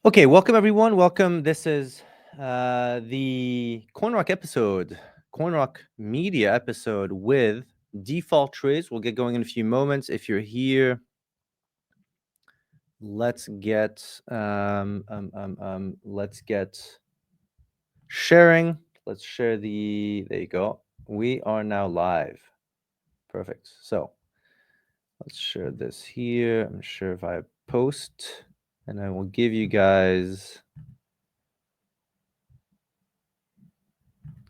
Okay, welcome everyone. Welcome. This is the CoinRock episode, CoinRock Media episode with default trades. We'll get going in a few moments. If you're here, let's get sharing. Let's share the. There you go. We are now live. Perfect. So let's share this here. I'm sure if I post, and I will give you guys.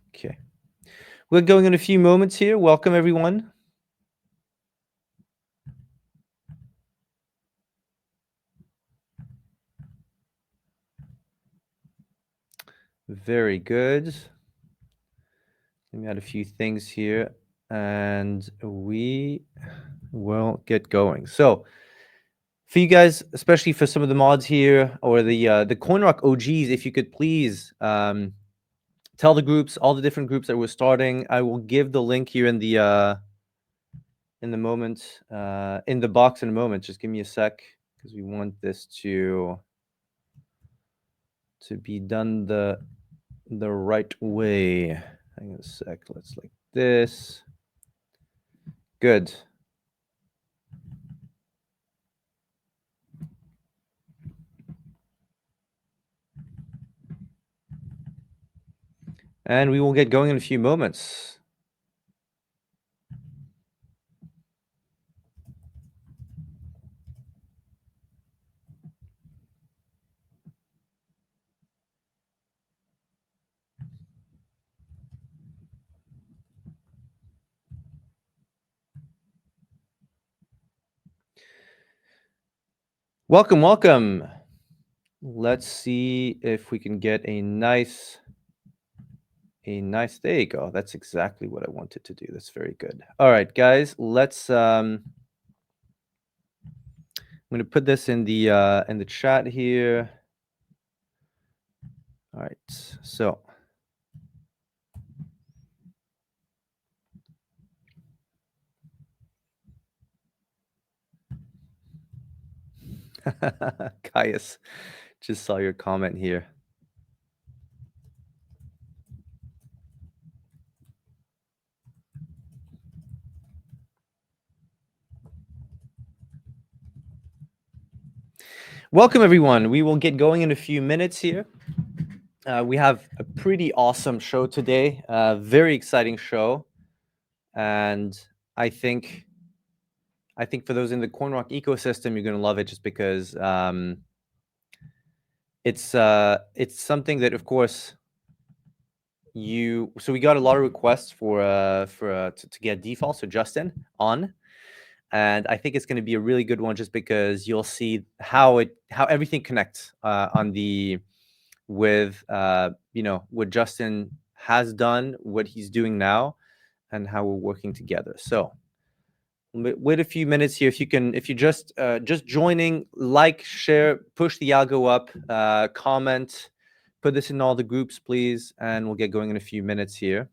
Okay. We're going in a few moments here. Welcome, everyone. Very good. Let me add a few things here, and we will get going. So, for you guys, especially for some of the mods here or the CoinRock OGs, if you could please tell the groups, all the different groups that we're starting. I will give the link here in the moment, in the box in a moment. Just give me a sec because we want this to be done the right way. Hang on a sec. Let's like this. Good. And we will get going in a few moments. Welcome, welcome. Let's see if we can get a nice, there you go. That's exactly what I wanted to do. That's very good. All right, guys, let's, I'm going to put this in the chat here. All right, so. Caius, just saw your comment here. Welcome, everyone. We will get going in a few minutes here. We have a pretty awesome show today, very exciting show. And I think for those in the CoinRock ecosystem, you're going to love it just because it's something that, of course, so we got a lot of requests to get default, so Justin on. And I think it's going to be a really good one just because you'll see how everything connects with what Justin has done, what he's doing now, and how we're working together. So wait a few minutes here. If you just joining, like, share, push the algo up, comment, put this in all the groups, please, and we'll get going in a few minutes here.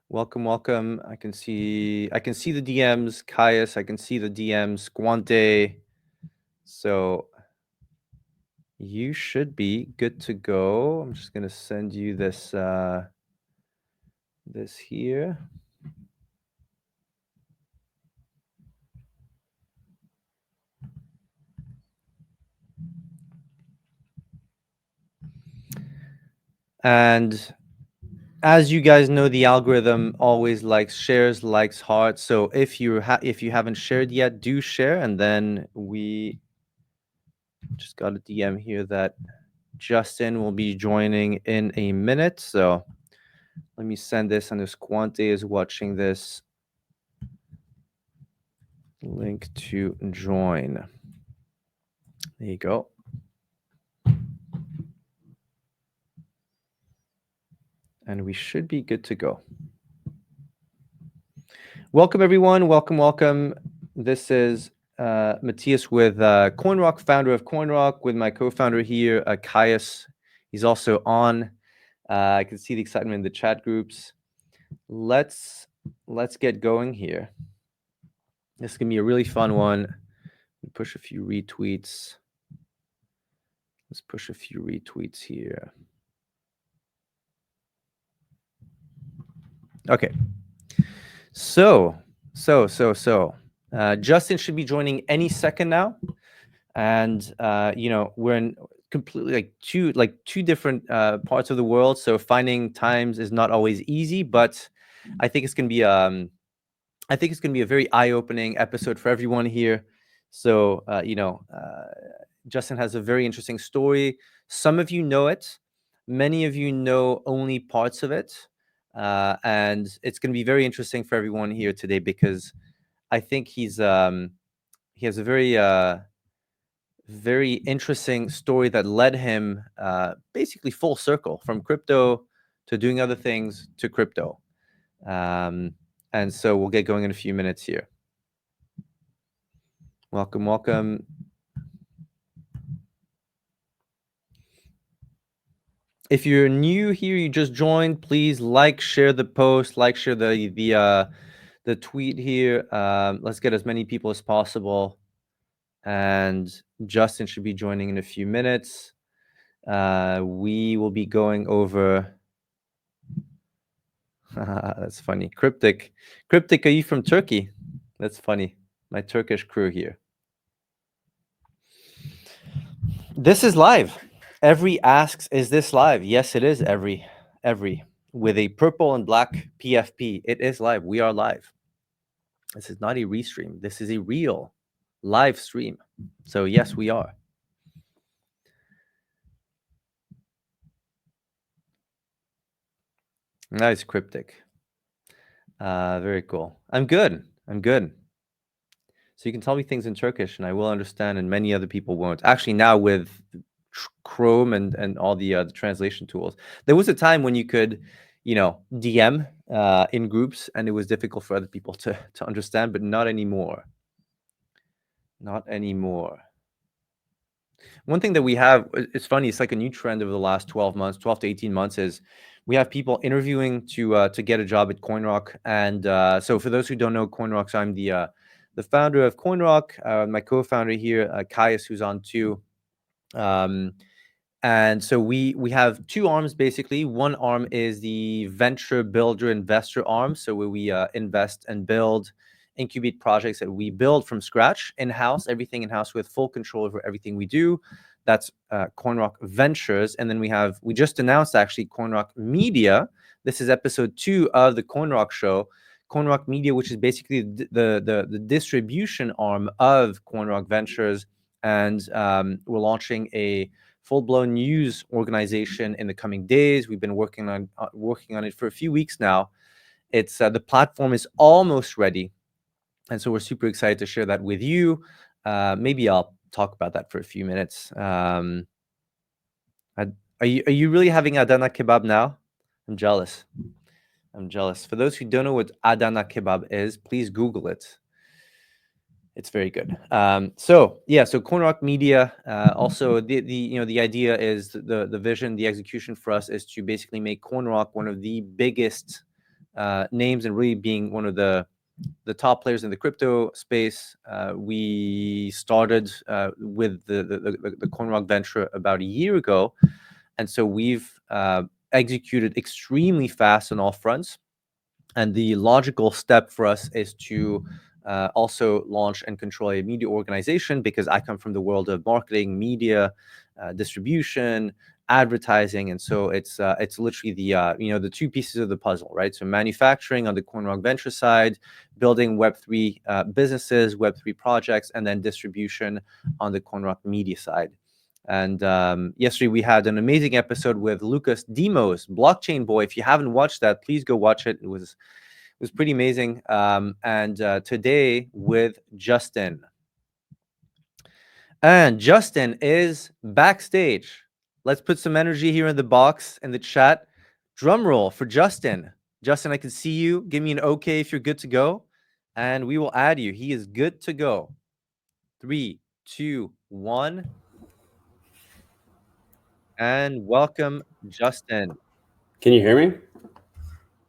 Welcome, welcome. I can see the DMs, Caius. I can see the DMs, Guante. So you should be good to go. I'm just gonna send you this this here. And as you guys know, the algorithm always likes shares, likes hearts. So if you haven't shared yet, do share. And then we just got a DM here that Justin will be joining in a minute. So let me send this, and this Quante is watching this. Link to join. There you go. And we should be good to go. Welcome, everyone. Welcome, welcome. This is Matthias with CoinRock, founder of CoinRock, with my co-founder here, Caius. He's also on. I can see the excitement in the chat groups. Let's get going here. This is gonna be a really fun one. Push a few retweets. Let's push a few retweets here. Okay. So, Justin should be joining any second now, and we're in completely two different parts of the world, so finding times is not always easy, but I think it's gonna be a very eye-opening episode for everyone here. So Justin has a very interesting story. Some of you know it, many of you know only parts of it, and it's going to be very interesting for everyone here today because I think he has a very interesting story that led him basically full circle from crypto to doing other things to crypto. And so we'll get going in a few minutes here. Welcome. If you're new here, you just joined, please share the post, share the tweet here. Let's get as many people as possible. And Justin should be joining in a few minutes. We will be going over. That's funny. Cryptic, are you from Turkey? That's funny. My Turkish crew here. This is live. Every asks, is this live? Yes, it is. Every with a purple and black PFP. It is live. We are live. This is not a restream. This is a real live stream. So yes, we are. Nice, Cryptic. Very cool. I'm good. So you can tell me things in Turkish and I will understand, and many other people won't. Actually, now with Chrome and all the translation tools, there was a time when you could, DM in groups and it was difficult for other people to understand, but not anymore. One thing that we have, it's funny, it's like a new trend over the last 12 to 18 months, is we have people interviewing to get a job at CoinRock. And so for those who don't know CoinRock, so I'm the founder of CoinRock, my co-founder here, Caius, who's on too. And so we have two arms, basically. One arm is the venture builder investor arm, so where we invest and build, incubate projects that we build from scratch in-house, everything in-house with full control over everything we do. That's CoinRock Ventures. And then we just announced actually CoinRock Media. This is episode 2 of the CoinRock show. CoinRock Media, which is basically the distribution arm of CoinRock Ventures. And we're launching a full-blown news organization in the coming days. We've been working on it for a few weeks now. It's the platform is almost ready, and so we're super excited to share that with you. Maybe I'll talk about that for a few minutes. Are you really having Adana kebab now? I'm jealous. For those who don't know what Adana kebab is, please Google it. It's very good. So CoinRock Media. Also, the idea is the vision, the execution for us is to basically make CoinRock one of the biggest names and really being one of the top players in the crypto space. We started with the CoinRock venture about a year ago, and so we've executed extremely fast on all fronts. And the logical step for us is to also launch and control a media organization, because I come from the world of marketing, media, distribution, advertising, and so it's literally the two pieces of the puzzle, right? So manufacturing on the CoinRock Venture side, building Web3 businesses, Web3 projects, and then distribution on the CoinRock Media side. And yesterday we had an amazing episode with Lucas Demos, Blockchain Boy. If you haven't watched that, please go watch it. It was pretty amazing. And today with Justin. And Justin is backstage. Let's put some energy here in the box, in the chat. Drum roll for Justin. Justin, I can see you. Give me an okay if you're good to go, and we will add you. He is good to go. 3, 2, 1, and welcome, Justin. Can you hear me?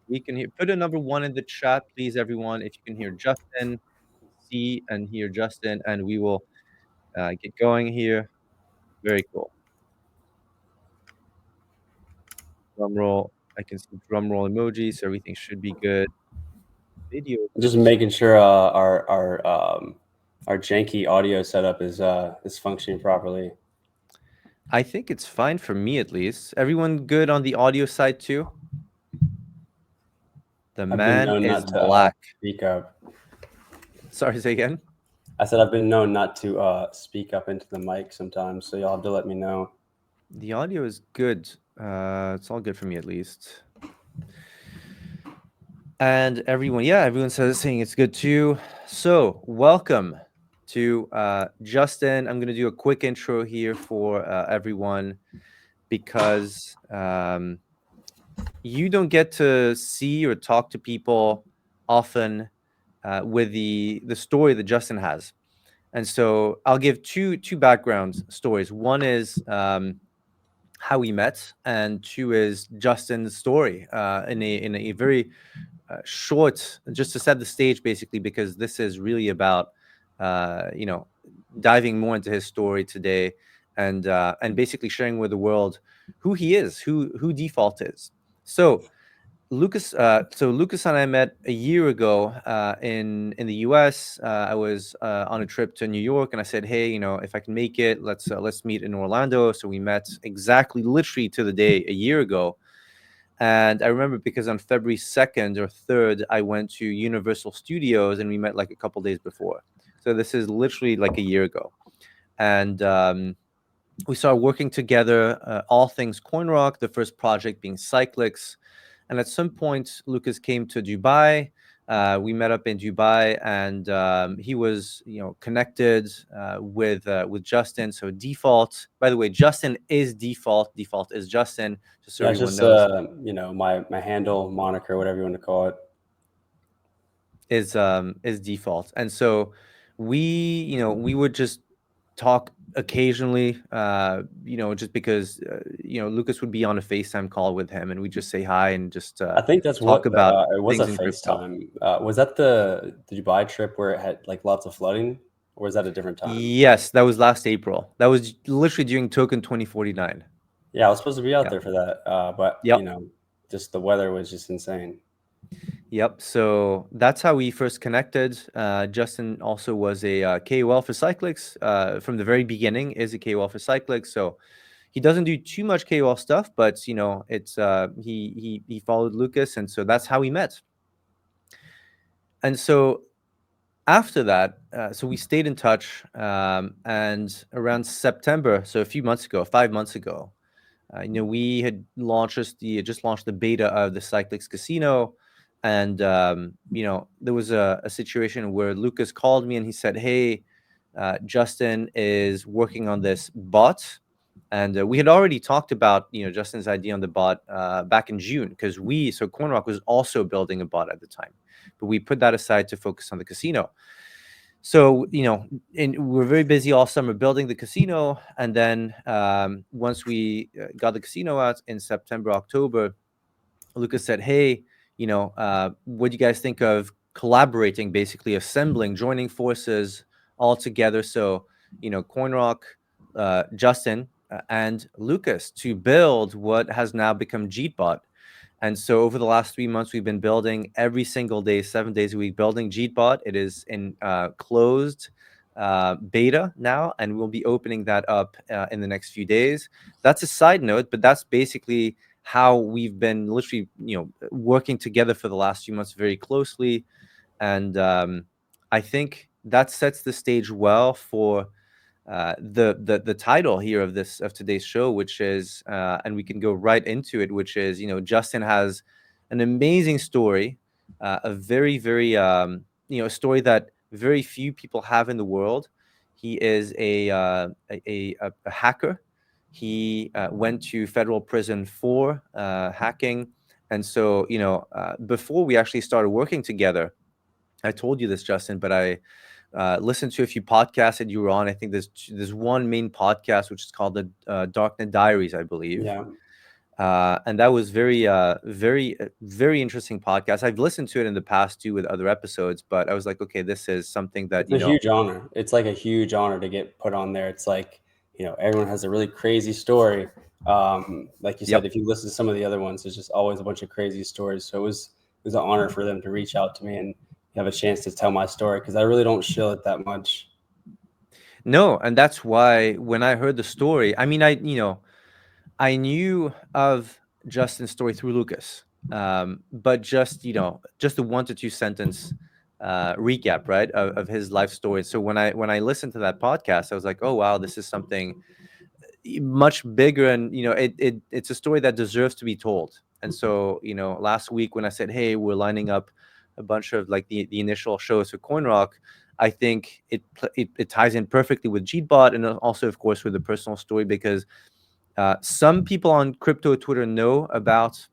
We can hear. Put a number one in the chat, please, everyone. If you can hear Justin, see and hear Justin, and we will get going here. Very cool. Drum roll. I can see drum roll emoji, so everything should be good. Video. Just making sure our janky audio setup is functioning properly. I think it's fine for me at least. Everyone good on the audio side too? The I've been man known is not to black. speak up. Sorry, say again. I said I've been known not to speak up into the mic sometimes, so you'll have to let me know. The audio is good. It's all good for me at least. And everyone, yeah, everyone says saying it's good too. So welcome to Justin. I'm gonna do a quick intro here for everyone because you don't get to see or talk to people often with the story that Justin has. And so I'll give two background stories. One is how we met, and two is Justin's story in a very short, just to set the stage, basically, because this is really about you know diving more into his story today, and basically sharing with the world who he is, who Default is. So Lucas and I met a year ago in the U.S. I was on a trip to New York, and I said, "Hey, if I can make it, let's meet in Orlando." So we met exactly, literally to the day a year ago. And I remember because on February 2nd or 3rd, I went to Universal Studios, and we met like a couple days before. So this is literally like a year ago, and we started working together, all things CoinRock, the first project being Cyclics. And at some point, Lucas came to Dubai. We met up in Dubai, and he was, connected with Justin. So Default, by the way, Justin is Default. Default is Justin, just so Yeah, it's everyone just knows. my handle, moniker, whatever you want to call it. Is Default. And so we would just talk occasionally, just because Lucas would be on a FaceTime call with him, and we just say hi and just I think that's talk what about it was, a things in crypto. FaceTime. Was that the Dubai trip where it had like lots of flooding, or was that a different time? Yes, that was last April. That was literally during Token 2049. Yeah, I was supposed to be out Yeah. there for that, but Yep. just the weather was just insane. Yep. So that's how we first connected. Justin also was a KOL for Cyclics from the very beginning. Is a KOL for Cyclics. So he doesn't do too much KOL stuff, but it's he followed Lucas, and so that's how we met. And so after that, so we stayed in touch, and around September, so a few months ago, 5 months ago, we had just launched the beta of the Cyclics Casino, and there was a situation where Lucas called me and he said, "Hey, Justin is working on this bot." And we had already talked about Justin's idea on the bot back in June, because CoinRock was also building a bot at the time, but we put that aside to focus on the casino. So and we're very busy all summer building the casino, and then once we got the casino out in September, October, Lucas said, "Hey, what do you guys think of collaborating, basically assembling, joining forces all together?" So CoinRock, Justin, and Lucas, to build what has now become Jeetbot. And so over the last 3 months, we've been building every single day, 7 days a week, building Jeetbot. It is in closed beta now, and we'll be opening that up in the next few days. That's a side note, but that's basically how we've been literally, working together for the last few months very closely. And I think that sets the stage well for the title here of today's show, which is and we can go right into it, which is Justin has an amazing story, a very very a story that very few people have in the world. He is a hacker. He went to federal prison for hacking, and so before we actually started working together, I told you this, Justin, but listened to a few podcasts that you were on. I think there's one main podcast which is called the Darknet Diaries, I believe. Yeah. And that was very interesting podcast. I've listened to it in the past too with other episodes, but I was like, okay, this is something that It's a huge honor. It's like a huge honor to get put on there. It's like, everyone has a really crazy story. Like you said, Yep. if you listen to some of the other ones, there's just always a bunch of crazy stories. So it was an honor for them to reach out to me and have a chance to tell my story, because I really don't show it that much. No, and that's why when I heard the story, I mean, I knew of Justin's story through Lucas, but just the 1 to 2 sentence recap, right, of his life story. So when I listened to that podcast, I was like, oh wow, this is something much bigger, and it's a story that deserves to be told. And so last week when I said, hey, we're lining up a bunch of like the initial shows for CoinRock, I think it ties in perfectly with Jeetbot, and also of course with the personal story, because some people on crypto Twitter know about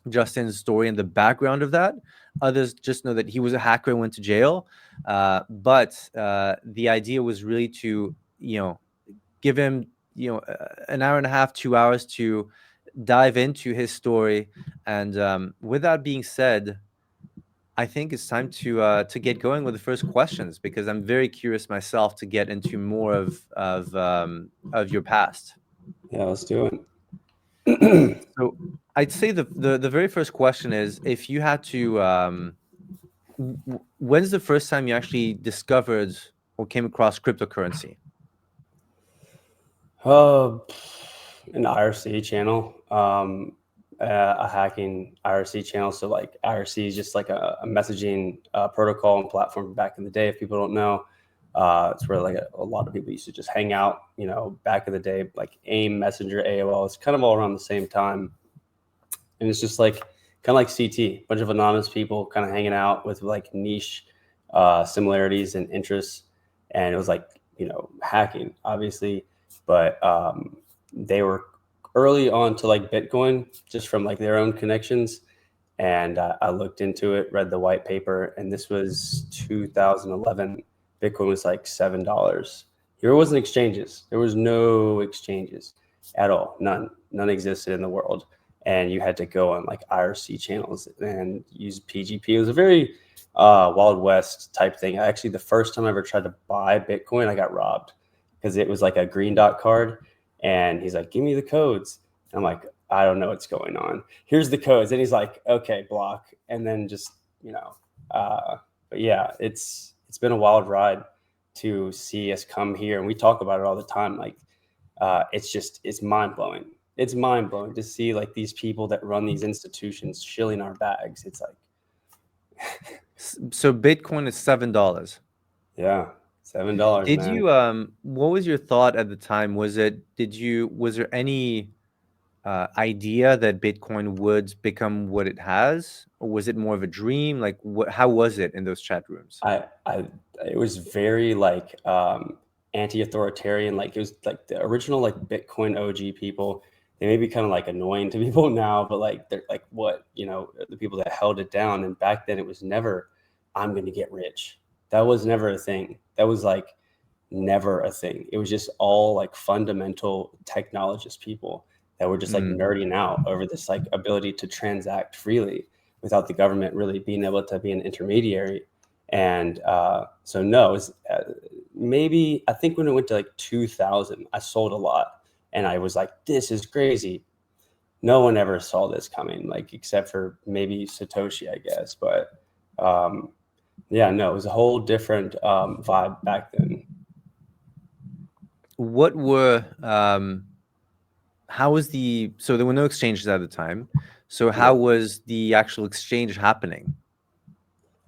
Justin's story and the background of that. Others just know that he was a hacker and went to jail. But the idea was really to, give him, an hour and a half, 2 hours to dive into his story. And with that being said, I think it's time to get going with the first questions, because I'm very curious myself to get into more of your past. Yeah, let's do it. So I'd say the very first question is, if you had to, when's the first time you actually discovered or came across cryptocurrency? Uh, an IRC channel, a hacking IRC channel. So like IRC is just like a messaging protocol and platform back in the day. If people don't know, it's where like a lot of people used to just hang out. Back in the day, like AIM, Messenger, AOL. It's kind of all around the same time, and it's just like kind of like CT, bunch of anonymous people kind of hanging out with like niche similarities and interests. And it was like hacking, obviously, but they were early on to like Bitcoin just from like their own connections. And I looked into it, read the white paper, and this was 2011. Bitcoin was like $7. There wasn't exchanges. There was no exchanges at all. None existed in the world. And you had to go on like IRC channels and use PGP. It was a very Wild West type thing. Actually, the first time I ever tried to buy Bitcoin, I got robbed because it was like a green dot card. And he's like, give me the codes. I'm like, I don't know what's going on. Here's the codes. And he's like, okay, block. And then just, but yeah, it's been a wild ride to see us come here. And we talk about it all the time. Like, it's mind blowing. It's mind blowing to see like these people that run these institutions shilling our bags. It's like, So Bitcoin is $7. yeah, $7, Did man. you what was your thought at the time? Was there any idea that Bitcoin would become what it has, or was it more of a dream? Like, how was it in those chat rooms? I it was very like anti-authoritarian. Like it was like the original like Bitcoin OG people. They may be kind of like annoying to people now, but like they're like what the people that held it down. And back then it was never, I'm going to get rich. That was never a thing. That was like never a thing. It was just all like fundamental technologist people that were just like Mm. nerding out over this like ability to transact freely without the government really being able to be an intermediary. And so no, it was, maybe I think when it went to like 2000, I sold a lot, and I was like, this is crazy. No one ever saw this coming, like except for maybe Satoshi, I guess. But yeah, no, it was a whole different vibe back then. What were how was so there were no exchanges at the time. So how Yeah. was the actual exchange happening?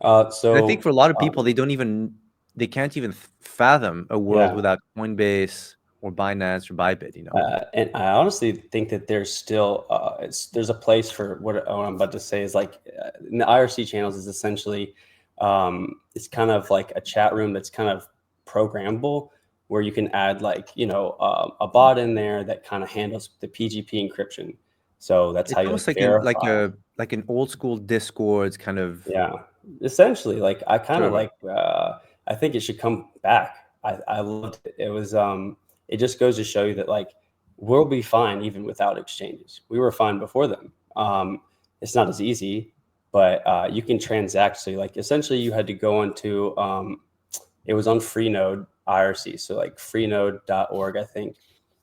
Uh, I think so for a lot of people, um, they can't even fathom a world yeah, without Coinbase or Binance or Bybit. and I honestly think that there's still there's a place for what I'm about to say is like in the IRC channels is essentially it's kind of like a chat room that's kind of programmable, where you can add like a bot in there that kind of handles the PGP encryption. So that's how It's you almost like like verify. an old school Discord kind of. Yeah, essentially, like I kind of Server. like I think it should come back. I loved it. It was it just goes to show you that like we'll be fine even without exchanges. We were fine before them. It's not as easy, but you can transact. So like essentially you had to go into it was on Freenode IRC, so like freenode.org, I think,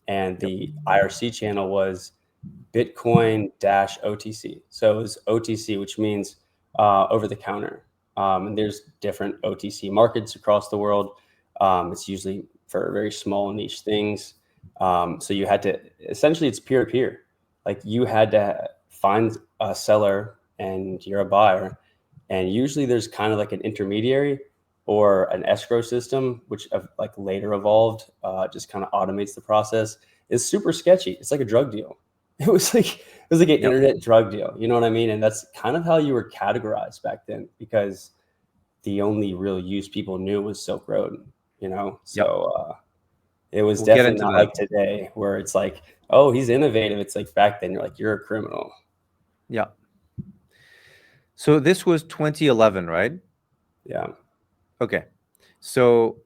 and Yep. the IRC channel was Bitcoin dash OTC. So it was OTC, which means over the counter. And there's different OTC markets across the world. It's usually for very small niche things. So you had to essentially it's peer to peer. Like you had to find a seller and you're a buyer, and usually there's kind of like an intermediary or an escrow system, which like later evolved, just kind of automates the process. It's super sketchy. It's like a drug deal. It was like an Yep. internet drug deal. You know what I mean? And that's kind of how you were categorized back then, because the only real use people knew was Silk Road. You know, Yep. so it was We'll get definitely into not that. like today, where it's like, oh, he's innovative. It's like back then, you're like, you're a criminal. Yeah. So this was 2011, right? Yeah. Okay. So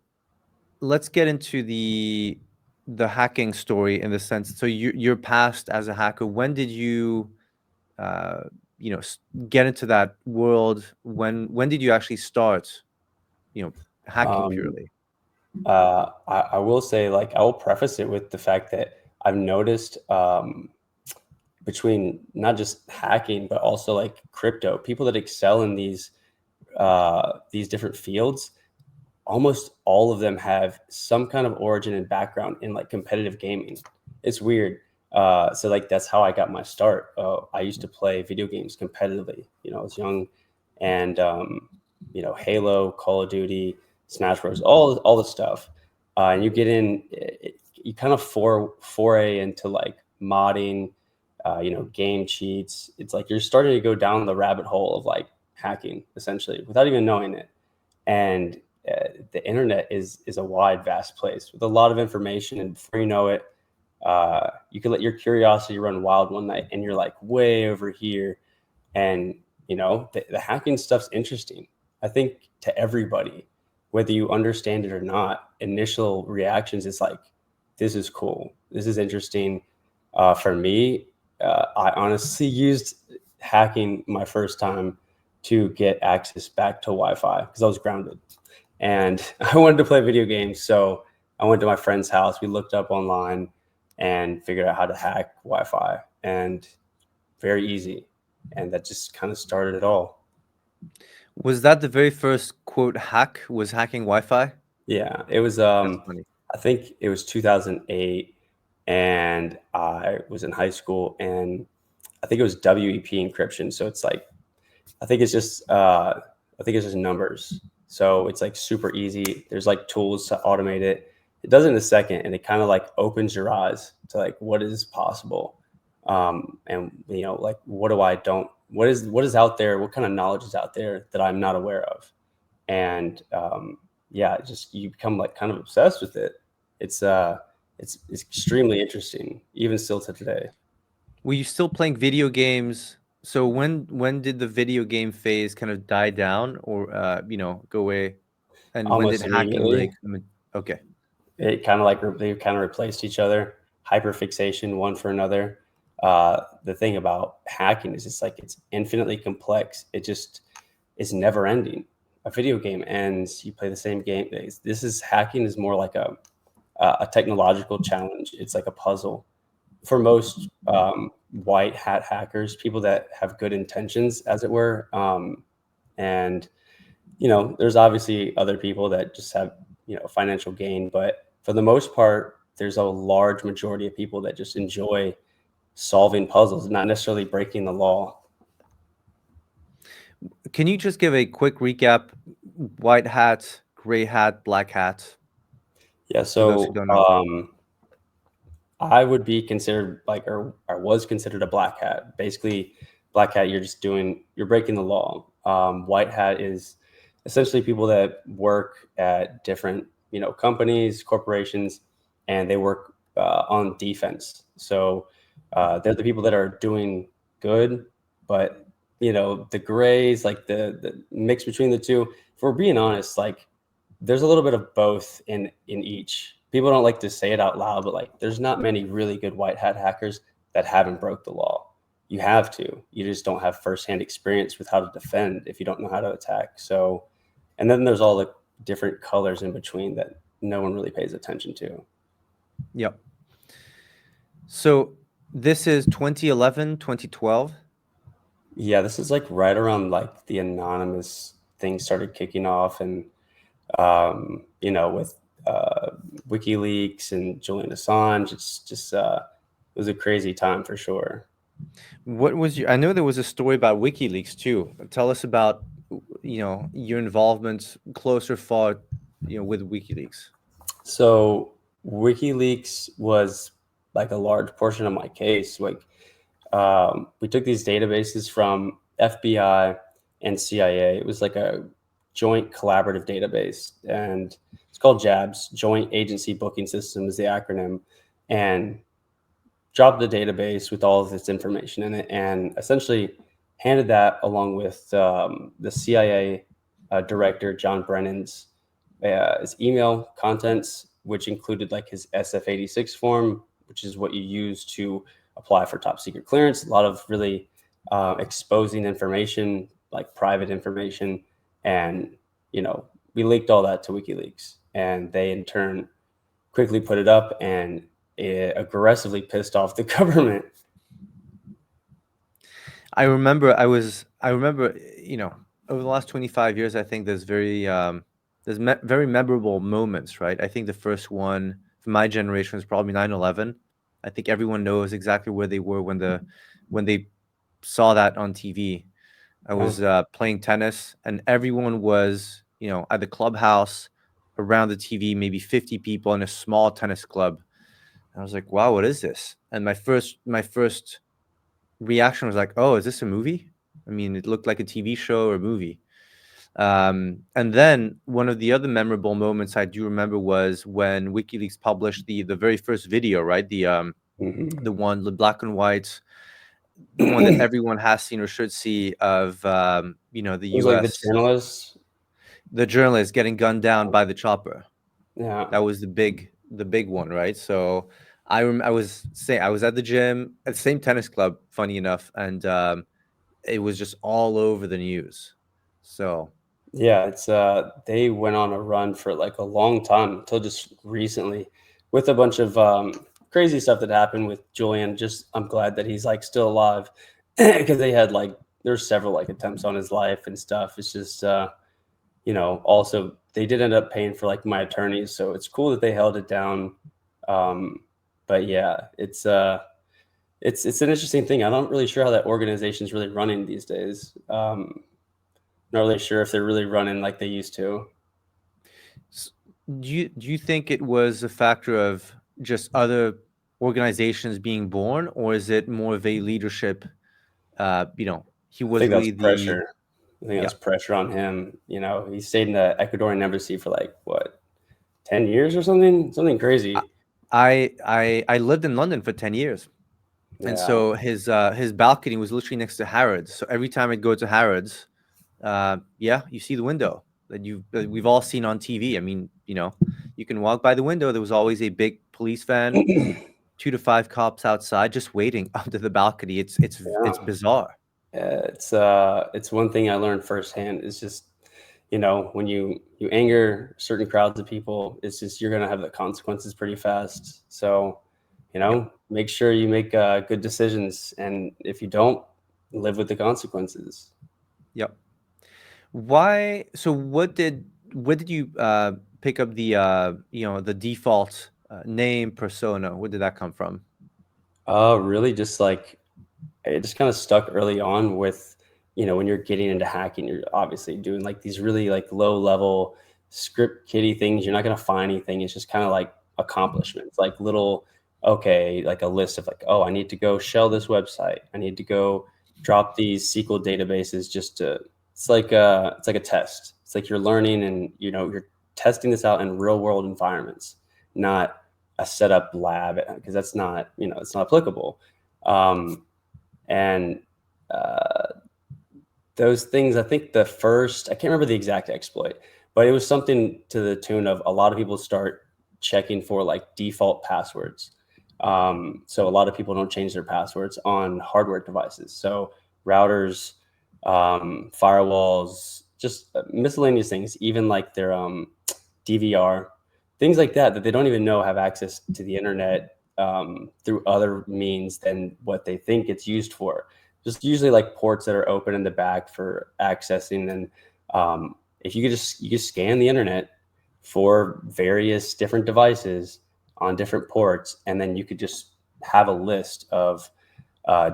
let's get into the hacking story in the sense. So your past as a hacker. When did you uh, get into that world? When did you actually start, hacking Um, purely? I will say, like, I will preface it with the fact that I've noticed between not just hacking, but also like crypto, people that excel in these different fields, almost all of them have some kind of origin and background in like competitive gaming. It's weird. So like that's how I got my start. I used to play video games competitively. You know, I was young, and Halo, Call of Duty, Smash Bros, all the stuff. And you get in, you kind of foray into like modding, game cheats. It's like you're starting to go down the rabbit hole of like hacking essentially without even knowing it. And the internet is a wide, vast place with a lot of information, and before you know it, you can let your curiosity run wild one night, and you're like way over here. And the hacking stuff's interesting. I think to everybody, whether you understand it or not, initial reactions is like, this is cool, this is interesting. For me, I honestly used hacking my first time to get access back to Wi-Fi because I was grounded and I wanted to play video games. So I went to my friend's house. We looked up online and figured out how to hack Wi-Fi, and very easy. And that just kind of started it all. Was that the very first quote hack? Was hacking Wi-Fi? Yeah, it was. That's funny. I think it was 2008, and I was in high school, and I think it was WEP encryption. So it's like I think it's just numbers. So it's like super easy. There's like tools to automate it. It does it in a second, and it kind of like opens your eyes to like what is possible. And like what do I don't what is out there? What kind of knowledge is out there that I'm not aware of? And yeah, just you become like kind of obsessed with it. It's it's extremely interesting, even still to today. Were you still playing video games? So when did the video game phase kind of die down or go away? And when did Almost hacking really immediately, come in? Okay. it kind of like they kind of replaced each other. Hyperfixation one for another. The thing about hacking is it's like it's infinitely complex. It just is never ending. A video game ends, you play the same game. This is hacking is more like a technological challenge. It's like a puzzle for most white hat hackers, people that have good intentions, as it were. And there's obviously other people that just have financial gain, but for the most part, there's a large majority of people that just enjoy solving puzzles, not necessarily breaking the law. Can you just give a quick recap? White hat, gray hat, black hat, Yeah, for those who so don't know. I would be considered like, or I was considered a black hat. Basically, black hat, you're breaking the law. White hat is essentially people that work at different, companies, corporations, and they work on defense. So they're the people that are doing good, but the grays, like the mix between the two. If we're being honest, like there's a little bit of both in each. People don't like to say it out loud, but like there's not many really good white hat hackers that haven't broke the law. You have to. You just don't have firsthand experience with how to defend if you don't know how to attack. So, and then there's all the different colors in between that no one really pays attention to. Yep. So this is 2011, 2012. Yeah, this is like right around like the anonymous thing started kicking off, and with WikiLeaks and Julian Assange, it's just it was a crazy time for sure. What was your? I know there was a story about WikiLeaks too. Tell us about your involvement, close or far, with WikiLeaks. So WikiLeaks was like a large portion of my case. Like we took these databases from FBI and CIA. It was like a joint collaborative database, and it's called JABS, Joint Agency Booking System is the acronym, and dropped the database with all of this information in it, and essentially handed that along with the CIA director John Brennan's his email contents, which included like his SF-86 form, which is what you use to apply for top secret clearance. A lot of really exposing information, like private information, and we leaked all that to WikiLeaks, and they in turn quickly put it up, and it aggressively pissed off the government. I remember over the last 25 years, I think there's very memorable moments, right? I think the first one for my generation was probably 9/11. I think everyone knows exactly where they were when they saw that on TV. I Yeah. was playing tennis, and everyone was, at the clubhouse around the TV, maybe 50 people in a small tennis club. I was like, wow, what is this? And my first reaction was like, oh, is this a movie? I mean, it looked like a TV show or a movie. And then one of the other memorable moments I do remember was when WikiLeaks published the very first video, right? Mhm. The black and white, the one that everyone has seen or should see of the It was like the U.S. journalists. the journalist getting gunned down by the chopper. Yeah. That was the big one, right? So I was at the gym at the same tennis club, funny enough, and it was just all over the news. So Yeah, it's they went on a run for like a long time until just recently with a bunch of crazy stuff that happened with Julian. Just I'm glad that he's like still alive because they had like there's several like attempts on his life and stuff. It's just also they did end up paying for like my attorneys, so it's cool that they held it down. Um, but yeah, it's an interesting thing. I'm not really sure how that organization is really running these days. Not really sure if they're really running like they used to. S- do you think it was a factor of just other organizations being born, or is it more of a leadership? He I was think that's really the pressure. I think yeah. that's pressure on him. He stayed in the Ecuadorian embassy for like what, 10 years or something, something I crazy. I lived in London for 10 years, and Yeah, so his balcony was literally next to Harrods. So every time I'd go to Harrods, yeah, you see the window that we've all seen on TV. I mean, you can walk by the window. There was always a big police van, 2 to 5 cops outside, just waiting under the balcony. It's yeah. bizarre. It's one thing I learned firsthand is just when you anger certain crowds of people, it's just you're gonna have the consequences pretty fast. So Yep, make sure you make good decisions, and if you don't, live with the consequences. yep. Why? So what did you pick up the default name persona? Where did that come from? Really, just like it just kind of stuck early on with when you're getting into hacking, you're obviously doing like these really like low level script kiddie things. You're not going to find anything. It's just kind of like accomplishments, like little, okay, like a list of like, oh, I need to go shell this website, I need to go drop these SQL databases just to it's like a test. It's like you're learning, and you're testing this out in real world environments, not a setup lab, because that's not it's not applicable. um, and uh, those things, I think the first, I can't remember the exact exploit, but it was something to the tune of a lot of people start checking for like default passwords. So a lot of people don't change their passwords on hardware devices. So routers, firewalls, just miscellaneous things, even like their DVR, things like that, that they don't even know have access to the internet through other means than what they think it's used for. Just usually like ports that are open in the back for accessing. And if you could you could scan the internet for various different devices on different ports, and then you could just have a list of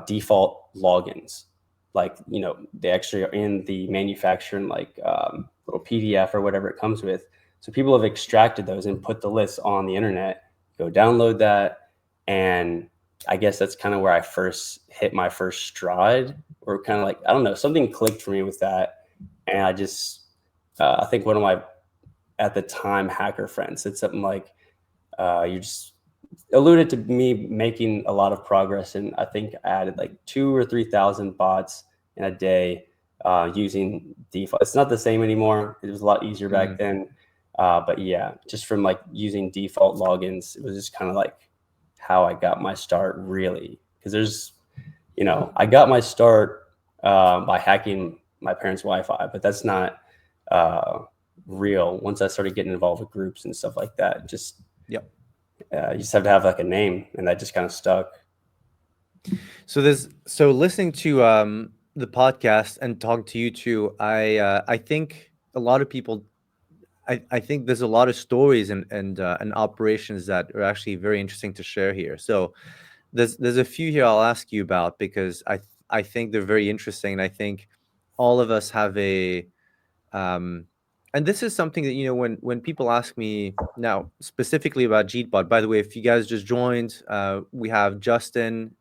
default logins. Like, you know, they actually are in the manufacturing, like little PDF or whatever it comes with. So people have extracted those and put the lists on the internet. Go download that, and I guess that's kind of where I first hit my first stride, or kind of like, I don't know, something clicked for me with that. And I just, I think one of my, at the time, hacker friends said something like, you just alluded to me making a lot of progress. And I think I added like 2 or 3 thousand bots in a day using default. It's not the same anymore. It was a lot easier back then. But yeah, just from like using default logins, it was just kind of like how I got my start, really. Because there's, you know, I got my start by hacking my parents' Wi-Fi, but that's not real. Once I started getting involved with groups and stuff like that, just Yep. you just have to have like a name, and that just kind of stuck. So listening to the podcast and talking to you too, I think a lot of people, I think there's a lot of stories and operations that are actually very interesting to share here. So there's a few here I'll ask you about because I think they're very interesting, and I think all of us have a and this is something that, you know, when people ask me now specifically about Jeetbot. By the way, if you guys just joined, we have Justin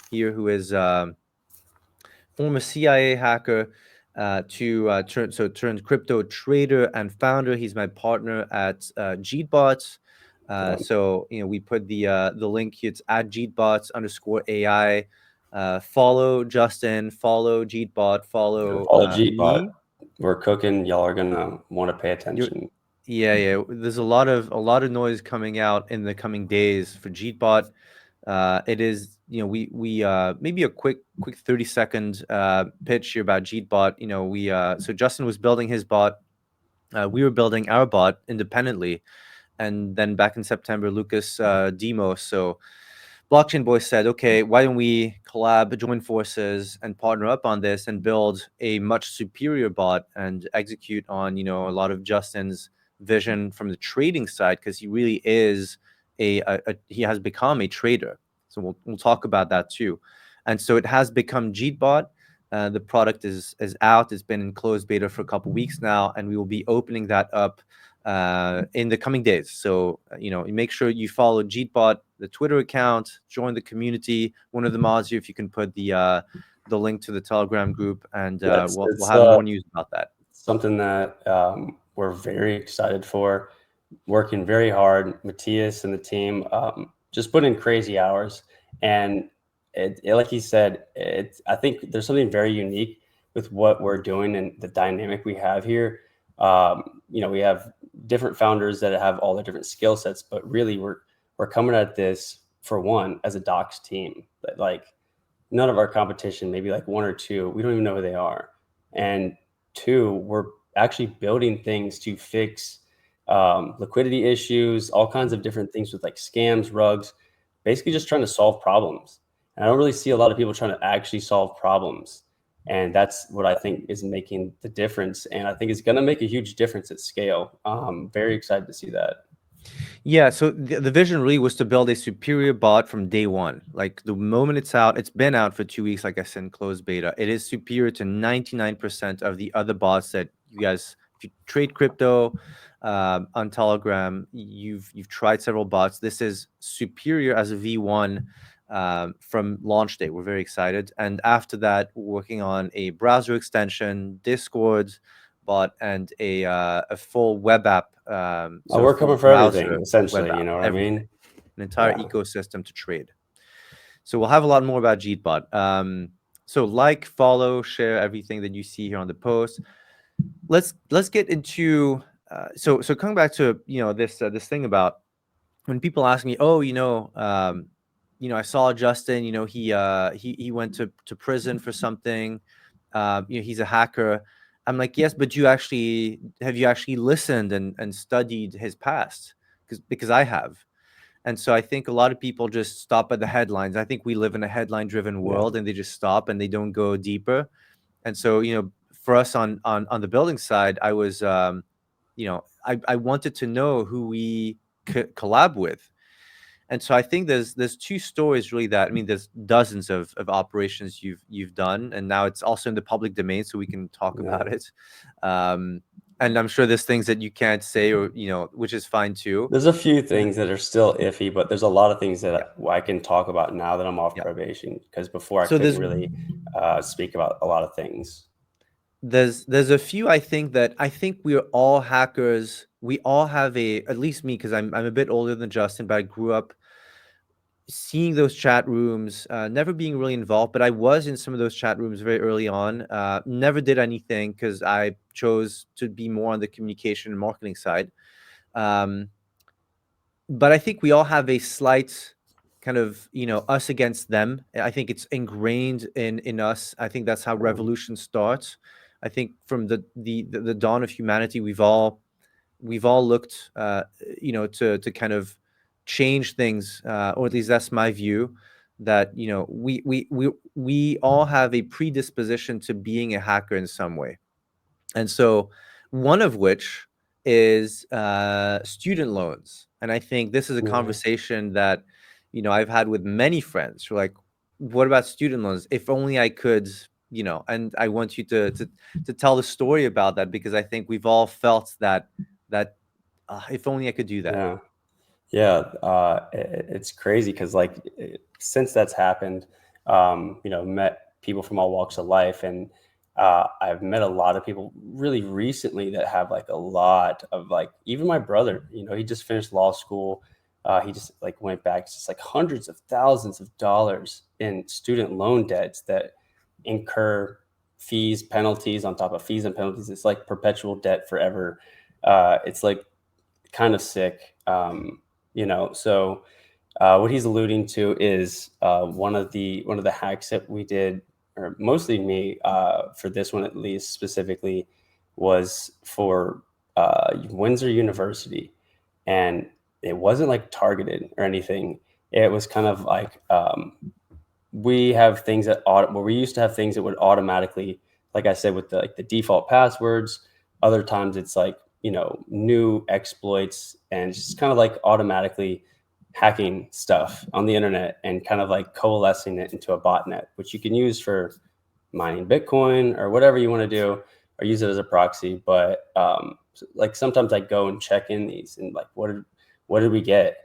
here, who is former CIA hacker, turned crypto trader and founder. He's my partner at Jeetbot. So, you know, we put the link here. It's at Jeetbots_AI. Follow Justin, follow Jeetbot, follow All the Jeetbot, me. we're cooking. Y'all are gonna want to pay You're, attention. yeah. There's a lot of noise coming out in the coming days for Jeetbot. It is, you know, we maybe a quick 30-second pitch here about Jeetbot. You know, so Justin was building his bot. We were building our bot independently, and then back in September, Lucas Demos, so Blockchain Boys, said, okay, why don't we collab, join forces, and partner up on this and build a much superior bot and execute on, you know, a lot of Justin's vision from the trading side, because he really is he has become a trader. So we'll talk about that too. And so it has become Jeetbot. The product is out. It's been in closed beta for a couple weeks now, and we will be opening that up in the coming days. So, you know, make sure you follow Jeetbot, the Twitter account, join the community. One of the mods here, if you can put the link to the Telegram group, and Yeah, we'll it's have more news about that. something that we're very excited for. Working very hard, Matthias and the team just put in crazy hours, and like he said, I think there's something very unique with what we're doing and the dynamic we have here. You know, we have different founders that have all the different skill sets, but really we're coming at this, for one, as a docs team. But like, none of our competition, maybe like one or two, we don't even know who they are. And two, we're actually building things to fix liquidity issues, all kinds of different things with like scams, rugs, basically just trying to solve problems. And I don't really see a lot of people trying to actually solve problems. And that's what I think is making the difference. And I think it's going to make a huge difference at scale. Very excited to see that. Yeah, so the vision really was to build a superior bot from day one. Like the moment it's out, it's been out for 2 weeks, like I said, in closed beta. It is superior to 99% of the other bots that you guys, if you trade crypto on Telegram, you've tried several bots. This is superior as a V1 from launch day. We're very excited. And after that, we're working on a browser extension, Discord bot, and a full web app. So a We're full coming for everything, browser web essentially. app, You know what I everything, mean? an entire Yeah. ecosystem to trade. So we'll have a lot more about Jeetbot. So like, follow, share everything that you see here on the post. Let's get into so coming back to this thing about when people ask me, oh, I saw Justin, he went to prison for something, he's a hacker. I'm like, yes, but have you actually listened and studied his past? Because I have. And so I think a lot of people just stop at the headlines. I think we live in a headline driven Yeah. world, and they just stop and they don't go deeper. And so, for us on the building side, I was, I wanted to know who we could collab with. And so I think there's two stories really that, I mean, there's dozens of operations you've done, and now it's also in the public domain, so we can talk Yeah. about it. And I'm sure there's things that you can't say, or which is fine too. There's a few things that are still iffy, but there's a lot of things Yeah, that I can talk about now that I'm off yeah. probation, because before I So couldn't really speak about a lot of things. there's a few, I think we're all hackers. We all have at least me, because I'm a bit older than Justin, but I grew up seeing those chat rooms, never being really involved, but I was in some of those chat rooms very early on. Never did anything because I chose to be more on the communication and marketing side. Um, but I think we all have a slight kind of, us against them. I think it's ingrained in us. I think that's how revolution starts. I think from the dawn of humanity, we've all looked, to kind of change things, or at least that's my view. That we all have a predisposition to being a hacker in some way, and so one of which is student loans. And I think this is a Yeah. conversation that I've had with many friends who are like, "What about student loans? If only I could." And I want you to tell the story about that, because I think we've all felt that if only I could do that. Yeah. Yeah, it's crazy because since that's happened, met people from all walks of life, and I've met a lot of people really recently that have like a lot of even my brother. He just finished law school. He just went back. It's just like hundreds of thousands of dollars in student loan debts that incur fees, penalties on top of fees and penalties. It's like perpetual debt forever. It's like kind of sick. So what he's alluding to is one of the hacks that we did, or mostly me, for this one at least specifically, was for Windsor University, and it wasn't like targeted or anything. It was kind of like we have things where we used to have things that would automatically, like I said, with the default passwords. Other times it's like new exploits and just kind of like automatically hacking stuff on the internet and kind of like coalescing it into a botnet, which you can use for mining Bitcoin or whatever you want to do, or use it as a proxy. But like sometimes I go and check in these and like what did we get?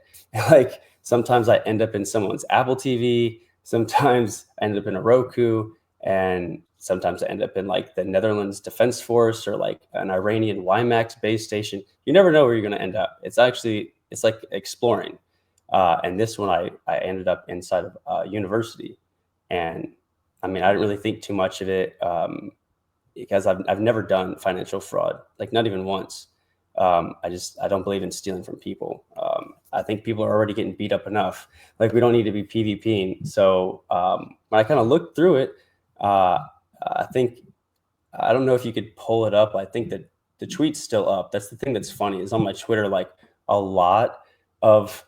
Like sometimes I end up in someone's Apple TV. Sometimes I end up in a Roku, and sometimes I end up in like the Netherlands Defense Force or like an Iranian WiMAX base station. You never know where you're going to end up. It's like exploring. And this one, I ended up inside of a university, and I mean, I didn't really think too much of it because I've never done financial fraud, like not even once. I don't believe in stealing from people. I think people are already getting beat up enough. Like we don't need to be PvPing. So when I kind of looked through it, uh, I think I don't know if you could pull it up. I think that the tweet's still up. That's the thing that's funny is on my Twitter, like a lot of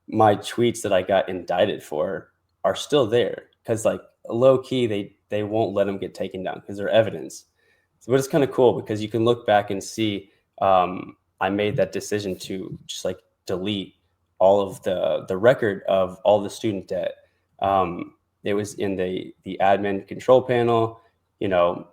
my tweets that I got indicted for are still there because like low key they won't let them get taken down because they're evidence. So, but it's kind of cool because you can look back and see I made that decision to just like delete all of the record of all the student debt. It was in the admin control panel.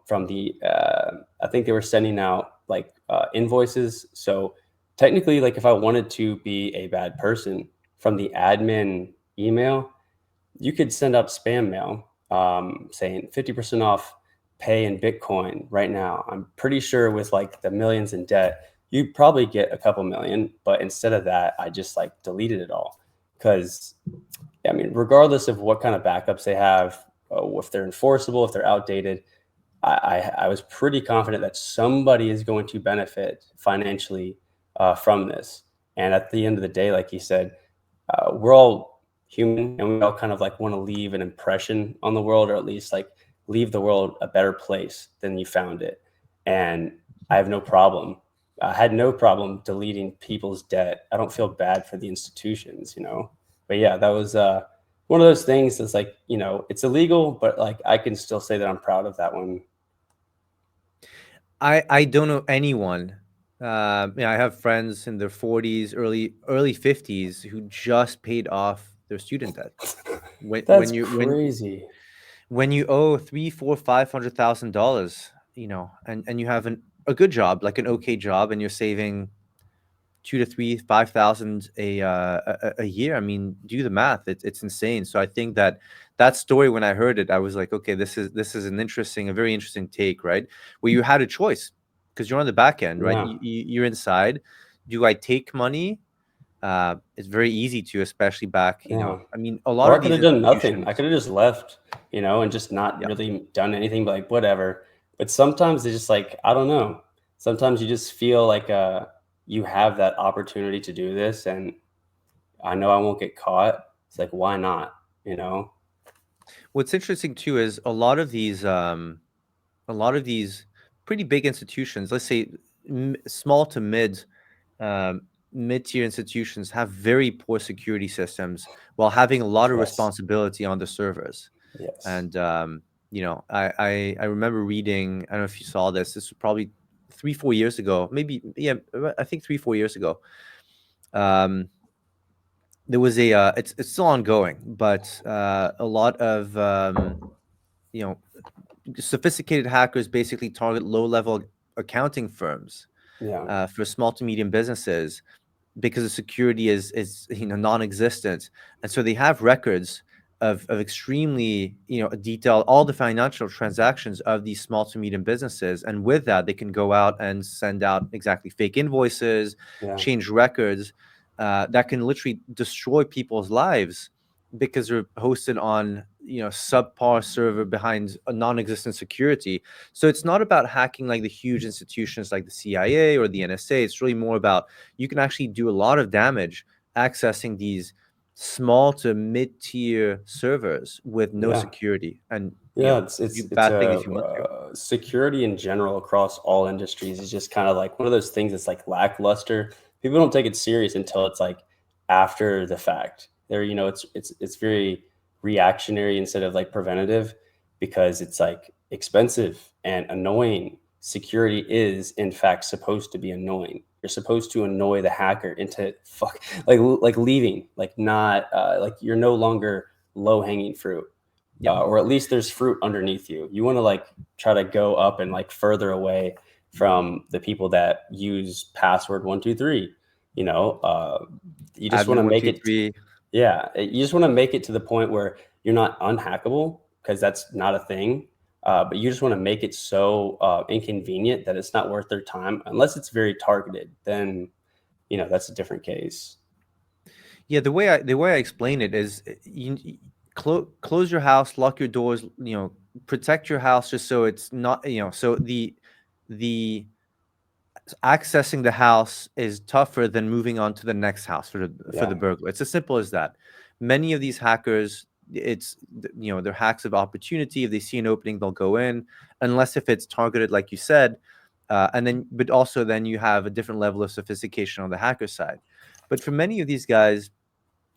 From the I think they were sending out like invoices. So technically, like if I wanted to be a bad person from the admin email, you could send out spam mail saying 50% off pay in Bitcoin right now. I'm pretty sure with like the millions in debt, you'd probably get a couple million. But instead of that, I just like deleted it all because I mean, regardless of what kind of backups they have, if they're enforceable, if they're outdated, I was pretty confident that somebody is going to benefit financially from this. And at the end of the day, like you said, we're all human, and we all kind of like want to leave an impression on the world, or at least like leave the world a better place than you found it. And I have no problem. I had no problem deleting people's debt. I don't feel bad for the institutions, you know. But yeah, that was one of those things that's like, you know, it's illegal, but like I can still say that I'm proud of that one. I don't know anyone. I have friends in their 40s, early 50s who just paid off their student debt. When That's when you when crazy. when you owe three, four, $500,000, and you have a good job, like an okay job, and you're saving 2 to 3, 5,000 a year. I mean, do the math. It's insane. So I think that story, when I heard it, I was like, okay, this is a very interesting take, right? Where you had a choice because you're on the back end, right? Yeah. You're inside. Do I take money? It's very easy to, especially back, Yeah. I mean, a lot Or I of could these have done nothing. I institutions. could have just left, you know, and just not Yeah. really done anything, but like whatever. But sometimes it's just like, I don't know. Sometimes you just feel like you have that opportunity to do this, and I know I won't get caught. It's like, why not? You know? What's interesting too is a lot of these pretty big institutions, let's say small to um, mid-tier institutions, have very poor security systems while having a lot of Yes. responsibility on the servers. Yes. And I remember reading. I don't know if you saw this. This was probably 3, 4 years ago, maybe. Yeah, I think 3, 4 years ago. Um, there was it's still ongoing, but a lot of you know sophisticated hackers basically target low-level accounting firms Yeah. for small to medium businesses because the security is non-existent, and so they have records of extremely detailed all the financial transactions of these small to medium businesses, and with that they can go out and send out exactly fake invoices, Yeah. change records that can literally destroy people's lives because they're hosted on subpar server behind a non-existent security. So it's not about hacking like the huge institutions like the CIA or the NSA. It's really more about you can actually do a lot of damage accessing these small to mid-tier servers with no Yeah. security, and Yeah, do it's bad things a if you want to. security in general across all industries is just kind of like one of those things that's like lackluster. People don't take it serious until it's like after the fact. There, you know, it's very reactionary instead of like preventative, because it's like expensive and annoying. Security is in fact supposed to be annoying. You're supposed to annoy the hacker into like leaving, like not like you're no longer low hanging fruit, Yeah. or at least there's fruit underneath you. You want to like try to go up and like further away from the people that use password 123. You know, you just want Admin to one make two it. three. Yeah, you just want to make it to the point where you're not unhackable, because that's not a thing. But you just want to make it so inconvenient that it's not worth their time, unless it's very targeted. Then, you know, that's a different case. Yeah, the way I explain it is close your house, lock your doors, protect your house just so it's not, so the accessing the house is tougher than moving on to the next house for the Yeah, burglar. It's as simple as that. Many of these hackers, they're hacks of opportunity. If they see an opening, they'll go in, unless if it's targeted, like you said, and then but also then you have a different level of sophistication on the hacker side. But for many of these guys,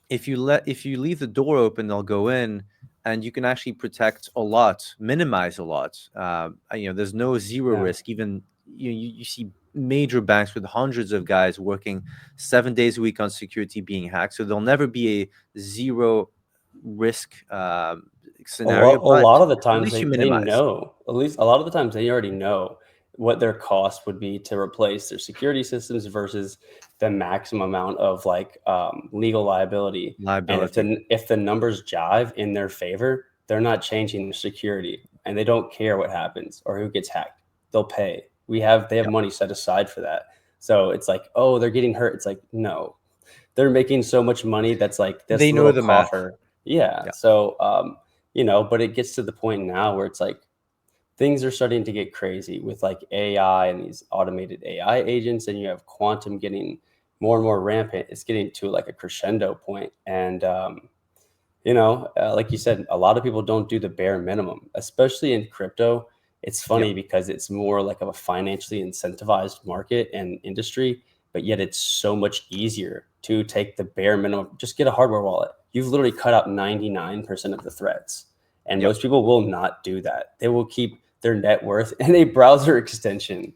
if you leave the door open, they'll go in, and you can actually protect a lot, minimize a lot. There's no zero yeah. risk. Even you see major banks with hundreds of guys working 7 days a week on security being hacked, so there'll never be a zero risk scenario, A but lot of the at times least you they minimize. know, at least a lot of the times they already know what their cost would be to replace their security systems versus the maximum amount of like legal liability. And Liability. if the numbers jive in their favor, they're not changing their security, and they don't care what happens or who gets hacked. They'll pay. They have Yeah, money set aside for that. So it's like, oh, they're getting hurt. It's like, no, they're making so much money. That's like this they know little the math. coffer. Yeah. Yeah. So, you know, but it gets to the point now where it's like things are starting to get crazy with like AI and these automated AI agents, and you have quantum getting more and more rampant. It's getting to like a crescendo point, and like you said, a lot of people don't do the bare minimum, especially in crypto. It's funny Yep. because it's more like of a financially incentivized market and industry, but yet it's so much easier to take the bare minimum. Just get a hardware wallet. You've literally cut out 99% of the threats. And Yep. most people will not do that. They will keep their net worth in a browser extension.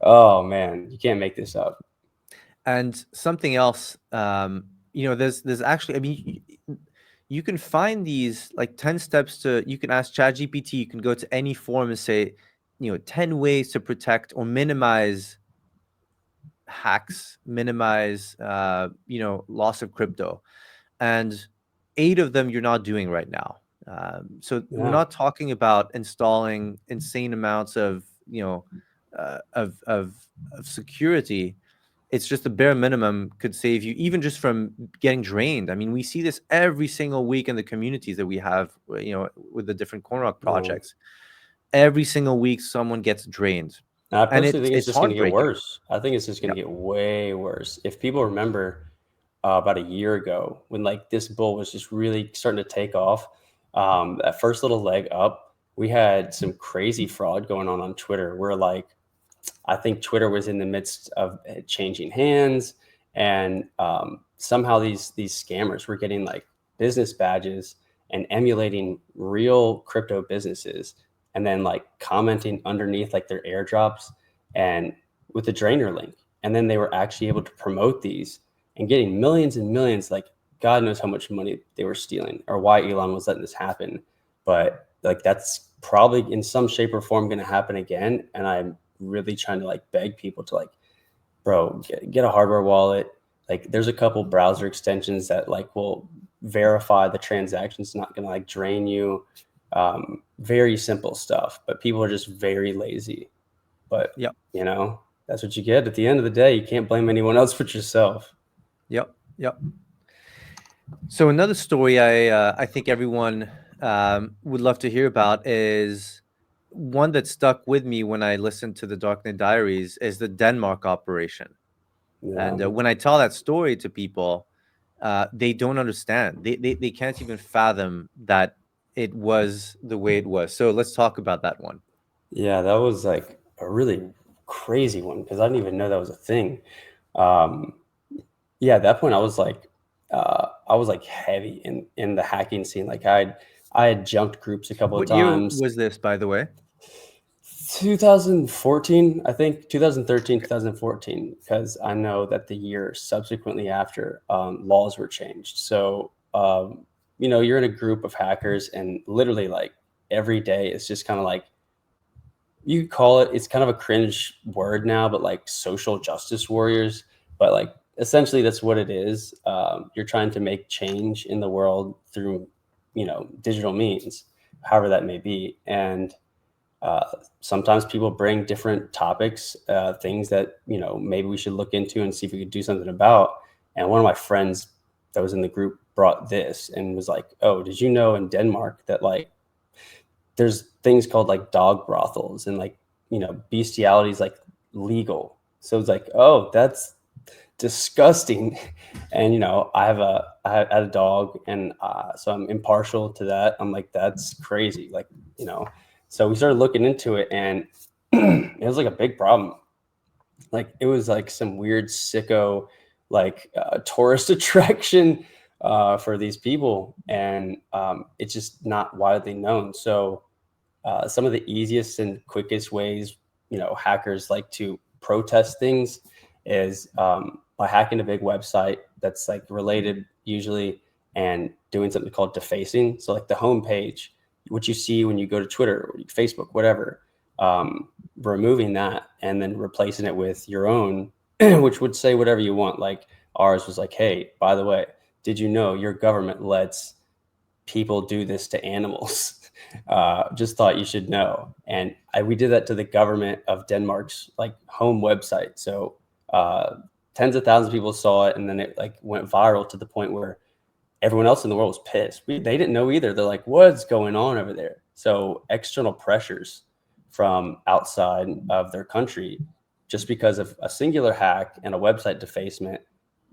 Oh man, you can't make this up. And something else, there's actually, I mean, you can find these like 10 steps to, you can ask ChatGPT, you can go to any forum and say, 10 ways to protect or minimize hacks, minimize, loss of crypto. And 8 of them you're not doing right now. So we're Yeah. not talking about installing insane amounts of, of security. It's just the bare minimum could save you even just from getting drained. I mean, we see this every single week in the communities that we have, with the different CoinRock Yeah. projects. Every single week, someone gets drained, And I and personally think it's it's just going to get heartbreaking. worse. I think it's just going Yeah. to get way worse. If people remember about a year ago when like this bull was just really starting to take off, that first little leg up, we had some crazy fraud going on Twitter where like I think Twitter was in the midst of changing hands, and somehow these scammers were getting like business badges and emulating real crypto businesses, and then like commenting underneath like their airdrops and with the drainer link, and then they were actually able to promote these and getting millions and millions. Like God knows how much money they were stealing, or why Elon was letting this happen, but like that's probably in some shape or form going to happen again, and I'm really trying to like beg people to like, bro, get a hardware wallet. Like there's a couple browser extensions that like will verify the transaction's not going to like drain you. Very simple stuff, but people are just very lazy. But Yep. that's what you get at the end of the day. You can't blame anyone else but yourself. Yep. Yep. So another story I think everyone would love to hear about is one that stuck with me when I listened to the Darknet Diaries is the Denmark operation. Yeah. And when I tell that story to people, they don't understand. They can't even fathom that it was the way it was. So let's talk about that one. Yeah, that was like a really crazy one because I didn't even know that was a thing. Um, yeah, at that point I was like heavy in the hacking scene. Like I had jumped groups a couple of What year times. was this, by the way? 2014, I think 2013, 2014, because I know that the year subsequently after laws were changed. So you're in a group of hackers, and literally like every day it's just kind of like you could call it, it's kind of a cringe word now, but like social justice warriors. But like essentially that's what it is. You're trying to make change in the world through digital means, however that may be. And uh, sometimes people bring different topics, things that maybe we should look into and see if we could do something about. And one of my friends that was in the group brought this and was like, oh, did you know in Denmark that like there's things called like dog brothels, and like bestiality is like legal. So it's like, oh, that's disgusting. And I had a dog, and so I'm impartial to that. I'm like, that's crazy. Like, so we started looking into it, and it was like a big problem. Like it was like some weird sicko like tourist attraction for these people, and it's just not widely known. So some of the easiest and quickest ways hackers like to protest things is by hacking a big website that's like related usually, and doing something called defacing. So like the homepage, what you see when you go to Twitter or Facebook, whatever, removing that and then replacing it with your own, which would say whatever you want. Like ours was like, hey, by the way, did you know your government lets people do this to animals? Just thought you should know. And we did that to the government of Denmark's like home website. So tens of thousands of people saw it, and then it like went viral to the point where everyone else in the world was pissed. They didn't know either. They're like, what's going on over there? So external pressures from outside of their country just because of a singular hack and a website defacement.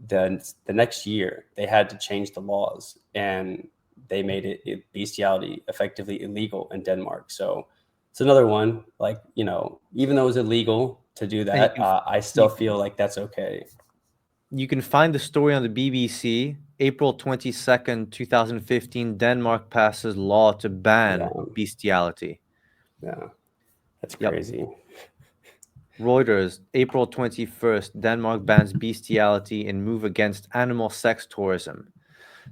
Then the next year they had to change the laws, and they made bestiality effectively illegal in Denmark. So it's another one, like, even though it was illegal to do And that, I still you, feel like that's okay. you can find the story on the BBC. April 22nd, 2015, Denmark passes law to ban Yeah, bestiality. yeah, that's Yep. crazy. Reuters, April 21st, Denmark bans bestiality and move against animal sex tourism.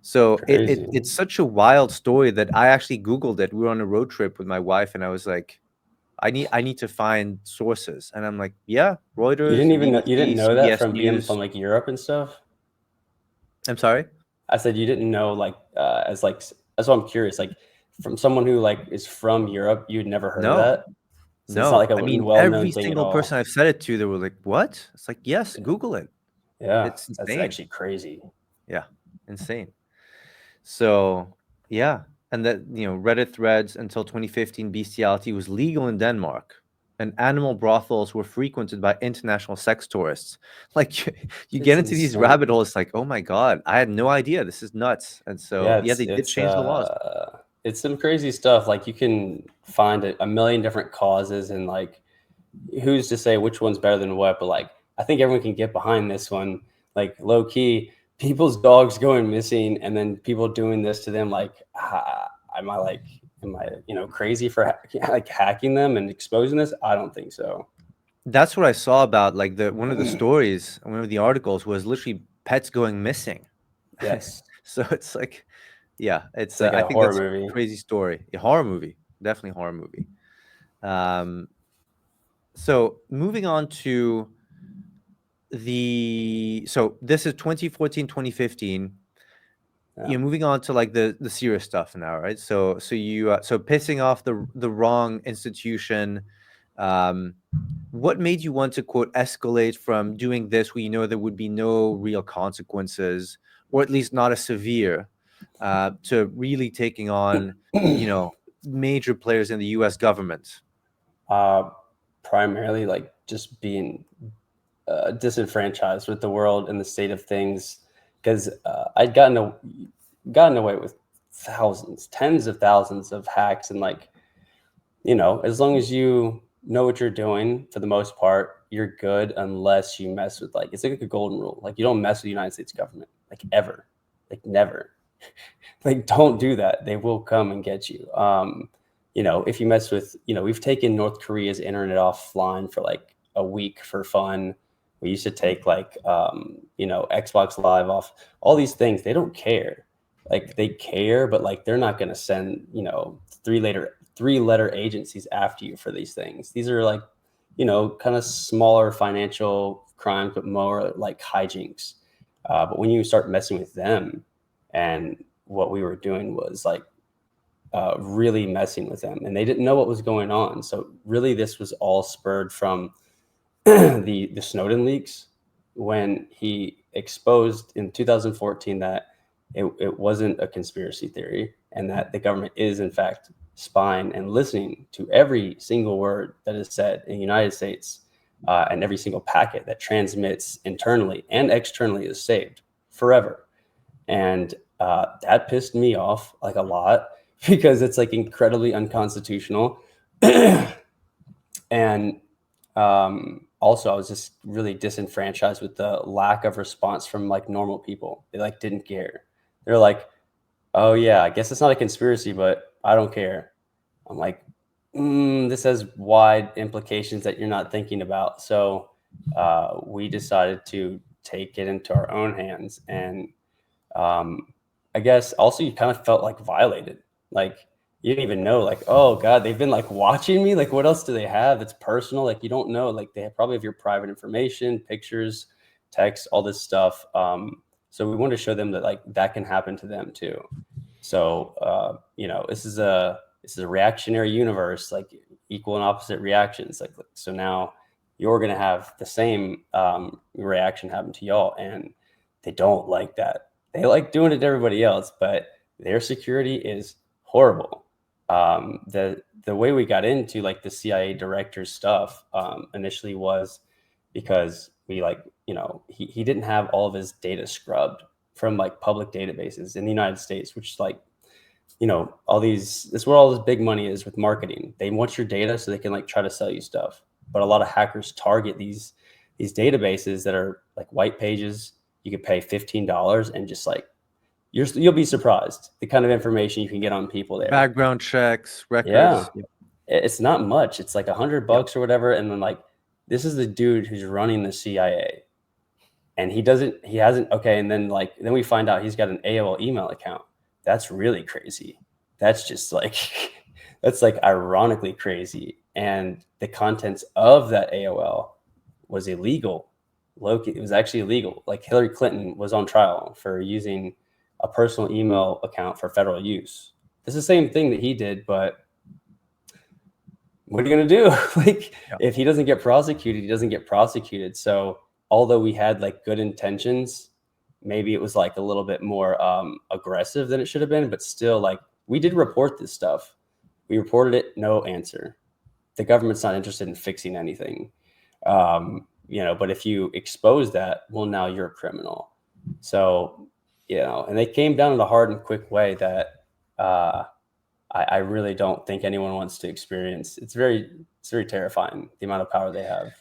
So Crazy. it's such a wild story that I actually Googled it. We were on a road trip with my wife, and I was like, I need to find sources. And I'm like, yeah, Reuters, You didn't BBC, know that CBS from being from News. like Europe and stuff? I'm sorry? I said you didn't know, like, as like, that's what I'm curious. Like, from someone who like is from Europe, you'd never heard of No, that. So it's not no. like a I mean, well-known every thing at single all. person I've said it to, they were like, what? It's like, yes, Google it. Yeah, It's that's insane. actually crazy. Yeah, insane. So yeah, and that Reddit threads until 2015, bestiality was legal in Denmark, and animal brothels were frequented by international sex tourists. Like you It's get into these insane. rabbit holes, like, oh my god, I had no idea. This is nuts. And so Yeah, yeah, they did change the laws. it's some crazy stuff. Like, you can find a million different causes, and like, who's to say which one's better than what? But like, I think everyone can get behind this one. Like, low key, people's dogs going missing, and then people doing this to them. Like, am I crazy for like hacking them and exposing this? I don't think so. That's what I saw about like the one of the stories, one of the articles was literally pets going missing. Yes, So it's like, yeah, it's it's like I a think horror that's a movie. crazy story. A horror movie, definitely horror movie. Um, so moving on to so this is 2014, 2015. Yeah. Moving on to like the serious stuff now, right? So pissing off the wrong institution. Um, what made you want to quote escalate from doing this where there would be no real consequences, or at least not as severe, to really taking on, major players in the U.S. government? uh, Primarily, like, just being disenfranchised with the world and the state of things, because I'd gotten away with thousands, tens of thousands of hacks, and like, as long as you know what you're doing, for the most part, you're good, unless you mess with, like, it's like a golden rule. Like, you don't mess with the United States government, like, ever, like, never. Like, don't do that. They will come and get you. If you mess with, we've taken North Korea's internet offline for like a week for fun. We used to take like, Xbox Live off, all these things. They don't care. Like, they care, but like, they're not going to send, three letter agencies after you for these things. These are like, kind of smaller financial crimes, but more like hijinks. But when you start messing with them, and what we were doing was like, really messing with them, and they didn't know what was going on. So really, this was all spurred from the Snowden leaks, when he exposed in 2014 that it wasn't a conspiracy theory, and that the government is in fact spying and listening to every single word that is said in the United States, and every single packet that transmits internally and externally is saved forever. And that pissed me off like a lot, because it's like incredibly unconstitutional. And also, I was just really disenfranchised with the lack of response from like normal people. They like didn't care. They're like, oh yeah, I guess it's not a conspiracy, but I don't care. I'm like, this has wide implications that you're not thinking about. So we decided to take it into our own hands. And I guess also you kind of felt like violated. Like, you didn't even know, like, oh God, they've been like watching me. Like, what else do they have? It's personal. Like, you don't know. Like, probably have your private information, pictures, text, all this stuff. So we wanted to show them that like that can happen to them too. So this is a reactionary universe, like equal and opposite reactions. Like, so now you're gonna have the same reaction happen to y'all, and they don't like that. They like doing it to everybody else, but their security is horrible. The way we got into like the CIA director stuff initially was because we like, he didn't have all of his data scrubbed from like public databases in the United States, which like, all these, this is where all this big money is with marketing. They want your data so they can like try to sell you stuff. But a lot of hackers target these databases that are like white pages. You could pay $15 and just like you'll be surprised the kind of information you can get on people there. Background checks, Yeah, records. Yep. it's not much. It's like Yep. $100 or whatever, and then like this is the dude who's running the CIA, and he hasn't. Okay, and then we find out he's got an AOL email account. That's really crazy. That's just like that's like ironically crazy, and the contents of that AOL was illegal. Loki, it was actually illegal. Like Hillary Clinton was on trial for using a personal email account for federal use. It's the same thing that he did, but what are you going to do? Like, Yeah. if he doesn't get prosecuted, he doesn't get prosecuted. So, although we had like good intentions, maybe it was like a little bit more aggressive than it should have been, but still, like, we did report this stuff. We reported it, no answer. The government's not interested in fixing anything. But if you expose that, well, now you're a criminal. So, and they came down in a hard and quick way that I really don't think anyone wants to experience. It's very terrifying, the amount of power they have.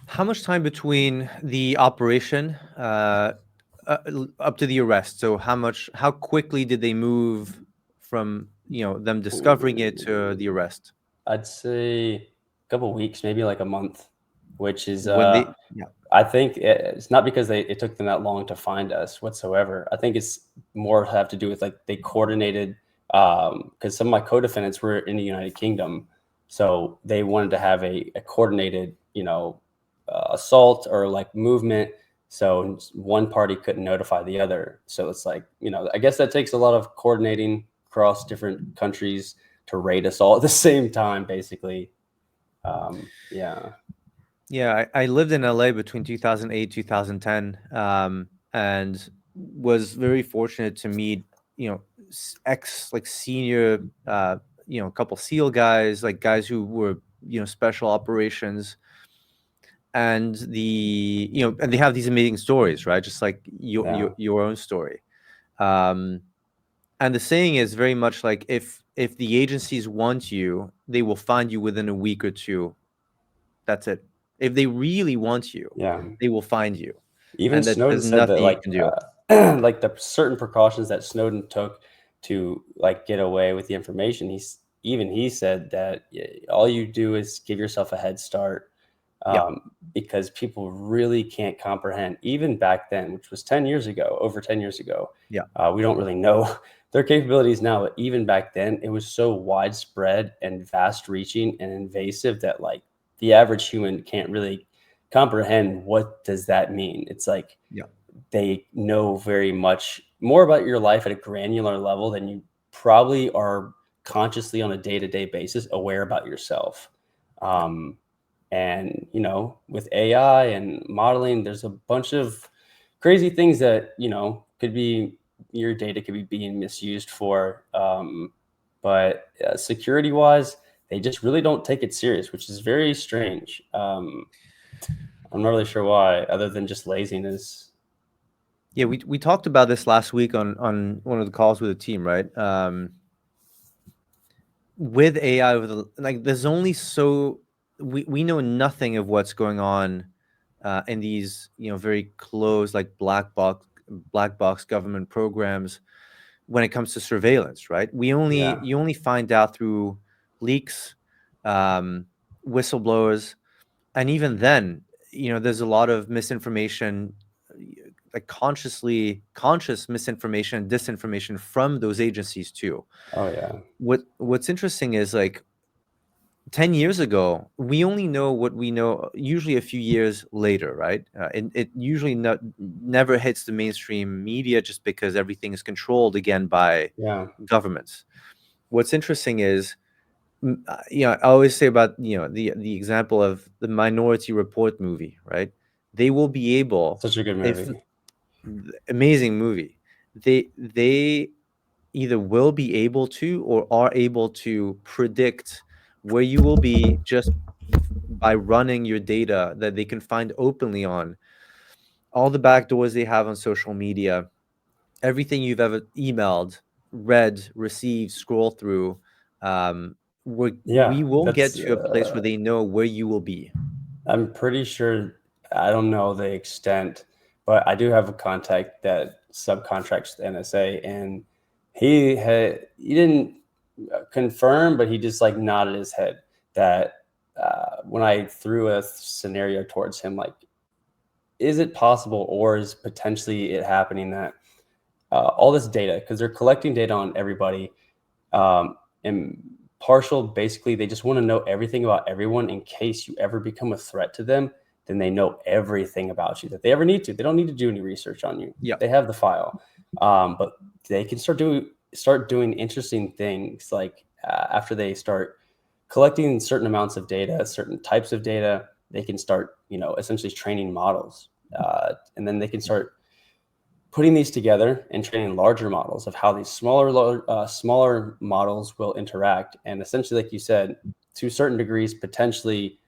How much time between the operation up to the arrest? So how quickly did they move from them discovering it to the arrest? I'd say a couple weeks, maybe like a month, which is When they yeah I think it's not because it took them that long to find us whatsoever. I think it's more have to do with like they coordinated because some of my co-defendants were in the United Kingdom, so they wanted to have a coordinated, assault or like movement. So one party couldn't notify the other. So it's like, I guess that takes a lot of coordinating across different countries to raid us all at the same time, basically. Yeah. Yeah, I lived in LA between 2008 2010, and was very fortunate to meet ex like senior a couple SEAL guys, like guys who were special operations, and and they have these amazing stories, right? Just like Yeah. your own story. Um, and the saying is very much like if the agencies want you, they will find you within a week or two. That's it. If they really want you, Yeah. they will find you, Even and that Snowden there's said that nothing you can do. like the certain precautions that Snowden took to like get away with the information. He said that all you do is give yourself a head start, Yeah, because people really can't comprehend. Even back then, which was 10 years ago, over 10 years ago, yeah, we don't really know their capabilities now. But even back then, it was so widespread and vast-reaching and invasive that like the average human can't really comprehend what does that mean. It's like yeah, they know very much more about your life at a granular level than you probably are consciously on a day-to-day basis aware about yourself. yeah. And with AI and modeling, there's a bunch of crazy things that could be your data could be being misused for. But security wise, they just really don't take it serious, which is very strange. I'm not really sure why, other than just laziness. Yeah, we talked about this last week on one of the calls with the team, right? With AI, there's only so we know nothing of what's going on in these very close like black box government programs when it comes to surveillance, right? Yeah. You only find out through leaks, um, whistleblowers, and even then, there's a lot of misinformation, like conscious misinformation and disinformation from those agencies too. Oh yeah. What's interesting is like 10 years ago, we only know what we know usually a few years later, right? It usually never hits the mainstream media just because everything is controlled again by Yeah. governments. What's interesting is, I always say about, the example of the Minority Report movie, right? They will be able, Such a good if movie. amazing movie, they either will be able to or are able to predict where you will be just by running your data that they can find openly on all the back doors they have on social media, everything you've ever emailed, read, received, scroll through. Um, we Yeah, will get that's to a place where they know where you will be. I'm pretty sure, I don't know the extent, but I do have a contact that subcontracts to NSA, and he didn't confirm, but he just like nodded his head that when I threw a scenario towards him, like, is it possible, or is potentially it happening that all this data, because they're collecting data on everybody, and partial, basically they just want to know everything about everyone in case you ever become a threat to them, then they know everything about you that they ever need to. They don't need to do any research on you. Yeah. They have the file. But they can start doing interesting things, like after they start collecting certain amounts of data, certain types of data, they can start, essentially training models, and then they can start putting these together and training larger models of how these smaller models will interact, and essentially, like you said, to certain degrees, potentially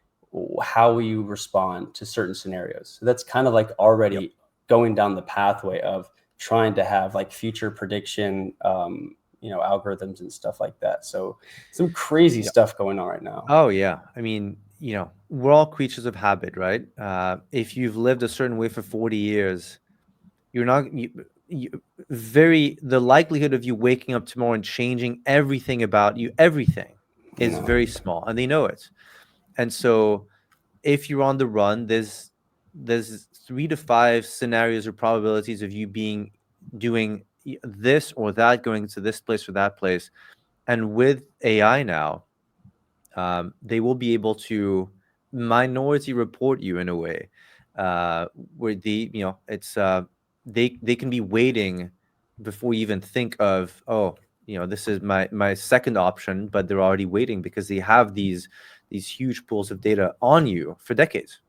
how you respond to certain scenarios. So that's kind of like Yep. already going down the pathway of trying to have like future prediction, algorithms and stuff like that. So some crazy Yep. stuff going on right now. Oh yeah. I mean, we're all creatures of habit, right? If you've lived a certain way for 40 years, you're not you, the likelihood of you waking up tomorrow and changing everything about you, everything, is No. very small, and they know it. And so if you're on the run, there's 3 to 5 scenarios or probabilities of you doing this or that, going to this place or that place. And with AI now, they will be able to minority report you in a way, uh, where it's they can be waiting before you even think of, oh, this is my second option, but they're already waiting because they have these huge pools of data on you for decades.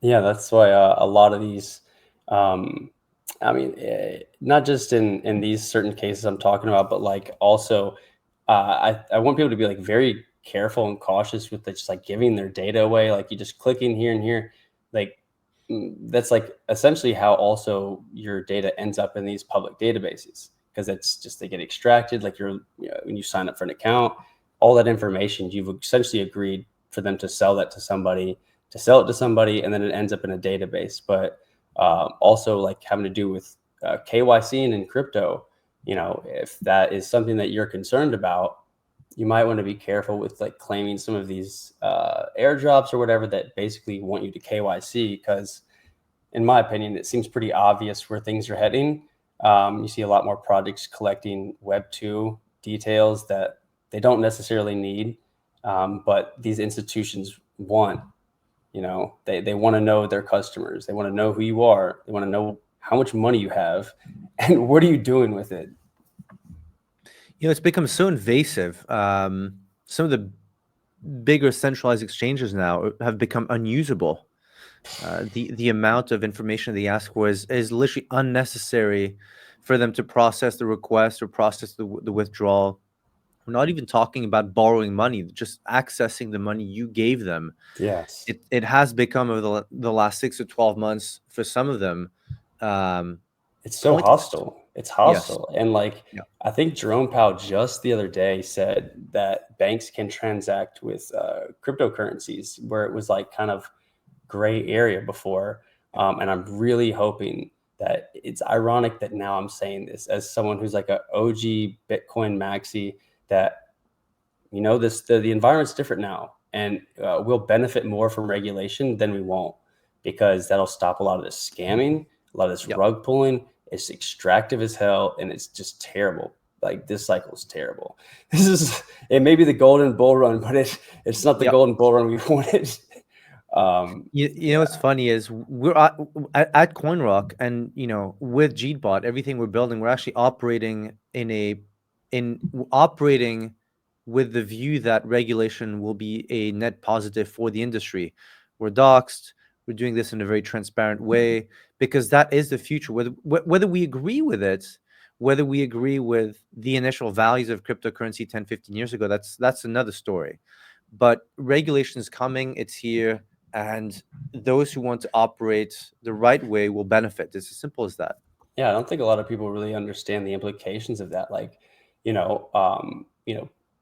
Yeah, that's why a lot of these, um, I mean, not just in these certain cases I'm talking about, but like also, I want people to be like very careful and cautious with just like giving their data away. Like you just click in here and here, like that's like essentially how also your data ends up in these public databases, because it's just they get extracted. Like when you sign up for an account, all that information you've essentially agreed for them to sell that to somebody, and then it ends up in a database. But also like having to do with KYC and in crypto, if that is something that you're concerned about, you might want to be careful with like claiming some of these airdrops or whatever that basically want you to KYC, because in my opinion, it seems pretty obvious where things are heading. You see a lot more projects collecting Web2 details that they don't necessarily need, but these institutions want. They want to know their customers. They want to know who you are. They want to know how much money you have and what are you doing with it. It's become so invasive. Some of the bigger centralized exchanges now have become unusable. The amount of information they ask for is literally unnecessary for them to process the request or process the withdrawal. We're not even talking about borrowing money, just accessing the money you gave them. Yes. It has become, over the last 6 to 12 months, for some of them, um, It's so pointless. hostile. It's Yes. hostile. And like, Yeah. I think Jerome Powell just the other day said that banks can transact with cryptocurrencies, where it was like kind of gray area before. And I'm really hoping that it's ironic that now I'm saying this as someone who's like a OG Bitcoin maxi, that the environment's different now, and we'll benefit more from regulation than we won't, because that'll stop a lot of this scamming, a lot of this Yep. rug pulling. It's extractive as hell, and it's just terrible. Like this cycle is terrible. It may be the golden bull run, but it's not the Yep. golden bull run we wanted. You know Yeah. what's funny is we're at CoinRock, and with GBot, everything we're building, we're actually operating with the view that regulation will be a net positive for the industry. We're doxed. We're doing this in a very transparent way because that is the future. Whether we agree with it Whether we agree with the initial values of cryptocurrency 10, 15 years ago, that's another story. But regulation is coming, it's here, and those who want to operate the right way will benefit. It's as simple as that. Yeah, I don't think a lot of people really understand the implications of that. Like,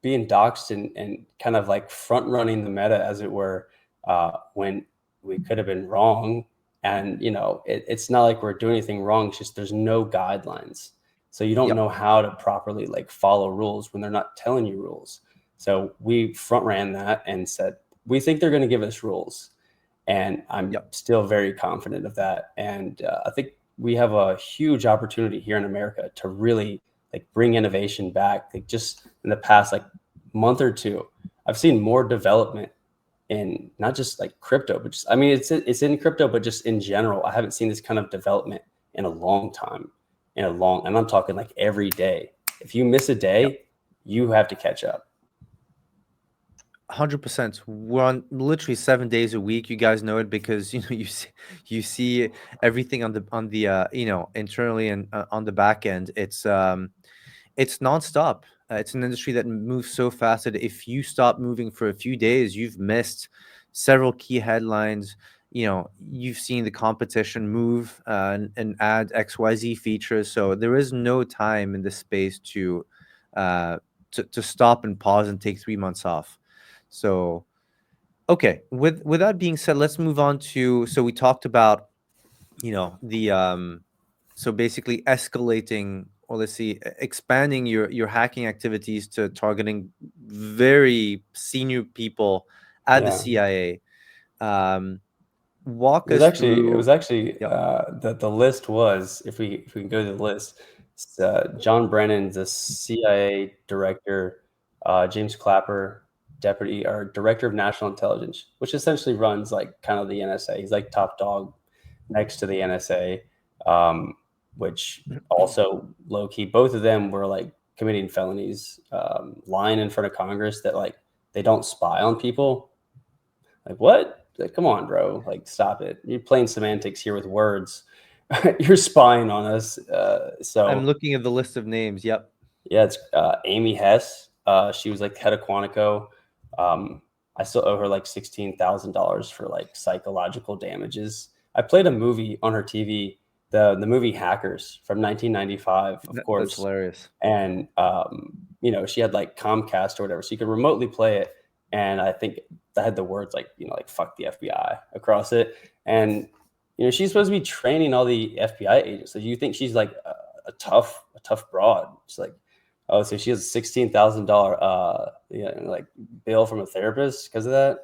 being doxxed and kind of like front running the meta, as it were, when we could have been wrong. And it's not like we're doing anything wrong. It's just there's no guidelines, so you don't Yep. know how to properly like follow rules when they're not telling you rules. So we front ran that and said we think they're going to give us rules, and I'm Yep. still very confident of that. And I think we have a huge opportunity here in America to really like bring innovation back. Like just in the past like month or two, I've seen more development in not just like crypto, but just, I mean, it's in crypto, but just in general, I haven't seen this kind of development in a long time, and I'm talking like every day. If you miss a Yep. day, you have to catch up. 100%. We're on literally 7 days a week. You guys know it because you see everything on the internally and on the back end. It's nonstop. It's an industry that moves so fast that if you stop moving for a few days, you've missed several key headlines. You've seen the competition move and add XYZ features. So there is no time in this space uh, to stop and pause and take 3 months off. So okay, with that being said, let's move on to, so we talked about the so basically escalating, or let's see, expanding your hacking activities to targeting very senior people at the Yeah. CIA. Walk It was us actually it was through. actually Yep. the list was, if we can go to the list, it's, John Brennan, the CIA director, James Clapper, deputy or director of national intelligence, which essentially runs like kind of the NSA. He's like top dog next to the NSA, um, which also low key, both of them were like committing felonies, lying in front of Congress that like they don't spy on people. Like what? Like, come on, bro. Like, stop it. You're playing semantics here with words. You're spying on us. I'm So looking at the list of names. Yep. yeah, it's Amy Hess. She was like head of Quantico. Um, I still owe her like $16,000 for like psychological damages. I played a movie on her TV, the movie Hackers from 1995, of That's course. hilarious. And she had like Comcast or whatever, so you could remotely play it. And I think I had the words like like "fuck the FBI" across it. And she's supposed to be training all the FBI agents. So you think she's like a tough broad? She's like, oh, so she has a $16,000 like bill from a therapist because of that.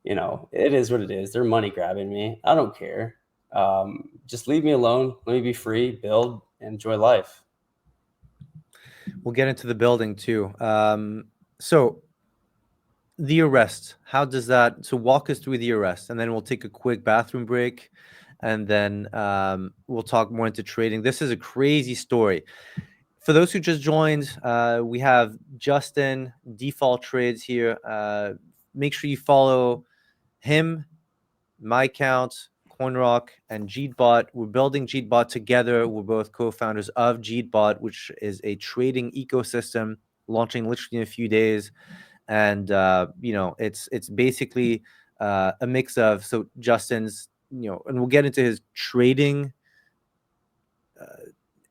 It is what it is. They're money grabbing me. I don't care. Just leave me alone. Let me be free, build, enjoy life. We'll get into the building too. So the arrest, how does that, so walk us through the arrest, and then we'll take a quick bathroom break, and then we'll talk more into trading. This is a crazy story. For those who just joined, we have Justin, Default Trades here. Make sure you follow him, my account, CoinRock, and Jeetbot. We're building Jeetbot together. We're both co-founders of Jeetbot, which is a trading ecosystem launching literally in a few days. And it's basically a mix of, so Justin's, and we'll get into his trading uh,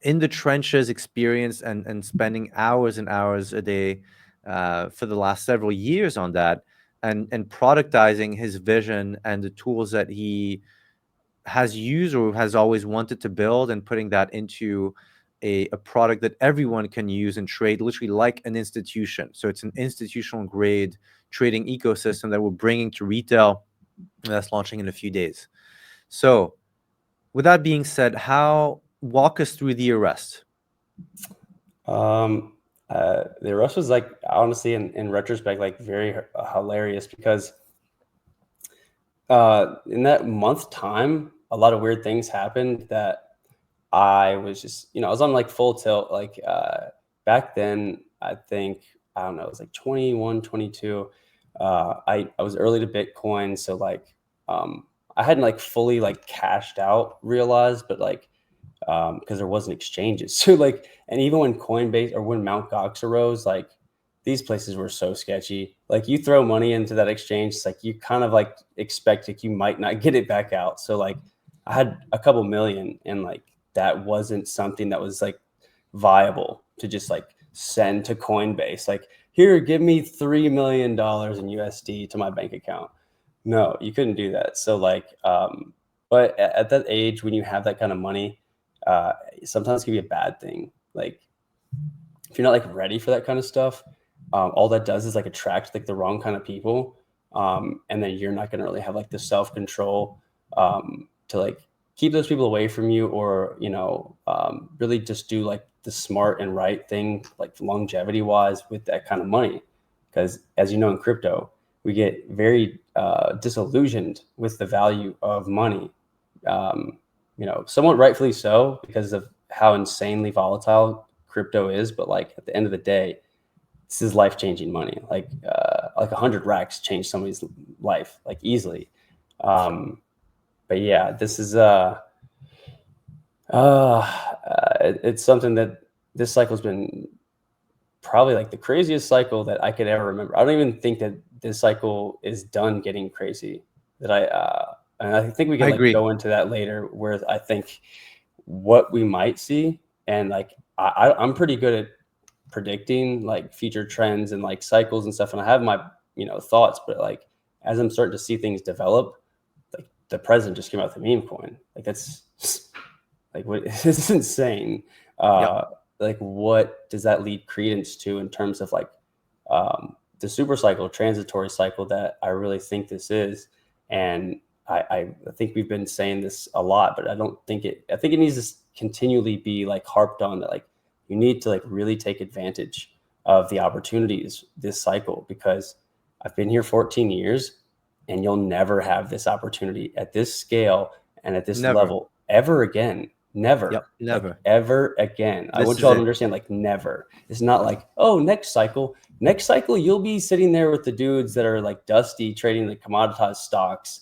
in the trenches experience, and spending hours and hours a day for the last several years on that, and productizing his vision and the tools that he has used or has always wanted to build, and putting that into a product that everyone can use and trade, literally like an institution. So it's an institutional grade trading ecosystem that we're bringing to retail, and that's launching in a few days. So with that being said, how walk us through the arrest? Um, the arrest was like honestly, in retrospect, like very hilarious because in that month time, a lot of weird things happened that I was just, I was on like full tilt. Like back then, I think, I don't know, it was like 21, 22. I was early to Bitcoin. So like, I hadn't like fully like cashed out, realized, but like because there wasn't exchanges. So like, and even when Coinbase or when Mt. Gox arose, like these places were so sketchy. Like you throw money into that exchange, it's like you kind of like expect like you might not get it back out. So like I had a couple million, and like that wasn't something that was like viable to just like send to Coinbase. Like, here, give me $3 million in USD to my bank account. No, you couldn't do that. So like, but at that age, when you have that kind of money, uh, sometimes it can be a bad thing. Like if you're not like ready for that kind of stuff, all that does is like attract like the wrong kind of people, and then you're not going to really have like the self control to like keep those people away from you, or really just do like the smart and right thing, like longevity wise, with that kind of money. Because as you know, in crypto, we get very disillusioned with the value of money. Um, somewhat rightfully so, because of how insanely volatile crypto is. But like at the end of the day, this is life changing money. Like 100 racks change somebody's life like easily. But yeah, this is it's something that this cycle's been probably like the craziest cycle that I could ever remember. I don't even think that this cycle is done getting crazy. And I think we I can like agree. go into that later, where I think what we might see, and like I'm pretty good at predicting like future trends and like cycles and stuff, and I have my thoughts. But like as I'm starting to see things develop, like the president just came out with a meme coin. Like that's like what this is insane. Yep. Like what does that lead credence to in terms of like the super cycle, transitory cycle that I really think this is? And I think we've been saying this a lot, but I don't think it. I think it needs to continually be like harped on, that like you need to like really take advantage of the opportunities this cycle, because I've been here 14 years, and you'll never have this opportunity at this scale and at this Never. level ever again. Never. Yep. Like Never. ever again. I This want is y'all to it. understand, like never. It's not like, oh, next cycle. Next cycle, you'll be sitting there with the dudes that are like Dusty trading the commoditized stocks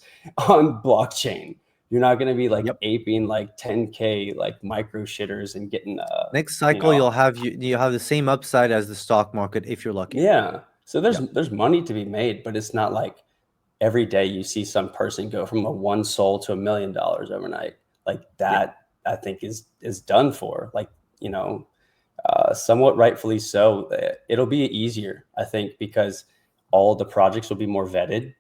on blockchain. You're not going to be like Yep. aping like 10K like micro shitters and getting Next cycle, you'll have the same upside as the stock market if you're lucky. yeah. So Yeah. there's money to be made, but it's not like every day you see some person go from a one soul to $1 million overnight. Like Yeah. that, I think is done for. Like, somewhat rightfully so. It'll be easier, I think, because all the projects will be more vetted.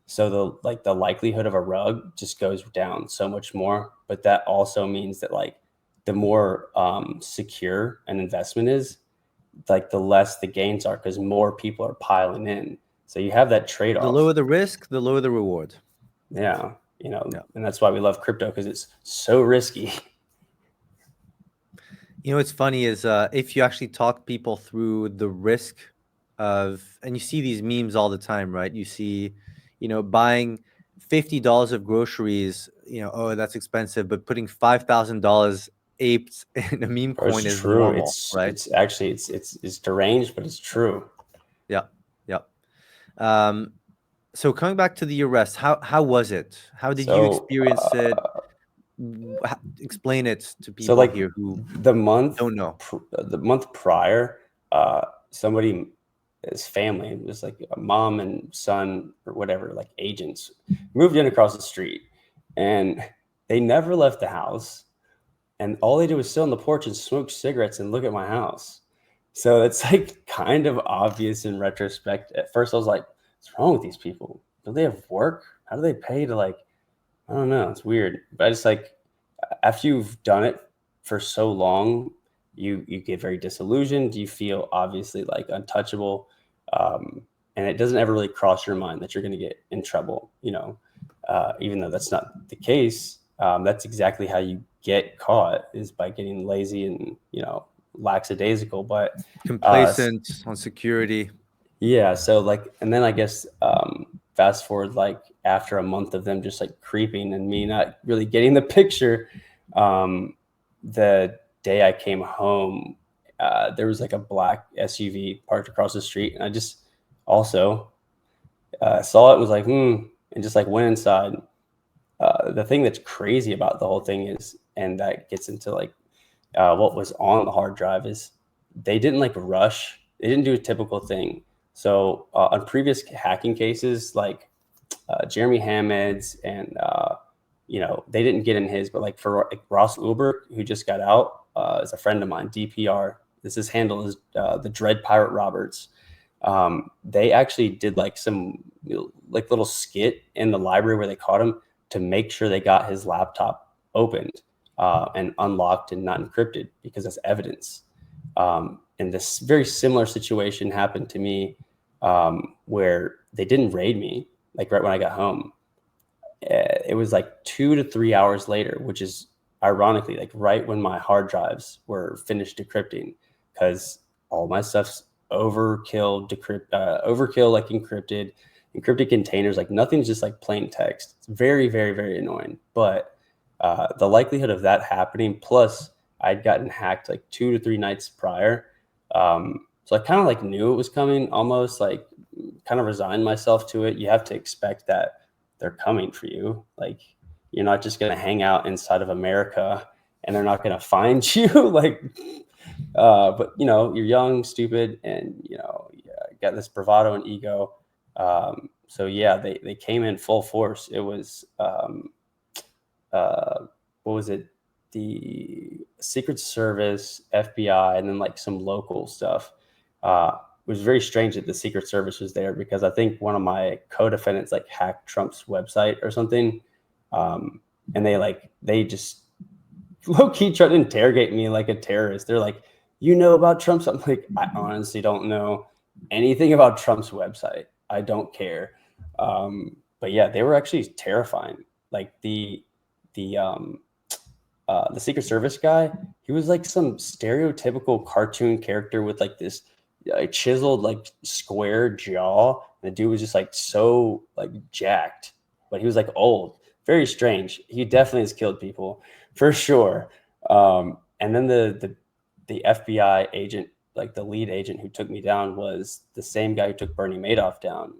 So the likelihood of a rug just goes down so much more. But that also means that like the more secure an investment is, like the less the gains are, because more people are piling in. So you have that trade The off. lower the risk, the lower the reward. Yeah, Yeah. and that's why we love crypto, because it's so risky. You know what's funny is if you actually talk people through the risk of, and you see these memes all the time, right? You see, buying $50 of groceries, oh, that's expensive, but putting $5,000 aped in a meme It's coin is true. normal, It's right? it's actually it's deranged, but it's true. Yeah, yeah. Um, so coming back to the arrest, how was it? How did you So experience it? Explain it to so people like here who the month don't know. the month prior, somebody, his family, it was like a mom and son or whatever, like agents, moved in across the street, and they never left the house, and all they did was sit on the porch and smoke cigarettes and look at my house. So it's like kind of obvious in retrospect. At first, I was like, "What's wrong with these people? Do they have work? How do they pay to like?" I don't know. It's weird. But I just like, after you've done it for so long, you get very disillusioned. You feel obviously like untouchable, and it doesn't ever really cross your mind that you're going to get in trouble. Even though that's not the case, that's exactly how you get caught, is by getting lazy and lackadaisical. But uh, Complacent on security. yeah, so like, and then I guess fast forward like after a month of them just like creeping and me not really getting the picture, um, the day I came home, there was like a black SUV parked across the street, and I just also saw it, was like, and just like went inside. The thing that's crazy about the whole thing is, and that gets into like what was on the hard drive is they didn't like rush. They didn't do a typical thing. So on previous hacking cases, like Jeremy Hamed's and they didn't get in his, but like for like Ross Ulbricht, who just got out, is a friend of mine, DPR. His handle is the Dread Pirate Roberts. They actually did like some like little skit in the library where they caught him to make sure they got his laptop opened and unlocked and not encrypted because that's evidence. And this very similar situation happened to me where they didn't raid me like right when I got home. It was like 2 to 3 hours later, which is ironically like right when my hard drives were finished decrypting, because all my stuff's overkill like encrypted containers, like nothing's just like plain text. It's very, very, very annoying. But the likelihood of that happening, plus I'd gotten hacked like 2 to 3 nights prior. So I kind of like knew it was coming, almost like kind of resigned myself to it. You have to expect that they're coming for you. Like you're not just going to hang out inside of America and they're not going to find you. Like, but you're young, stupid, and you got this bravado and ego. So yeah, they came in full force. It was what was it? The Secret Service, FBI, and then like some local stuff. It was very strange that the Secret Service was there because I think one of my co-defendants like hacked Trump's website or something, and they just low-key tried to interrogate me like a terrorist. They're like, "You know about Trump's?" I'm like, "I honestly don't know anything about Trump's website. I don't care." But yeah, they were actually terrifying. Like the Secret Service guy, he was like some stereotypical cartoon character with like this chiseled like square jaw. The dude was just like so like jacked, but he was like old, very strange. He definitely has killed people for sure. And then the FBI agent, like the lead agent who took me down, was the same guy who took Bernie Madoff down.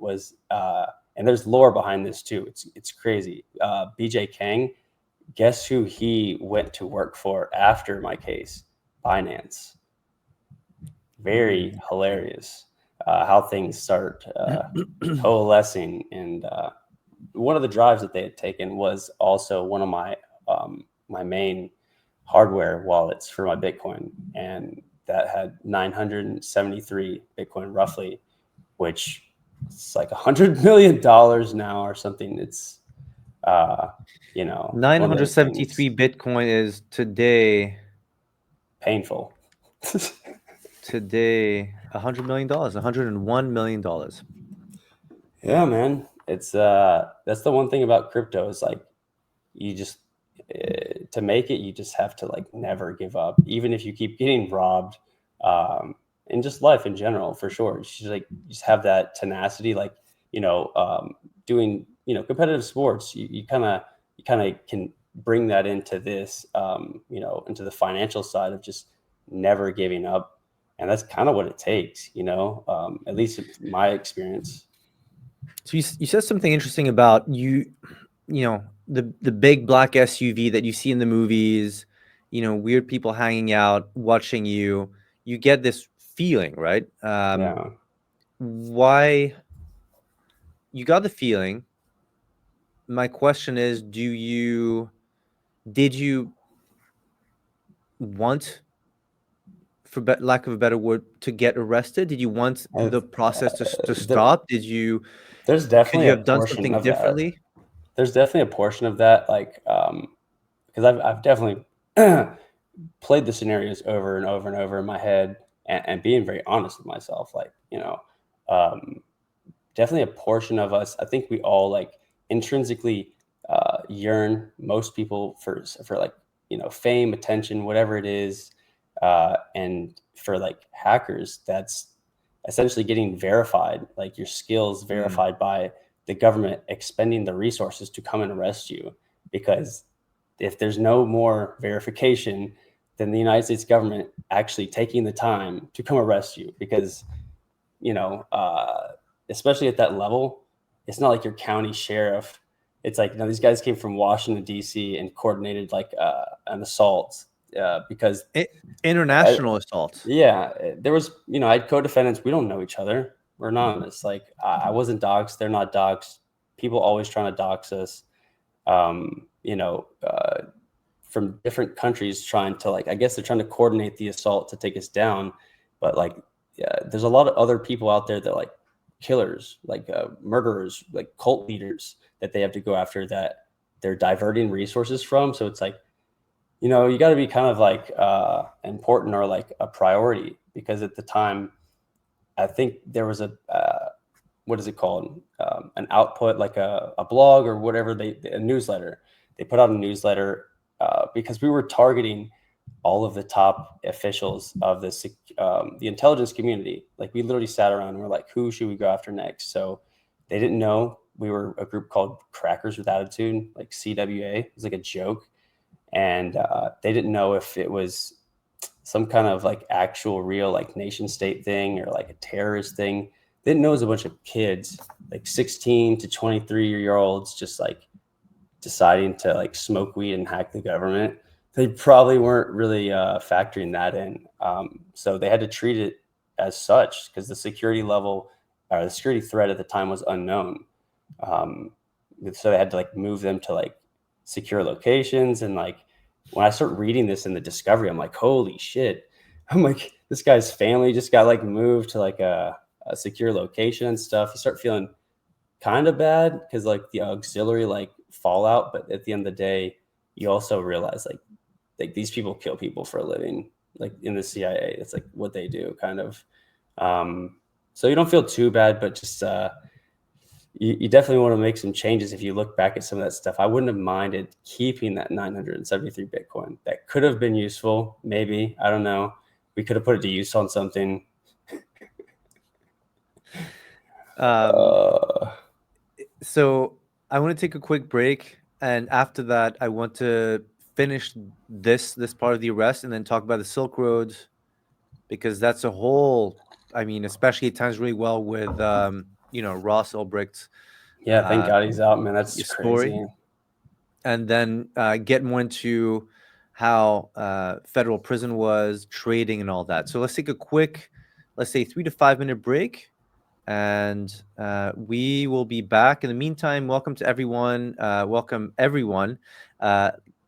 And there's lore behind this too. It's crazy. BJ Kang, guess who he went to work for after my case? Binance. Very hilarious how things start coalescing. And one of the drives that they had taken was also one of my my main hardware wallets for my Bitcoin, and that had 973 Bitcoin roughly, which it's like $100 million now or something. It's 973 Bitcoin is today painful. Today, $100 million, $101 million. Yeah, man. It's that's the one thing about crypto is like you just to make it, you just have to like never give up, even if you keep getting robbed. And just life in general, for sure. You should like just have that tenacity, like doing competitive sports. You kind of can bring that into this, into the financial side of just never giving up, and that's kind of what it takes, at least in my experience. So you said something interesting about the big black SUV that you see in the movies, weird people hanging out, watching you. You get this feeling, right? Yeah. Why you got the feeling? My question is, did you want, for lack of a better word, to get arrested? Did you want the process to stop? Could you have done something differently? There's definitely a portion of that, like because I've definitely played the scenarios over and over and over in my head, and being very honest with myself, like definitely a portion of us. I think we all like intrinsically yearn, most people, for like fame, attention, whatever it is, and for like hackers, that's essentially getting verified, like your skills verified by the government expending the resources to come and arrest you. Because if there's no more verification, then the United States government actually taking the time to come arrest you, because especially at that level, it's not like your county sheriff it's like, these guys came from Washington D.C. and coordinated like an assault because International assault. yeah, there was, I had co-defendants. We don't know each other. We're anonymous. Like I wasn't doxxed. They're not doxxed. People always trying to dox us. Um, you know, uh, from different countries trying to, like, I guess they're trying to coordinate the assault to take us down. But like, yeah, there's a lot of other people out there that like killers, like murderers, like cult leaders that they have to go after that they're diverting resources from. So it's like, you got to be kind of like important or like a priority, because at the time, I think there was what is it called? An output, like a blog or whatever, a newsletter. They put out a newsletter because we were targeting all of the top officials of the intelligence community. Like we literally sat around and we're like, who should we go after next? So they didn't know we were a group called Crackers with Attitude, like CWA. It was like a joke, and they didn't know if it was some kind of like actual real like nation state thing or like a terrorist thing. They didn't know it was a bunch of kids, like 16 to 23-year olds, just like deciding to like smoke weed and hack the government. They probably weren't really factoring that in. So they had to treat it as such because the security level or the security threat at the time was unknown. Um, so they had to like move them to like secure locations. And like when I start reading this in the discovery, I'm like, holy shit. I'm like, this guy's family just got like moved to like a secure location and stuff. You start feeling kind of bad because like the auxiliary like fallout, but at the end of the day, you also realize like these people kill people for a living. Like in the CIA, it's like what they do, kind of. So you don't feel too bad, but just you definitely want to make some changes. If you look back at some of that stuff, I wouldn't have minded keeping that 973 Bitcoin. That could have been useful, maybe. I don't know. We could have put it to use on something. Um, so I want to take a quick break, and after that, I want to finish this part of the arrest, and then talk about the Silk Road, because that's a whole. I mean, especially it ties really well with Ross Ulbricht's Yeah, thank God he's out, man. That's story, crazy. and then get more into how federal prison was, trading, and all that. So let's take a quick, let's say 3 to 5 minute break, and we will be back. In the meantime, welcome to everyone. Welcome everyone.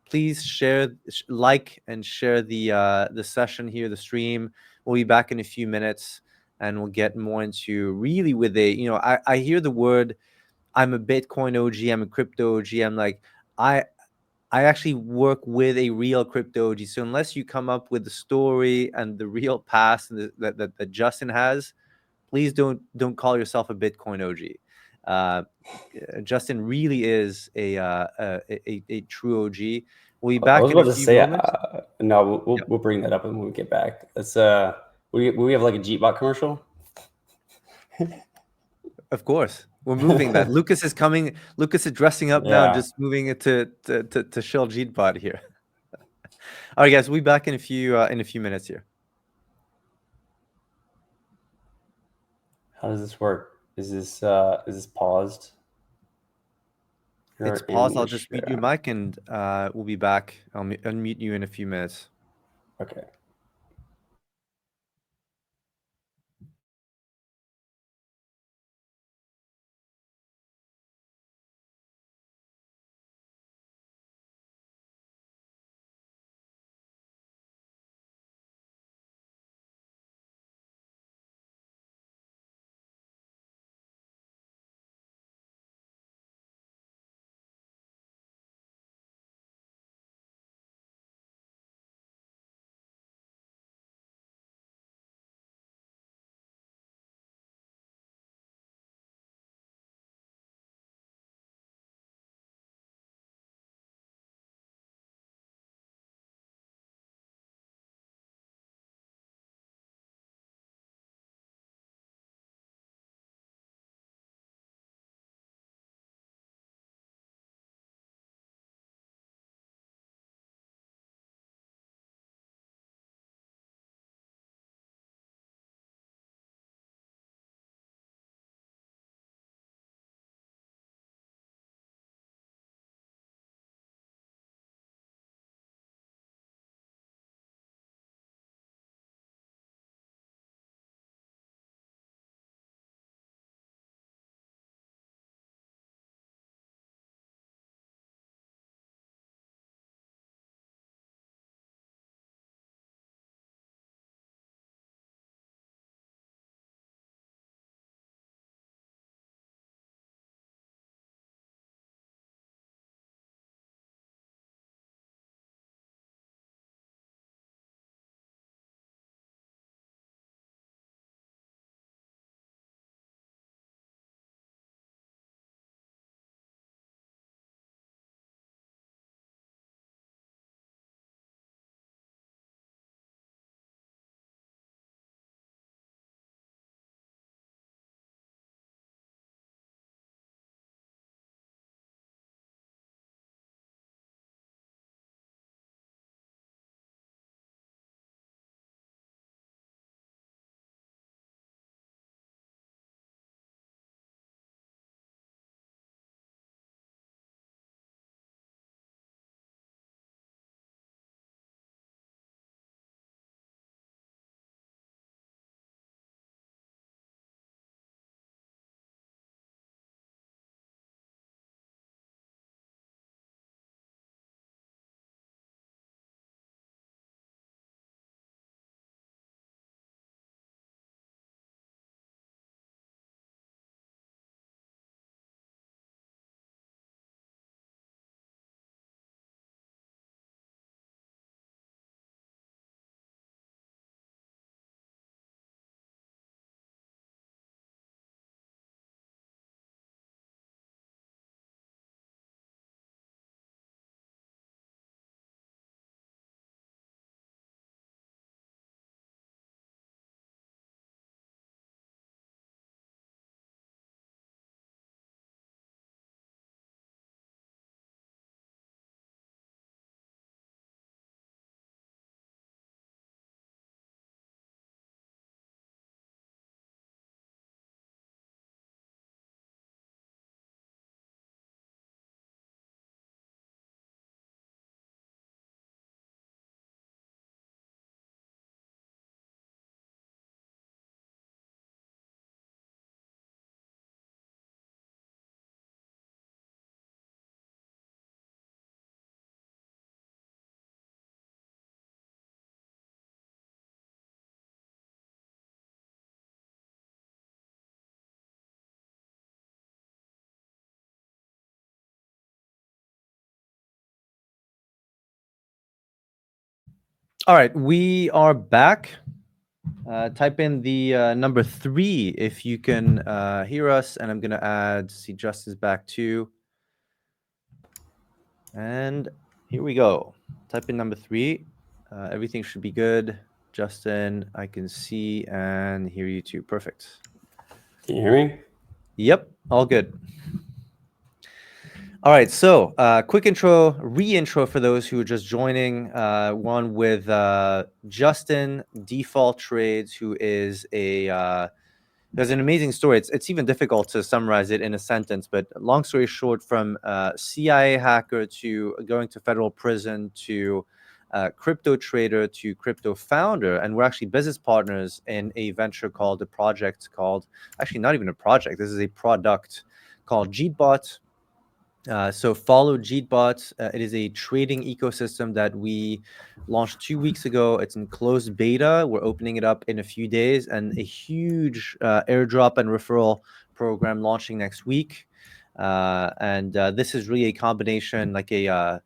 Please share, like, and share the session here, the stream. We'll be back in a few minutes, and we'll get more into really with I hear the word. I'm a Bitcoin OG. I'm a crypto OG. I'm like, I I actually work with a real crypto OG. So unless you come up with the story and the real past that Justin has, please don't call yourself a Bitcoin OG. Uh, Justin really is a true OG. We'll be I back was in a about to few say, moments. no, we'll, we'll Yep, we'll bring that up when we get back. Let's we have like a Jeepbot commercial. of course. We're moving that. Lucas is coming. Lucas is dressing up now, Yeah. just moving it to Shell Jeetbot here. All right, guys, we'll be back in a few minutes here. How does this work? Is this paused? You're It's in paused. the I'll just mute your share. mic, and we'll be back. I'll unmute you in a few minutes. Okay. All right, we are back. Type in the number 3 if you can hear us, and I'm going to add, see, Justin's back too. And here we go. Type in number 3. Everything should be good. Justin, I can see and hear you too. Perfect. Can you hear me? Yep, all good. All right, so quick intro, re-intro for those who are just joining. One with Justin, Default Trades, who is has an amazing story. It's even difficult to summarize it in a sentence, but long story short, from CIA hacker to going to federal prison to crypto trader to crypto founder, and we're actually business partners in a venture called a project called, actually not even a project, this is a product called Jeetbot. So follow Jeetbot. It is a trading ecosystem that we launched 2 weeks ago. It's in closed beta. We're opening it up in a few days, and a huge airdrop and referral program launching next week. And this is really a combination, like a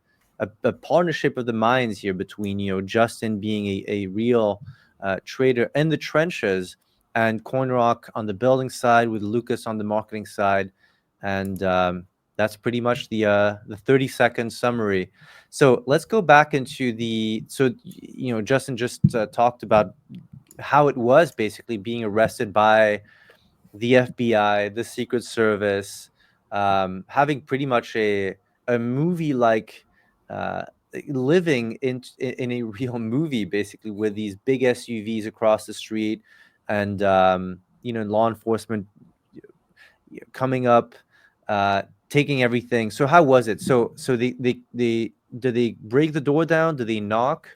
partnership of the minds here between Justin being a real trader in the trenches, and CoinRock on the building side with Lucas on the marketing side, and that's pretty much the 30-second summary. So let's go back into Justin just talked about how it was basically being arrested by the FBI, the Secret Service, having pretty much a movie like living in a real movie, basically, with these big SUVs across the street, and law enforcement coming up, taking everything. So how was it? So they did they break the door down? Did they knock?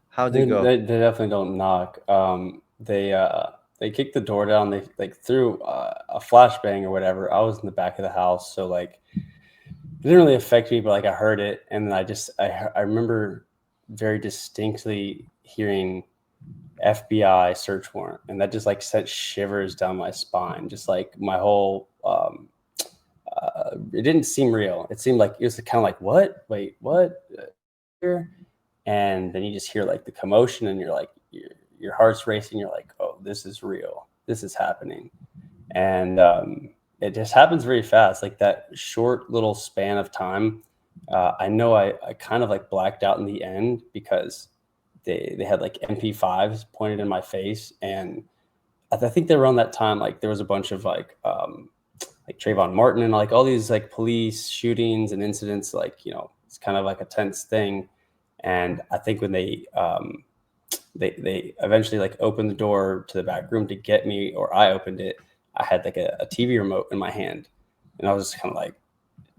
How did it go? They definitely don't knock. They kicked the door down. They like threw a flashbang or whatever. I was in the back of the house, so like it didn't really affect me, but like I heard it, and then I remember very distinctly hearing FBI search warrant, and that just like sent shivers down my spine. Just like my whole it didn't seem real. It seemed like it was kind of like, what? Wait, what? Here? And then you just hear like the commotion, and you're like, your heart's racing. You're like, oh, this is real. This is happening. And it just happens very fast, like that short little span of time. I know I kind of like blacked out in the end because they had like MP5s pointed in my face, and I think they were around that time. Like there was a bunch of like Trayvon Martin and like all these like police shootings and incidents. Like it's kind of like a tense thing. And I think when they eventually like opened the door to the back room to get me, or I opened it, I had like a TV remote in my hand, and I was just kind of like,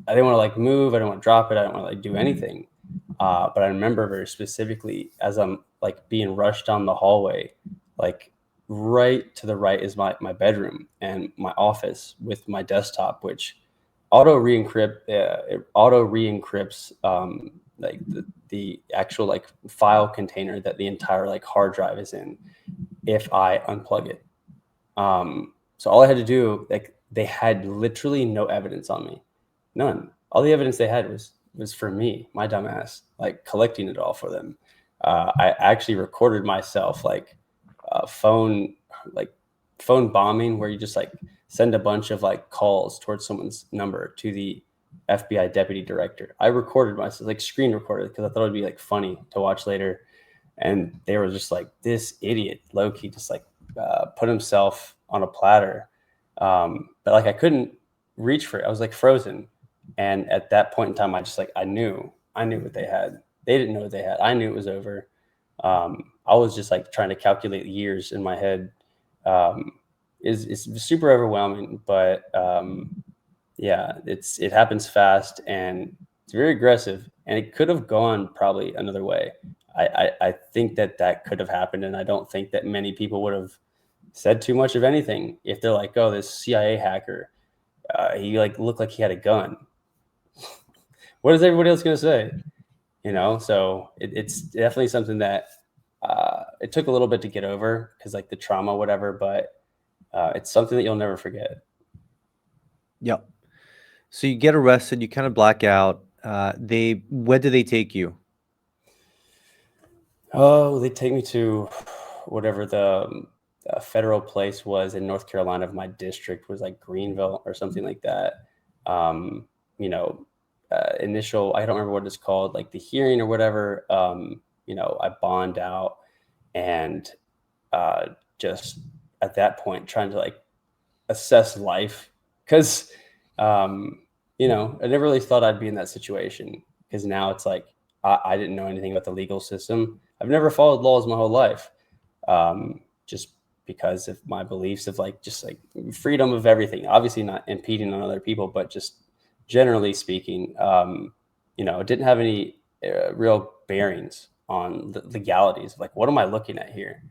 I didn't want to like move, I didn't want to drop it, I didn't want to like do anything. But I remember very specifically as I'm like being rushed down the hallway, like right to the right is my bedroom and my office with my desktop, which auto re-encrypts like the actual like file container that the entire like hard drive is in if I unplug it. So all I had to do, like they had literally no evidence on me, none. All the evidence they had was for me, my dumbass, like collecting it all for them. I actually recorded myself like phone bombing, where you just like send a bunch of like calls towards someone's number to the FBI deputy director. I recorded myself, like screen recorded, because I thought it'd be like funny to watch later. And they were just like, this idiot, low-key, just like put himself on a platter. But like I couldn't reach for it. I was like frozen. And at that point in time, I knew what they had. They didn't know what they had. I knew it was over. I was just like trying to calculate years in my head. It's super overwhelming, but yeah, it happens fast, and it's very aggressive, and it could have gone probably another way. I think that could have happened, and I don't think that many people would have said too much of anything if they're like, oh, this CIA hacker, he like looked like he had a gun. What is everybody else going to say? So it's definitely something that it took a little bit to get over, because like the trauma, whatever, but it's something that you'll never forget. Yep. So you get arrested, you kind of black out. Where do they take you? Oh, they take me to whatever the federal place was in North Carolina. Of my district was like Greenville or something like that. Um, you know, initial, I don't remember what it's called, like the hearing or whatever. I bond out and uh, just at that point trying to like assess life because I never really thought I'd be in that situation because now it's like I didn't know anything about the legal system. I've never followed laws my whole life, just because of my beliefs of like just like freedom of everything. Obviously, not impeding on other people, but just generally speaking, it didn't have any real bearings on the legalities. Like, what am I looking at here?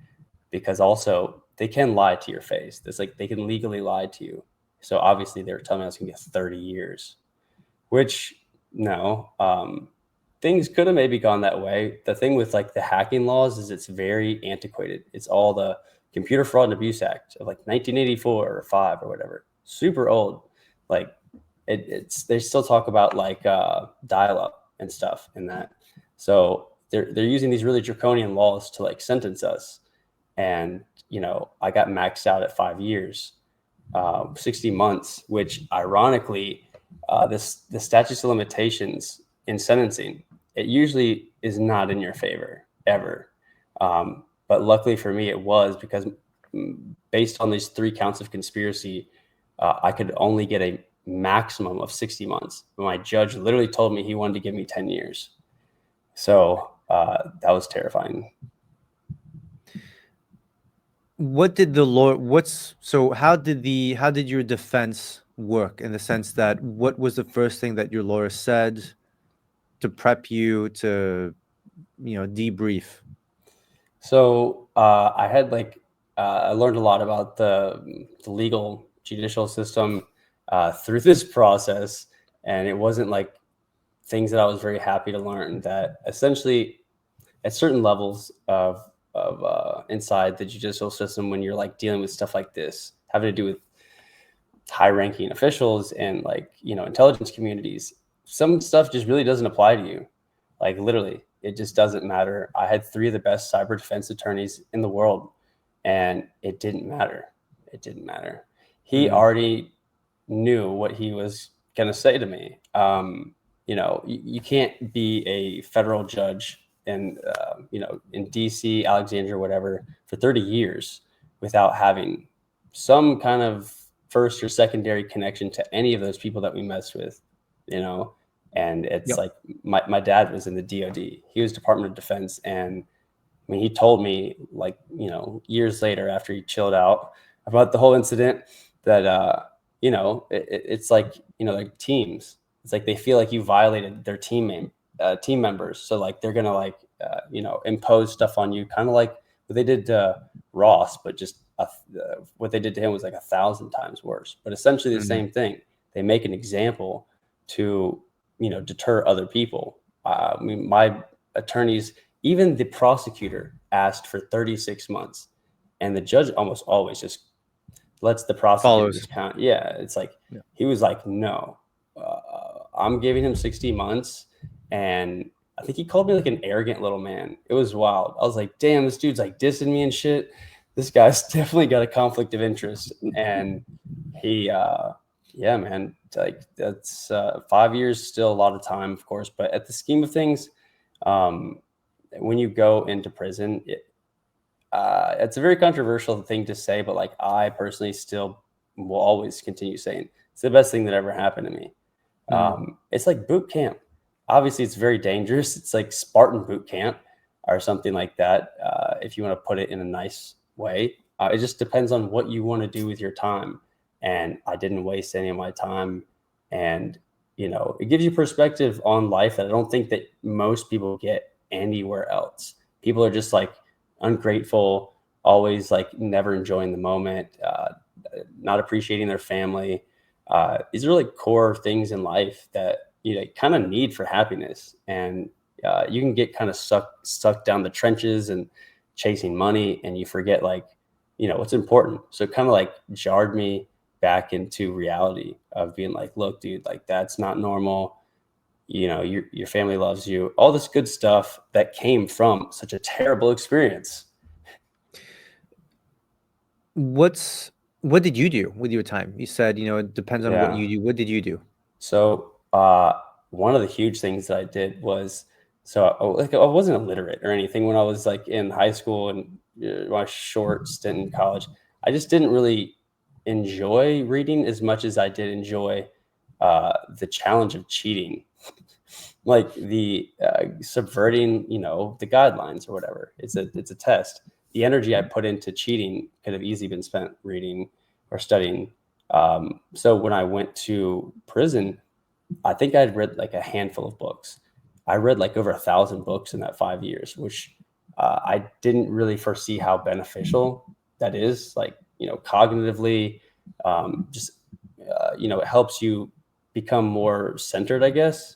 Because also they can lie to your face. It's like they can legally lie to you. So obviously they were telling me I was gonna get 30 years, which no, things could have maybe gone that way. The thing with like the hacking laws is it's very antiquated. It's all the Computer Fraud and Abuse Act of like 1984 or five or whatever, super old. Like it's they still talk about like dial up and stuff in that. So they're using these really draconian laws to like sentence us, and I got maxed out at 5 years, 60 months, which ironically, the statutes of limitations in sentencing, it usually is not in your favor ever. But luckily for me, it was because based on these 3 counts of conspiracy, I could only get a maximum of 60 months. My judge literally told me he wanted to give me 10 years. So that was terrifying. What did the lawyer what's so how did your defense work, in the sense that what was the first thing that your lawyer said to prep you to, debrief? So I learned a lot about the legal judicial system through this process, and it wasn't like things that I was very happy to learn. That essentially, at certain levels of inside the judicial system, when you're like dealing with stuff like this, having to do with high-ranking officials and like intelligence communities, some stuff just really doesn't apply to you. Like literally, it just doesn't matter. I had 3 of the best cyber defense attorneys in the world, and it didn't matter. It didn't matter. He Mm, already knew what he was going to say to me. You can't be a federal judge in DC, Alexandria, whatever, for 30 years without having some kind of first or secondary connection to any of those people that we messed with, you know. And it's yep. like my dad was in the DoD. He was Department of Defense, and I mean, he told me like years later after he chilled out about the whole incident that it's like like teams. It's like they feel like you violated their team members, so like they're gonna like impose stuff on you, kind of like what they did to Ross, but just what they did to him was like 1,000 times worse. But essentially the Mm, same thing. They make an example to deter other people. I mean, my attorneys, even the prosecutor, asked for 36 months, and the judge almost always just lets the prosecutor follows. just count. Yeah, it's like Yeah. he was like, no, I'm giving him 60 months. And I think he called me like an arrogant little man. It was wild. I was like, damn, this dude's like dissing me and shit. This guy's definitely got a conflict of interest. And he, yeah, man, like that's 5 years, still a lot of time, of course. But at the scheme of things, um, when you go into prison, it's a very controversial thing to say, but like I personally still will always continue saying it's the best thing that ever happened to me. Mm, It's like boot camp. Obviously, it's very dangerous. It's like Spartan boot camp or something like that, if you want to put it in a nice way. It just depends on what you want to do with your time. And I didn't waste any of my time. And, it gives you perspective on life that I don't think that most people get anywhere else. People are just like ungrateful, always like never enjoying the moment, not appreciating their family. These are like core things in life that kind of need for happiness, and you can get kind of sucked down the trenches and chasing money, and you forget like what's important. So it kind of like jarred me back into reality of being like, look, dude, like that's not normal. your family loves you, all this good stuff that came from such a terrible experience. What did you do with your time? You said, it depends on what Yeah. you do. What did you do? So one of the huge things that I did was, like, I wasn't illiterate or anything when I was like in high school and my short stint in college. I just didn't really enjoy reading as much as I did enjoy the challenge of cheating, like the subverting, the guidelines or whatever. It's a test. The energy I put into cheating could have easily been spent reading or studying. So when I went to prison, I think I'd read like a handful of books. I read like over 1,000 books in that 5 years, which I didn't really foresee how beneficial that is. Like, cognitively, just it helps you become more centered, I guess.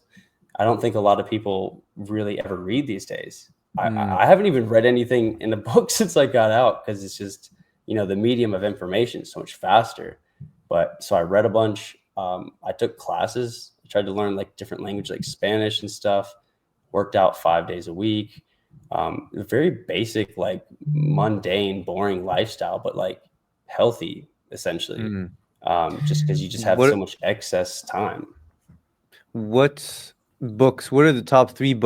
I don't think a lot of people really ever read these days. Mm, I haven't even read anything in a book since I got out because it's just, the medium of information is so much faster. But so I read a bunch. I took classes. I tried to learn like different language, like Spanish and stuff. Worked out 5 days a week. Very basic, like mundane, boring lifestyle, but like healthy essentially. mm. Just because you just have so What much excess time. what books? What are the top three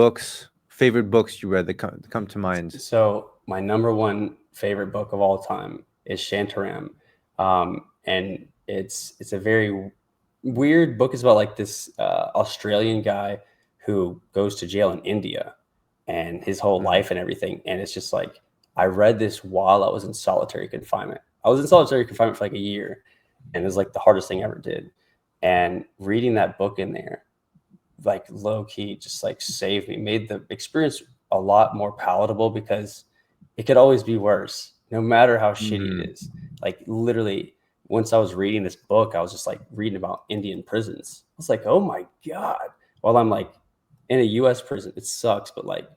favorite books you read that come to mind? So my number one favorite book of all time is Shantaram, and it's a very weird book. It's about like this Australian guy who goes to jail in India, and his whole Mm, life and everything. And it's just like I read this while I was in solitary confinement. I was in solitary confinement for like a year, and it was like the hardest thing I ever did. And reading that book in there, like low key, just like saved me, made the experience a lot more palatable because it could always be worse, no matter how shitty it mm, is. Like literally, once I was reading this book, I was just like reading about Indian prisons. I was like, oh my God. While I'm like in a US prison, it sucks, but like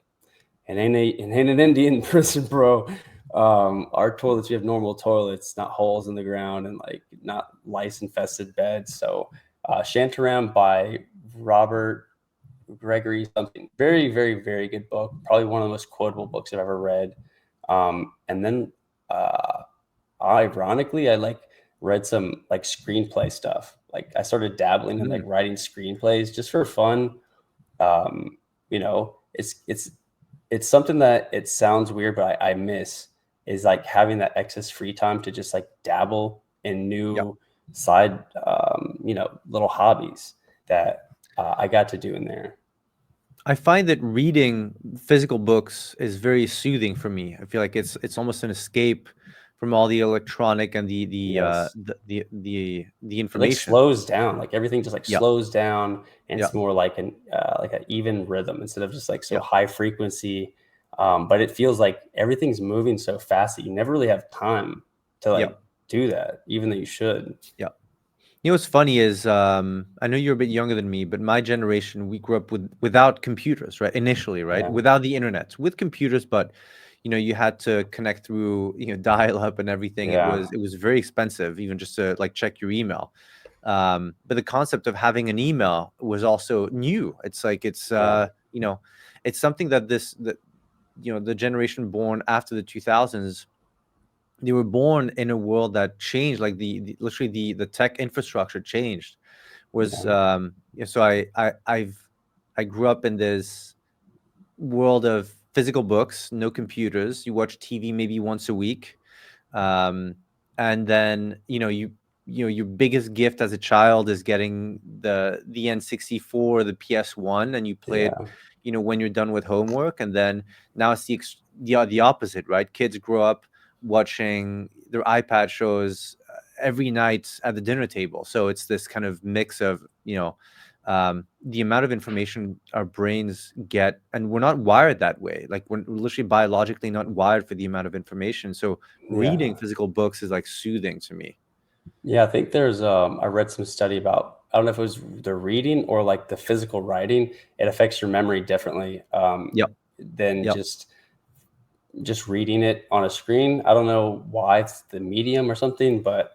in an Indian prison, bro. Our toilets, we have normal toilets, not holes in the ground and like not lice infested beds. So, Shantaram by Robert Gregory something. Very, very, very good book. Probably one of the most quotable books I've ever read. And then, uh, ironically, I like read some like screenplay stuff. Like I started dabbling in like mm. writing screenplays just for fun. Um, it's something that it sounds weird, but I miss is like having that excess free time to just like dabble in Yeah. new side, little hobbies that I got to do in there. I find that reading physical books is very soothing for me. I feel like it's almost an escape from all the electronic and Yes. the It like information. slows down, like everything just like Yeah, slows down, and yeah, it's more like an even rhythm instead of just like so yeah, high frequency. But it feels like everything's moving so fast that you never really have time to yeah, like do that, even though you should. yeah. What's funny is I know you're a bit younger than me, but my generation we grew up without computers, right? Initially, right? Yeah, Without the internet, with computers, but you had to connect through dial up and everything. It yeah, was it was very expensive, even just to like check your email. But the concept of having an email was also new. It's like yeah, it's something that the generation born after the 2000s, they were born in a world that changed, like literally the tech infrastructure changed. Was yeah, so I grew up in this world of physical books, no computers. You watch TV maybe once a week, um, and then your biggest gift as a child is getting the N64, the PS1, and you play it, yeah, when you're done with homework. And then now it's the opposite, right? Kids grow up watching their iPad shows every night at the dinner table. So it's this kind of mix of the amount of information our brains get, and we're not wired that way. Like we're literally biologically not wired for the amount of information. So reading yeah. physical books is like soothing to me. Yeah, I think there's I read some study about, I don't know if it was the reading or like the physical writing, it affects your memory differently Yep. than Yep. just reading it on a screen. I don't know why it's the medium or something, but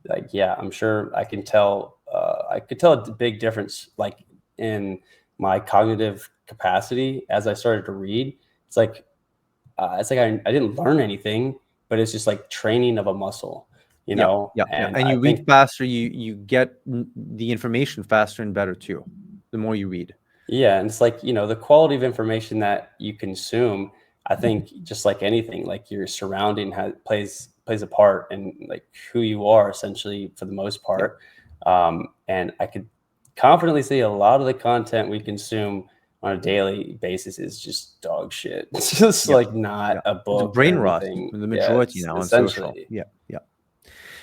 like yeah, I'm sure I could tell a big difference like in my cognitive capacity as I started to read. It's like I didn't learn anything, but it's just like training of a muscle, you Yeah, know. yeah, yeah. And And I you read think, faster, you get the information faster and better too, the more you read. yeah, and it's like, the quality of information that you consume. I think just like anything, like your surrounding plays a part in like who you are essentially for the most Yeah, part. And I could confidently say a lot of the content we consume on a daily basis is just dog shit. It's just yeah, like not yeah. a It's a book brain or rot, anything. the Yeah, majority it's now on social. essentially. Yeah, yeah.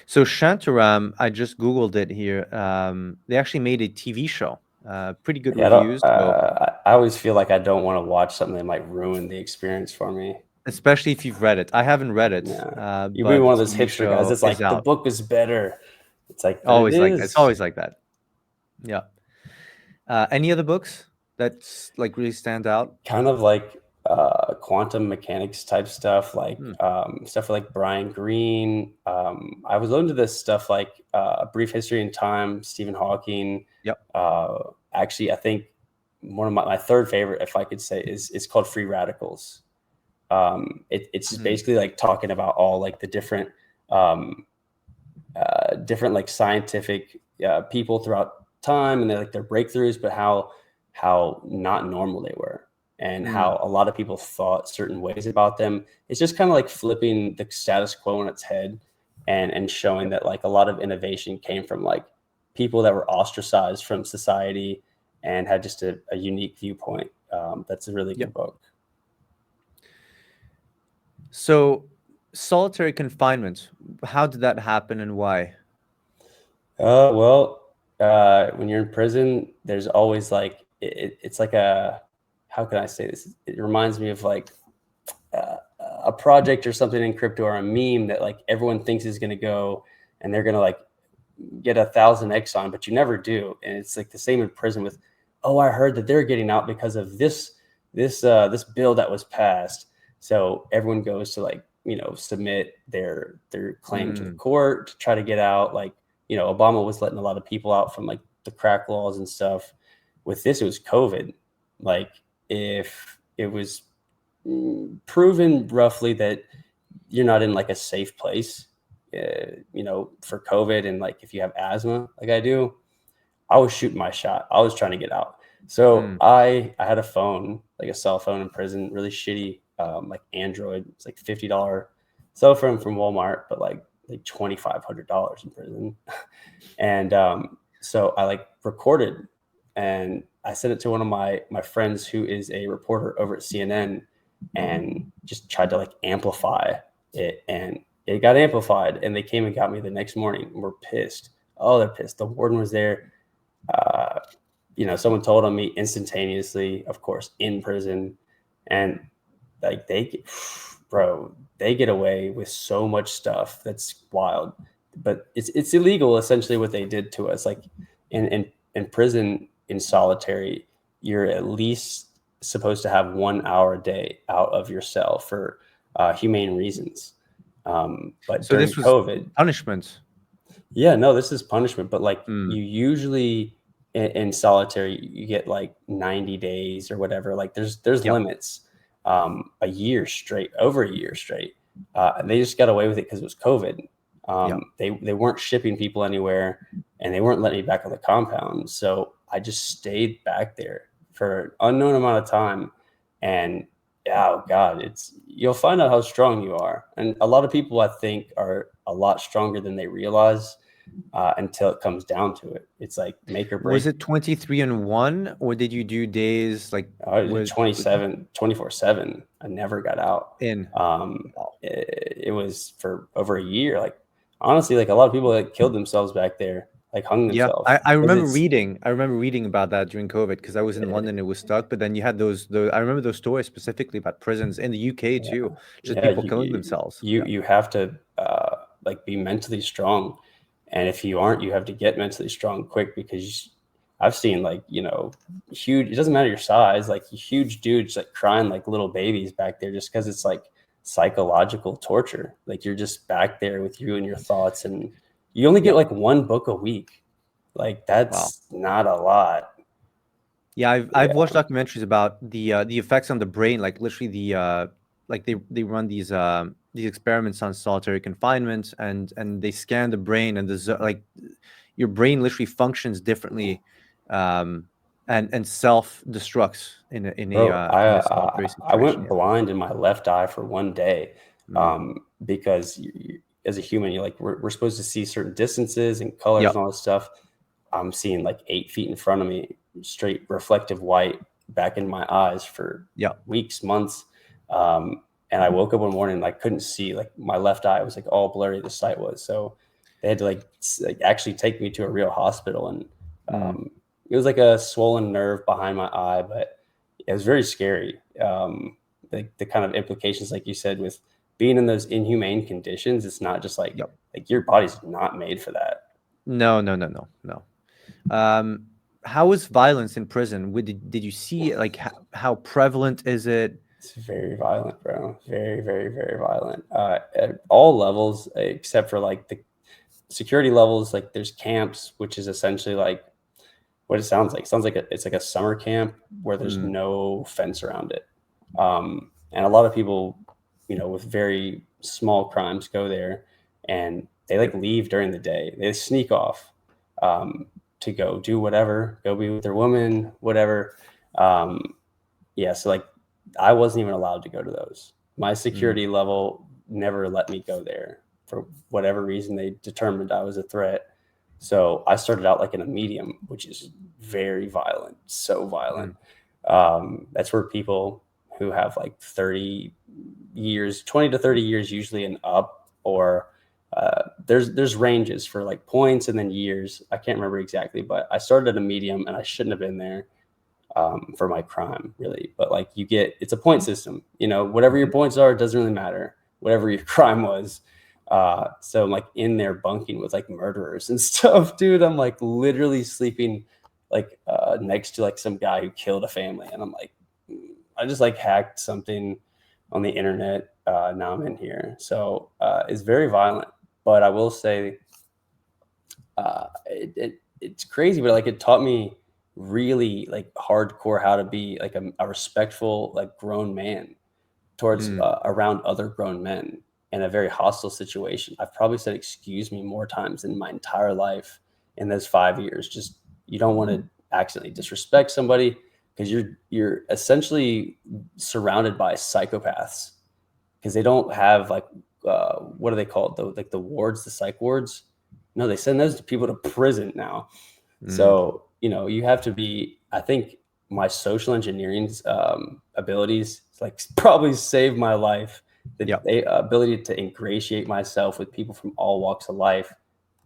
So Shantaram, I just Googled it here. They actually made a TV show. Pretty good Yeah, I don't. reviews. So I always feel like I don't want to watch something that might ruin the experience for me. especially if you've read it. I haven't read it, Yeah, you'd be but one the of those TV hipster guys show that's is like the out. book is better. It's like, but it Always like that. It's is always like that. Yeah. Any other books that's like really stand out? kind of like quantum mechanics type stuff, like Hmm. stuff like Brian Greene. I was into this stuff like A Brief History in Time, Stephen Hawking. Yep. Actually, I think one of my third favorite, if I could say, is it's called Free Radicals. It's just Mhm. basically like talking about all like the um, different like scientific people throughout time and their breakthroughs, but how not normal they were and Mm. how a lot of people thought certain ways about them. It's just kind of like flipping the status quo on its head and showing Yep. that like a lot of innovation came from like people that were ostracized from society and had just a unique viewpoint. That's a really Yep. good book. So solitary confinement, how did that happen and why? Well, when you're in prison, there's always like it's like how can I say this? It reminds me of like uh, a project or something in crypto or a meme that like everyone thinks is going to go and they're going to like get 1,000x on, but you never do. And it's like the same in prison with, oh, I heard that they're getting out because of this bill that was passed. So everyone goes to like, submit their claim to the Mm. court to try to get out. Like, Obama was letting a lot of people out from like the crack laws and stuff. With this, it was COVID. Like if it was proven roughly that you're not in like a safe place, for COVID. And like if you have asthma, like I do, I was shooting my shot. I was trying to get out. So Mm. I had a phone, like a cell phone in prison, really shitty, like Android. It's like $50 cell phone from Walmart, but like $2,500 in prison. And so I like recorded and I sent it to one of my friends who is a reporter over at CNN and just tried to like amplify it, and it got amplified and they came and got me the next morning and were pissed. Oh, they're pissed. The warden was there. Uh, someone told on me instantaneously, of course, in prison. And like bro, they get away with so much stuff that's wild. But it's illegal essentially what they did to us. Like in prison in solitary, you're at least supposed to have 1 hour a day out of your cell for humane reasons. But So during this was COVID, punishment. yeah, no, this is punishment, but like Mm. you usually in solitary you get like 90 days or whatever. Like there's Yep. limits. A year straight, over a year straight. And they just got away with it because it was COVID. Yep. They weren't shipping people anywhere, and they weren't letting me back on the compound. So I just stayed back there for an unknown amount of time, and oh god, you'll find out how strong you are. And a lot of people I think are a lot stronger than they realize until it comes down to it. It's like make or Was break. it 23 and 1 or did you do days like with 24/7. I never got out. in? Um, Wow. it was for over a year. Like honestly, like a lot of people that killed themselves back there, like hung Yeah, themselves I because remember it's reading. I remember reading about that during COVID because I was in uh, London. It was stuck, but then you had those. I remember those stories specifically about prisons in the UK yeah, too, just yeah. people You killing you themselves. you, Yeah, you have to like be mentally strong, and if you aren't, you have to get mentally strong quick because I've seen like huge. It doesn't matter your size, like huge dudes like crying like little babies back there just because it's like psychological torture. Like you're just back there with you and your thoughts, and you only get yeah. like one book a week. Like Wow. that's not a lot. Yeah, I've Yeah, watched documentaries about the effects on the brain, like literally like they run these experiments on solitary confinement, and they scan the brain, and like your brain literally functions differently, um and self destructs bro, in a solitary I situation. went Yeah. blind in my left eye for one day, Mm. because as a human, you like we're supposed to see certain distances and colors Yep. and all this stuff. I'm seeing like 8 feet in front of me, straight reflective white back in my eyes for Yep. weeks, months. And I woke up one morning and I couldn't see, like my left eye was like all blurry, the sight was. So they had to like actually take me to a real hospital. And Mm. it was like a swollen nerve behind my eye, but it was very scary. The kind of implications, like you said, with being in those inhumane conditions, it's not just Yep. like your body's not made for that. No, no, no, no, no. Um, how is violence in prison? Did you see like how prevalent is it? It's very violent, bro. Very, very, very violent. At all levels, except for like the security levels. Like there's camps, which is essentially like what it sounds like. It sounds like it's like a summer camp where there's Mm. no fence around it. And a lot of people, with very small crimes go there, and they like Yep. leave during the day. They sneak off, um, to go do whatever, go be with their woman, whatever. Um, yeah, so like I wasn't even allowed to go to those. My Mm. security level never let me go there for whatever reason. They determined I was a threat. So I started out like in a medium, which is very violent, so violent. Mm. That's where people who have like 30 years, 20 to 30 years usually and up, or there's ranges for like points and then years. I can't remember exactly, but I started at a medium and I shouldn't have been there, for my crime, really. But like it's a point system. Whatever your Mhm. points are, it doesn't really matter. Whatever your crime was. So I'm like in there bunking with like murderers and stuff, dude. I'm like literally sleeping like next to like some guy who killed a family, and I'm like, I just like hacked something on the internet. Now I'm in here, so it's very violent. But I will say, it's crazy, but like it taught me really like hardcore how to be like a respectful like grown man towards Mm. around other grown men in a very hostile situation. I've probably said excuse me more times in my entire life in those 5 years. Just you don't want to accidentally disrespect somebody because you're essentially surrounded by psychopaths because they don't have like what are they called, the wards, the psych wards. No, they send those to people to prison now. Mm. So you have to be, I think my social engineering abilities like probably saved my life. The Yep. ability to ingratiate myself with people from all walks of life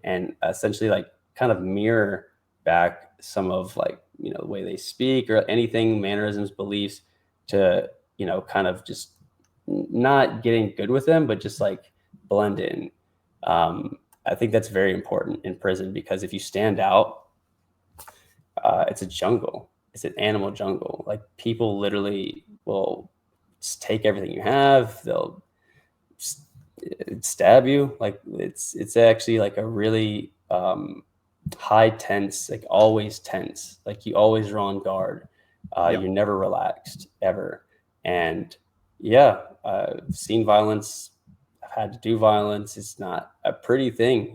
and essentially like kind of mirror back some of like the way they speak or anything, mannerisms, beliefs, to kind of just not getting good with them, but just like blend in. I think that's very important in prison because if you stand out, it's a jungle. It's an animal jungle. Like people literally will just take everything you have. They'll s- stab you. Like it's actually like a really high tense, like always tense. Like you always are on guard. Yep. You're never relaxed ever. And yeah, I've seen violence. I've had to do violence. It's not a pretty thing.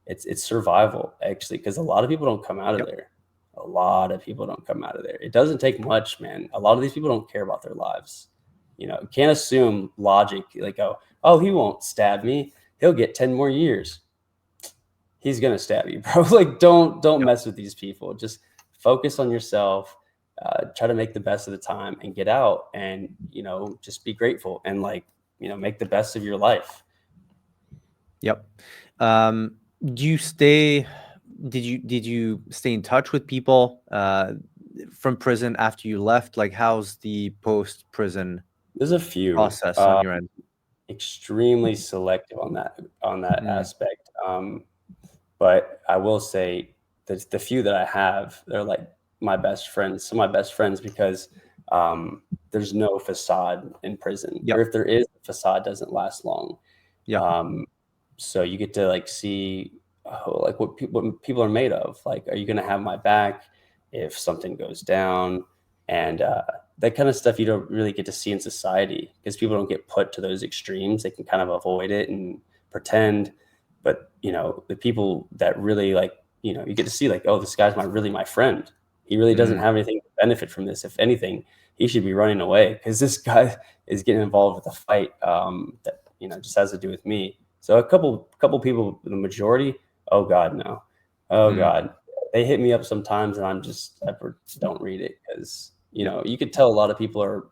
It's survival actually, because a lot of people don't come out of Yep. there. A lot of people don't come out of there. It doesn't take much, man. A lot of these people don't care about their lives. You can't assume logic like, oh, he won't stab me. He'll get 10 more years. He's gonna stab you, bro. Like, don't Yep. mess with these people. Just focus on yourself. Try to make the best of the time and get out, and just be grateful and like make the best of your life. Yep. Um, do you stay? Did you stay in touch with people from prison after you left? Like, how's the post prison There's a few. process on your end? Extremely selective on that Mm. aspect. But I will say that the few that I have, they're like my best friends, some of my best friends, because there's no facade in prison, or Yep. if there is, the facade doesn't last long. Yep. Um, so you get to like see like what people are made of. Like, are you going to have my back? if something goes down, and that kind of stuff you don't really get to see in society because people don't get put to those extremes. They can kind of avoid it and pretend, but the people that really like, you get to see like, oh, this guy's really my friend. He really doesn't Mm, have anything to benefit from this. If anything, he should be running away because this guy is getting involved with a fight that just has to do with me. So a couple people, the majority, oh God, no, oh mm, God, they hit me up sometimes, and I don't read it because you could tell a lot of people are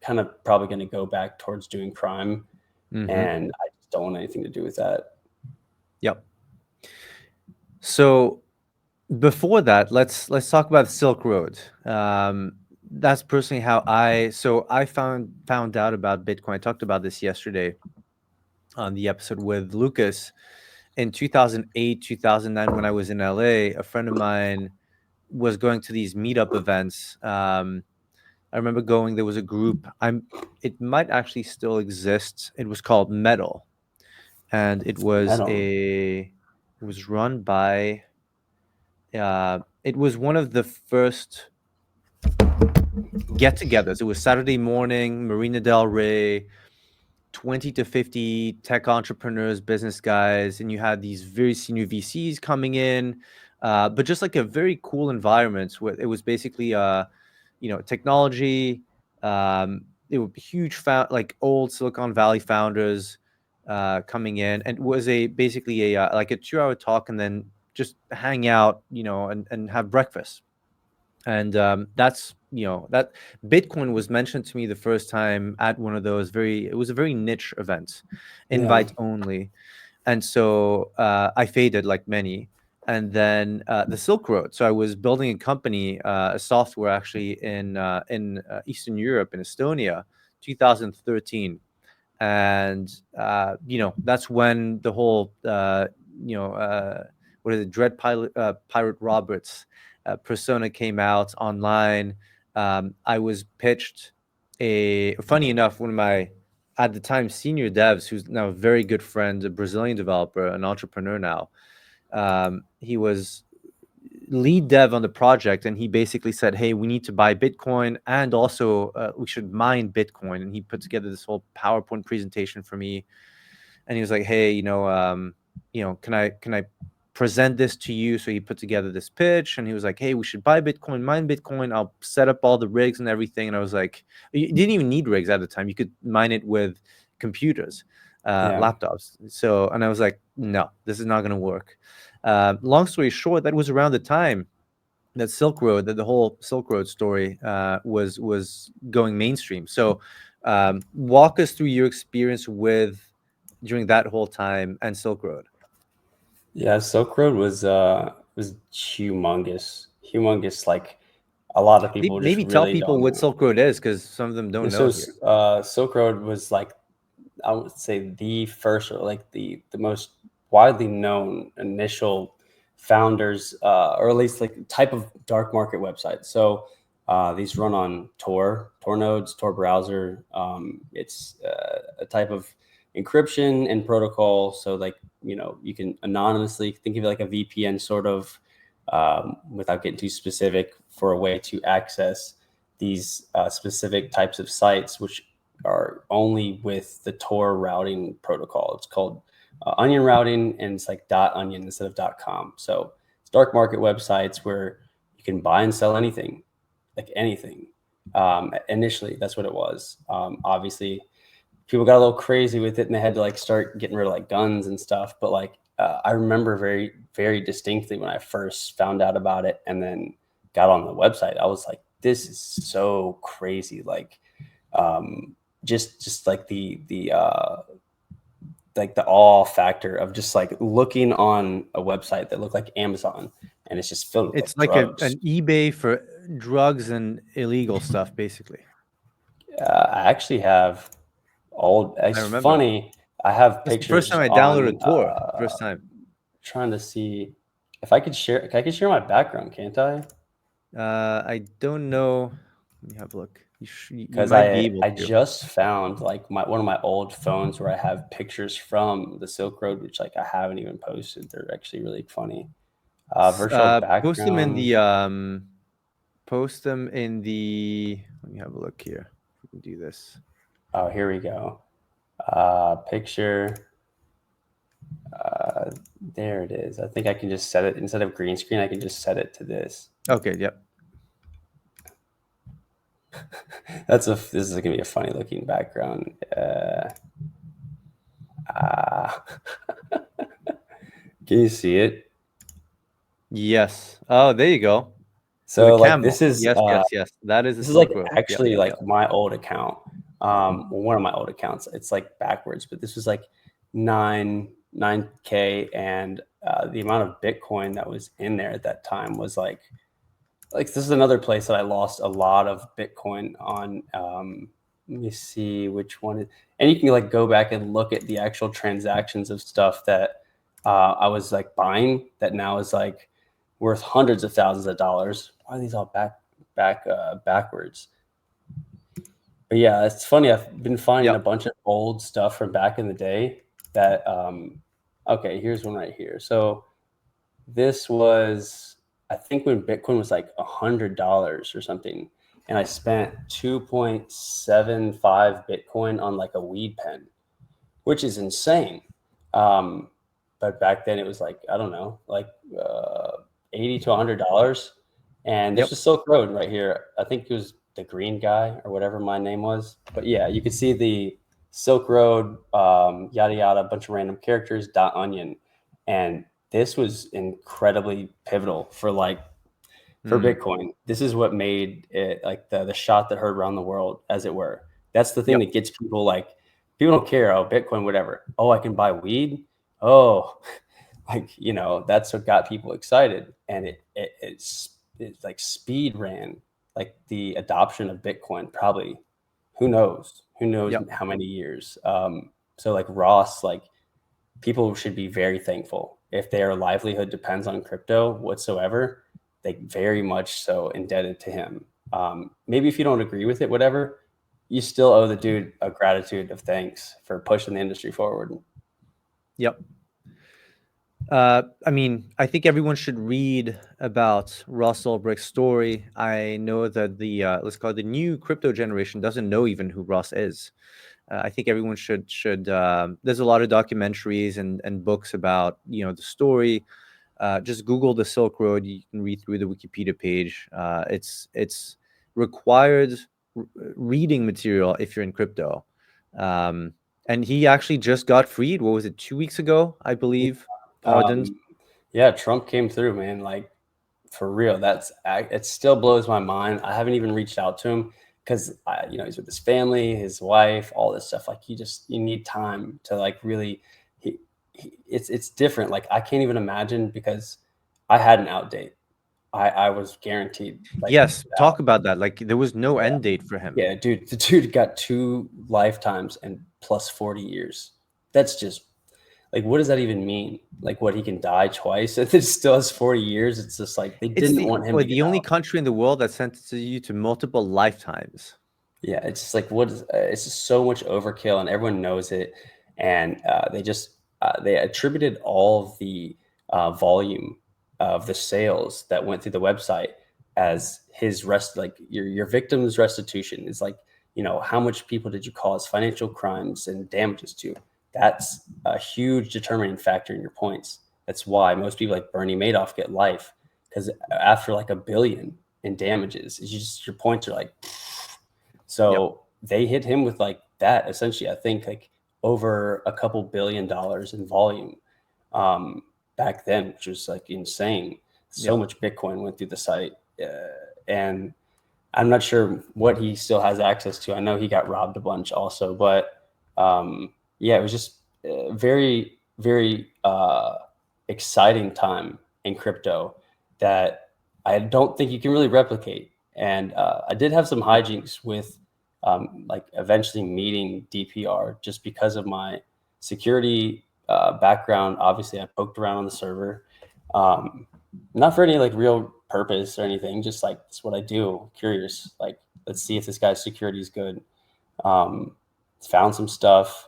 kind of probably going to go back towards doing crime, mm-hmm. and I just don't want anything to do with that. Yep. So before that, let's talk about the Silk Road. That's personally how I found out about Bitcoin. I talked about this yesterday on the episode with Lucas in 2008, 2009 when I was in LA. A friend of mine was going to these meetup events. I remember going. There was a group. It might actually still exist. It was called Metal, and I don't. it was run by. It was one of the first get-togethers. It was Saturday morning, Marina Del Rey, 20 to 50 tech entrepreneurs, business guys, and you had these very senior VCs coming in, but just like a very cool environment where it was basically, technology. It would be huge, like old Silicon Valley founders coming in, and it was basically like a 2 hour talk, and then just hang out, and have breakfast. And that's that Bitcoin was mentioned to me the first time at one of those it was a very niche event, Yeah. invite only. And so I faded like many. And then the Silk Road. So I was building a company, a software actually in Eastern Europe, in Estonia, 2013. And that's when the whole you know what is it, Pirate Roberts persona came out online. I was pitched funny enough, one of my at the time senior devs, who's now a very good friend, a Brazilian developer, an entrepreneur now. He was lead dev on the project, and he basically said, hey, we need to buy Bitcoin, and also we should mine Bitcoin. And he put together this whole PowerPoint presentation for me, and he was like, hey, can I present this to you? So he put together this pitch, and he was like, hey, we should buy Bitcoin, mine Bitcoin, I'll set up all the rigs and everything. And I was like, you didn't even need rigs at the time, you could mine it with computers, Yeah. laptops. So, and I was like, no, this is not going to work. Long story short, that was around the time that the whole Silk Road story was going mainstream. So, walk us through your experience with during that whole time and Silk Road. Yeah, Silk Road was humongous. Humongous, like a lot of people just Maybe tell really people don't what know. Silk Road is, because some of them don't This know was here. Silk Road was like, I would say, the first, or like the most widely known initial founders, or at least like type of dark market website. So these run on Tor nodes, Tor browser. It's a type of encryption and protocol. So like, you can anonymously think of it like a VPN sort of, without getting too specific, for a way to access these specific types of sites, which are only with the Tor routing protocol. It's called onion routing, and it's like .onion instead of .com. So it's dark market websites where you can buy and sell anything, like anything. Initially, that's what it was. Obviously, people got a little crazy with it, and they had to like start getting rid of like guns and stuff. But like, I remember very, very distinctly when I first found out about it, and then got on the website. I was like, this is so crazy. Like, just like the awe factor of just like looking on a website that looked like Amazon, and it's just filled with It's like like drugs. an eBay for drugs and illegal stuff, basically. I actually have all. I It's remember. funny. I have That's the first pictures time I downloaded on. Tor. First time. Trying to see if I could share. I could share my background, can't I? I don't know. Let me have a look. You Because might be I able I to. just found like one of my old phones where I have pictures from the Silk Road, which like I haven't even posted. They're actually really funny. Virtual Post them in background. the post them in the. Let me have a look here. If we can do this. Oh, here we go. Picture. There it is. I think I can just set it instead of green screen. I can just set it to this. Okay. Yep. This is gonna be a funny looking background. Can you see it? Yes. Oh, there you go. With a So like camel. Yes. Yes. Yes. That is a this is like Silk Road. Yep. actually Yep. like Yep. my old account. One of my old accounts. It's like backwards, but this was like 9K, and the amount of Bitcoin that was in there at that time was like this is another place that I lost a lot of Bitcoin on. Let me see which one. And you can like go back and look at the actual transactions of stuff that I was like buying that now is like worth hundreds of thousands of dollars. Why are these all backwards? But yeah, it's funny. I've been finding a Yep. bunch of old stuff from back in the day that okay, here's one right here. So this was, I think, when Bitcoin was like $100 or something, and I spent 2.75 Bitcoin on like a weed pen, which is insane. But back then it was like, I don't know, like 80 to $100. And this Yep. was Silk Road right here. I think it was the green guy or whatever my name was. But yeah, you could see the Silk Road, yada yada, a bunch of random characters, dot onion. And this was incredibly pivotal for Mm. Bitcoin. This is what made it like the shot that heard around the world, as it were. That's the thing Yep. that gets people like, people don't care. Oh, Bitcoin, whatever. Oh, I can buy weed. Oh, like, that's what got people excited. And it's like speed ran like the adoption of Bitcoin, probably, who knows Yep. how many years. So like Ross, like people should be very thankful if their livelihood depends on crypto whatsoever. They very much so indebted to him. Maybe if you don't agree with it, whatever, you still owe the dude a gratitude of thanks for pushing the industry forward. Yep. I mean, I think everyone should read about Ross Ulbricht's story. I know that the let's call it the new crypto generation doesn't know even who Ross is. I think everyone should. There's a lot of documentaries and books about the story. Just Google the Silk Road. You can read through the Wikipedia page. It's required reading material if you're in crypto. And he actually just got freed. What was it? 2 weeks ago, I believe. Pardoned. Yeah, Trump came through, man. Like, for real, it still blows my mind. I haven't even reached out to him because he's with his family, his wife, all this stuff. Like, you need time to like really. It's different. Like, I can't even imagine, because I had an out date. I was guaranteed like Yes, out. talk about that. Like there was no Yeah, end date for him. yeah, dude. The dude got 2 lifetimes and plus 40 years. That's just like, what does that even mean? Like, what, he can die twice and it still has 40 years? It's just like they It's didn't want him to get the only out. country in the world that sentences you to multiple lifetimes. Yeah, it's just like, it's just so much overkill, and everyone knows it. And they attributed all of the volume of the sales that went through the website as his like your victim's restitution. Is like, how much people did you cause financial crimes and damages to? That's a huge determining factor in your points. That's why most people like Bernie Madoff get life, because after like $1 billion in damages, your points are like. Yep. So they hit him with like that, essentially. I think like over a couple $1 billion in volume back then, which was like insane. So Yep. much Bitcoin went through the site, and I'm not sure what he still has access to. I know he got robbed a bunch also, but yeah, it was just very, very exciting time in crypto that I don't think you can really replicate. And I did have some hijinks with like eventually meeting DPR just because of my security background. Obviously, I poked around on the server, um, not for any like real purpose or anything. Just like, it's what I do. Curious, like, let's see if this guy's security is good. Um, Found some stuff,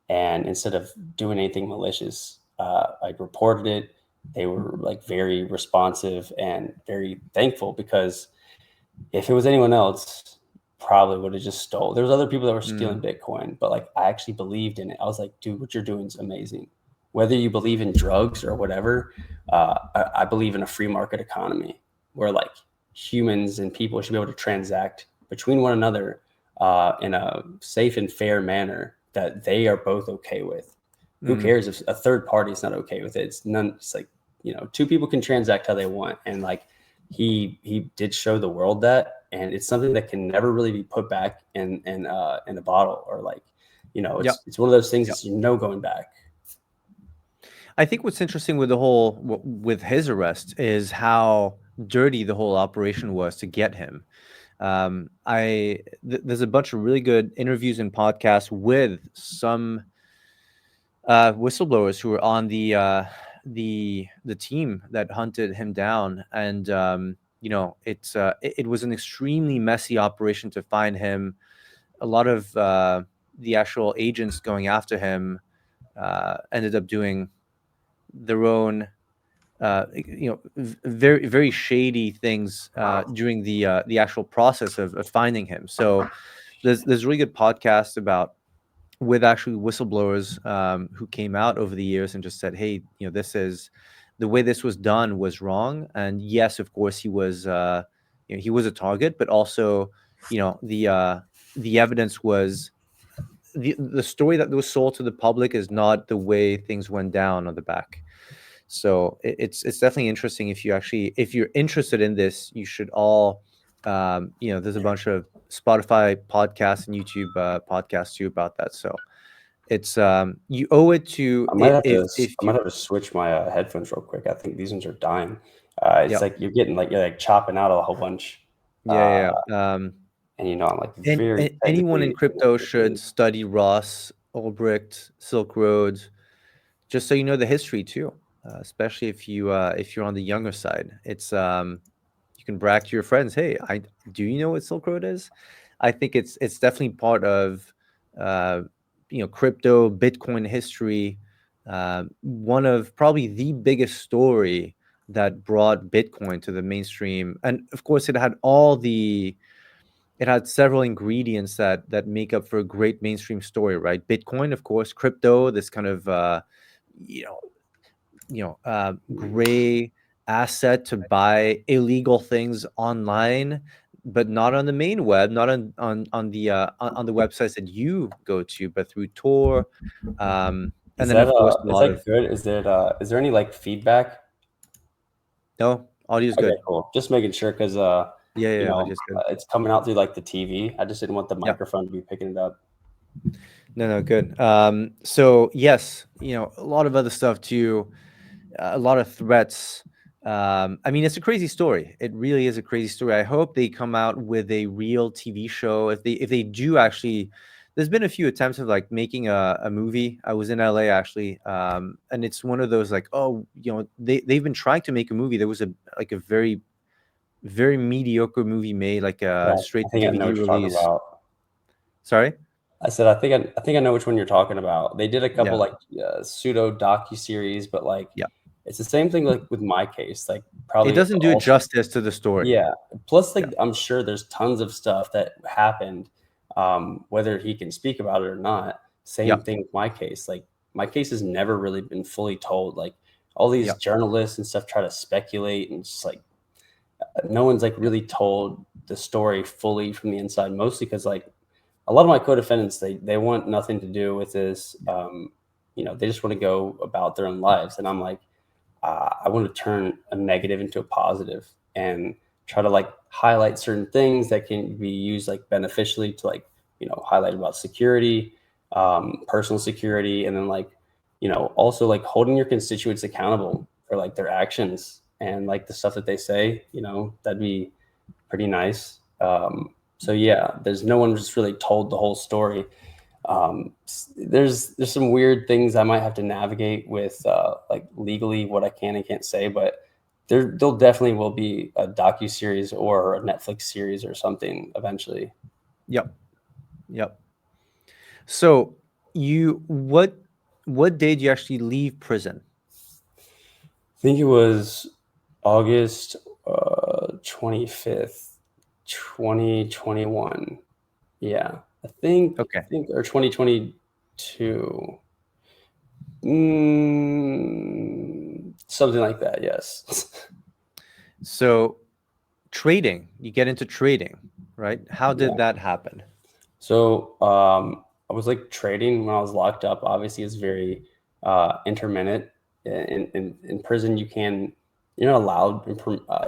and instead of doing anything malicious, I reported it. They were like very responsive and very thankful, because If it was anyone else, probably would have just stole. There was other people that were stealing Mm, Bitcoin, but like I actually believed in it. I was like, dude, what you're doing is amazing. Whether you believe in drugs or whatever, I believe in a free market economy where like humans and people should be able to transact between one another in a safe and fair manner that they are both okay with. Who mm. cares if a third party is not okay with it? It's none. It's like, two people can transact how they want, and like he did show the world that, and it's something that can never really be put back in a bottle, or like, Yep. it's one of those things Yep. that's going back. I think what's interesting with with his arrest is how dirty the whole operation was to get him. There's a bunch of really good interviews and podcasts with some whistleblowers who were on the team that hunted him down, and it was an extremely messy operation to find him. A lot of the actual agents going after him ended up doing their own very very shady things during the actual process of finding him. So there's really good podcasts about with actually whistleblowers who came out over the years and just said, hey, this is the way this was done was wrong. And yes, of course, he was a target, but also, the evidence was the story that was sold to the public is not the way things went down on the back. So it's definitely interesting. If you're interested in this, you should all there's a bunch of Spotify podcasts and YouTube podcasts too about that. So it's you owe it to I might have to if I you might have to switch my headphones real quick. I think these ones are dying. It's yeah like you're like chopping out a whole bunch, uh, yeah. and I'm like And, very anyone in technically crypto should study Ross Ulbricht, Silk Road, just so you know the history too, especially if you're on the younger side. It's you can brag to your friends, hey, I do you know what Silk Road is? I think it's definitely part of uh, crypto Bitcoin history. One of probably the biggest story that brought Bitcoin to the mainstream, and of course, it had several ingredients that make up for a great mainstream story, right? Bitcoin, of course, crypto, this kind of you know gray asset to buy illegal things online, but not on the main web, not on the websites that you go to, but through Tor, and then of course a is lot that of good? Is there any like feedback? no audio is Okay, good. cool. Just making sure because Yeah, audio is good. it's coming out through like the TV. I just didn't want the Yeah, microphone to be picking it up. no, good. So yes, a lot of other stuff too, a lot of threats. I mean, it's a crazy story. It really is a crazy story. I hope they come out with a real TV show. If they do actually, there's been a few attempts of like making a movie. I was in LA actually, and it's one of those like, oh, they've been trying to make a movie. There was a very very mediocre movie made like Yeah, a I straight to think I know DVD what you're talking release. about. Sorry. I said I think I know which one you're talking about. They did a couple Yeah. like pseudo docu series, but like Yeah. it's the same thing like with my case. Like It probably doesn't do also, justice to the story. yeah. Plus, Yeah. like I'm sure there's tons of stuff that happened, whether he can speak about it or not. Yeah. Same thing with my case. Like my case has never really been fully told. Like all these Yeah. journalists and stuff try to speculate, and just like no one's like really told the story fully from the inside. Mostly because like a lot of my co-defendants, they want nothing to do with this. They just want to go about their own lives, and I'm like, I want to turn a negative into a positive and try to like highlight certain things that can be used like beneficially to like highlight about security, personal security, and then like also like holding your constituents accountable for like their actions and like the stuff that they say. That'd be pretty nice. So yeah, there's no one just really told the whole story. There's some weird things I might have to navigate with like legally what I can and can't say, but there'll definitely will be a docu series or a Netflix series or something eventually. Yep. Yep. So you what day did you actually leave prison? I think it was August 25th, 2021. Yeah, I think, or 2022. Something like that. Yes. So trading, you get into trading, right? How Yeah. did that happen? So I was like trading when I was locked up. Obviously, it's very intermittent. In prison, you're not allowed.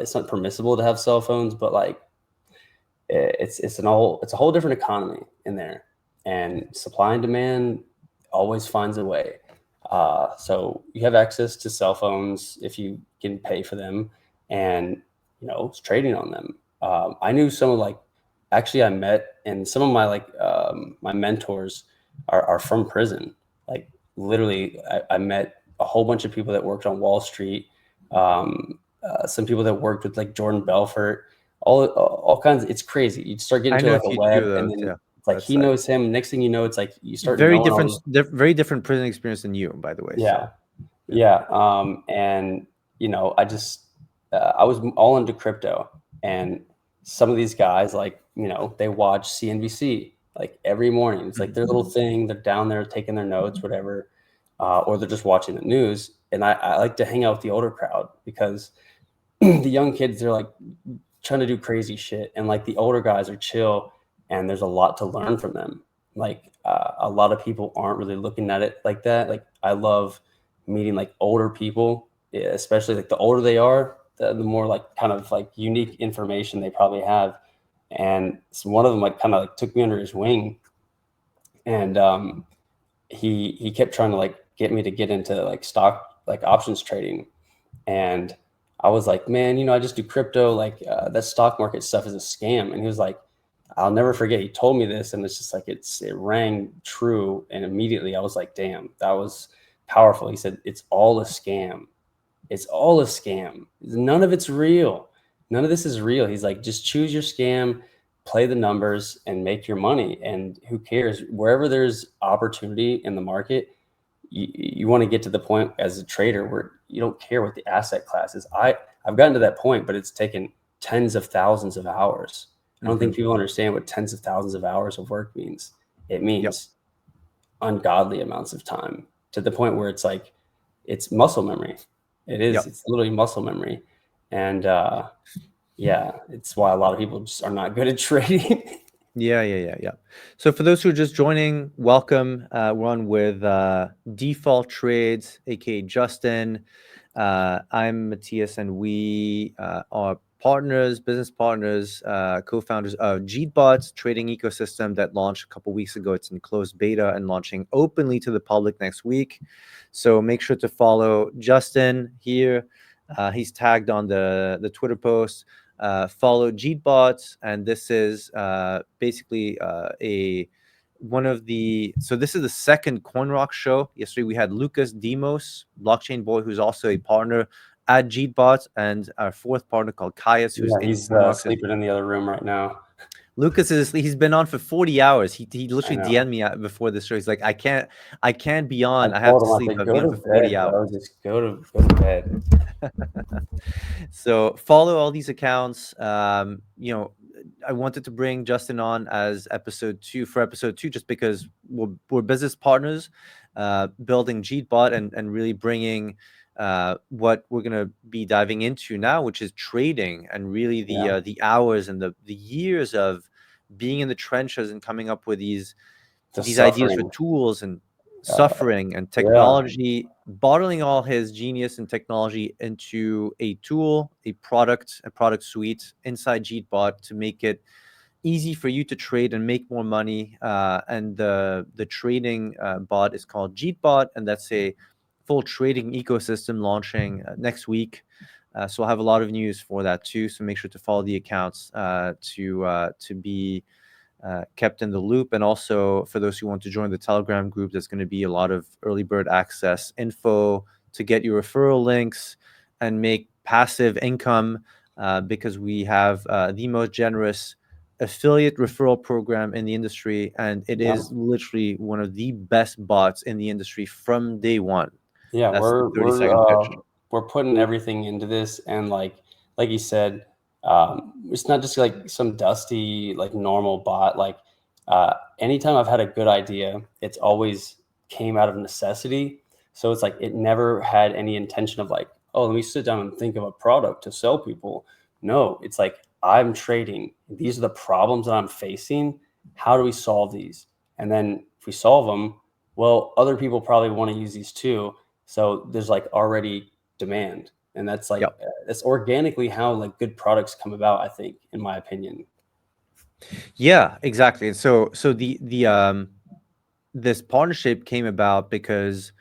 It's not permissible to have cell phones, but like it's a whole different economy in there, and supply and demand always finds a way. So you have access to cell phones if you can pay for them, and it's trading on them. I knew some of like actually I met, and some of my my mentors are from prison. Like literally, I met a whole bunch of people that worked on Wall Street. Some people that worked with like Jordan Belfort, all kinds. It's crazy. You start getting I to know a like a few web, of and those, then yeah. it's like That's he knows him. Next thing you know, it's like you start very knowing all different, those. very different prison experience than you, by the way. Yeah, So yeah. yeah. And I was all into crypto, and some of these guys, like, they watch CNBC like every morning. It's like their little thing. They're down there taking their notes, whatever, or they're just watching the news. And I like to hang out with the older crowd because the young kids, they're like trying to do crazy shit, and like the older guys are chill, and there's a lot to learn from them. Like a lot of people aren't really looking at it like that. Like I love meeting like older people, especially like the older they are, the more like kind of like unique information they probably have. And so one of them like kind of like took me under his wing, and he kept trying to like get me to get into like stock like options trading. And I was like, man, I just do crypto. Like that stock market stuff is a scam. And he was like, I'll never forget. He told me this, and it's just like it rang true. And immediately I was like, damn, that was powerful. He said, it's all a scam. It's all a scam. None of it's real. None of this is real. He's like, just choose your scam, play the numbers, and make your money. And who cares? Wherever there's opportunity in the market, you want to get to the point as a trader where you don't care what the asset class is. I've gotten to that point, but it's taken tens of thousands of hours. I don't think people understand what tens of thousands of hours of work means. It Yep. means ungodly amounts of time, to the point where it's like it's muscle memory. It is. Yep. It's literally muscle memory. And yeah, it's why a lot of people just are not good at trading. Yeah. So for those who are just joining, welcome. We're on with Default Trades, aka Justin. I'm Matthias, and we are partners, business partners, co-founders of JeetBot's trading ecosystem that launched a couple weeks ago. It's in closed beta and launching openly to the public next week. So make sure to follow Justin here. He's tagged on the Twitter post. Follow JeetBot, and this is basically so this is the second CoinRock show. Yesterday we had Lucas Demos, blockchain boy, who's also a partner at JeetBot, and our fourth partner called Caius, who's Yeah, in he's CoinRock. sleeping in the other room right now. Lucas he's been on for 40 hours. He I literally know. DM'd me before the show. He's like, I can't be I on. I have told to him, I sleep. said, I'll go be on to for 40 bed, bro. hours. Just go to bed. So follow all these accounts. I wanted to bring Justin on as episode 2, just because we're business partners, building JeetBot and really bringing what we're gonna be diving into now, which is trading, and really Yeah. the hours and the years of being in the trenches and coming up with these The ideas for suffering. tools and Uh, suffering and yeah. technology, bottling all his genius and technology into a tool, a product suite inside JeetBot to make it easy for you to trade and make more money. And the trading bot is called JeetBot, and that's a full trading ecosystem launching next week. So I'll have a lot of news for that too. So make sure to follow the accounts to be kept in the loop. And also for those who want to join the Telegram group, there's going to be a lot of early bird access info to get your referral links and make passive income, because we have the most generous affiliate referral program in the industry, and it Yeah. is literally one of the best bots in the industry from day one. Yeah, That's the we're 30-second pitch. we're putting everything into this, and like you said, It's not just like some dusty, like normal bot. Like anytime I've had a good idea, it's always came out of necessity. So it's like it never had any intention of like, oh, let me sit down and think of a product to sell people. No, it's like I'm trading. These are the problems that I'm facing. How do we solve these? And then if we solve them, well, other people probably want to use these too. So there's like already demand, and that's like Yep. that's organically how like good products come about, I think, in my opinion. Yeah, exactly. And so the this partnership came about because,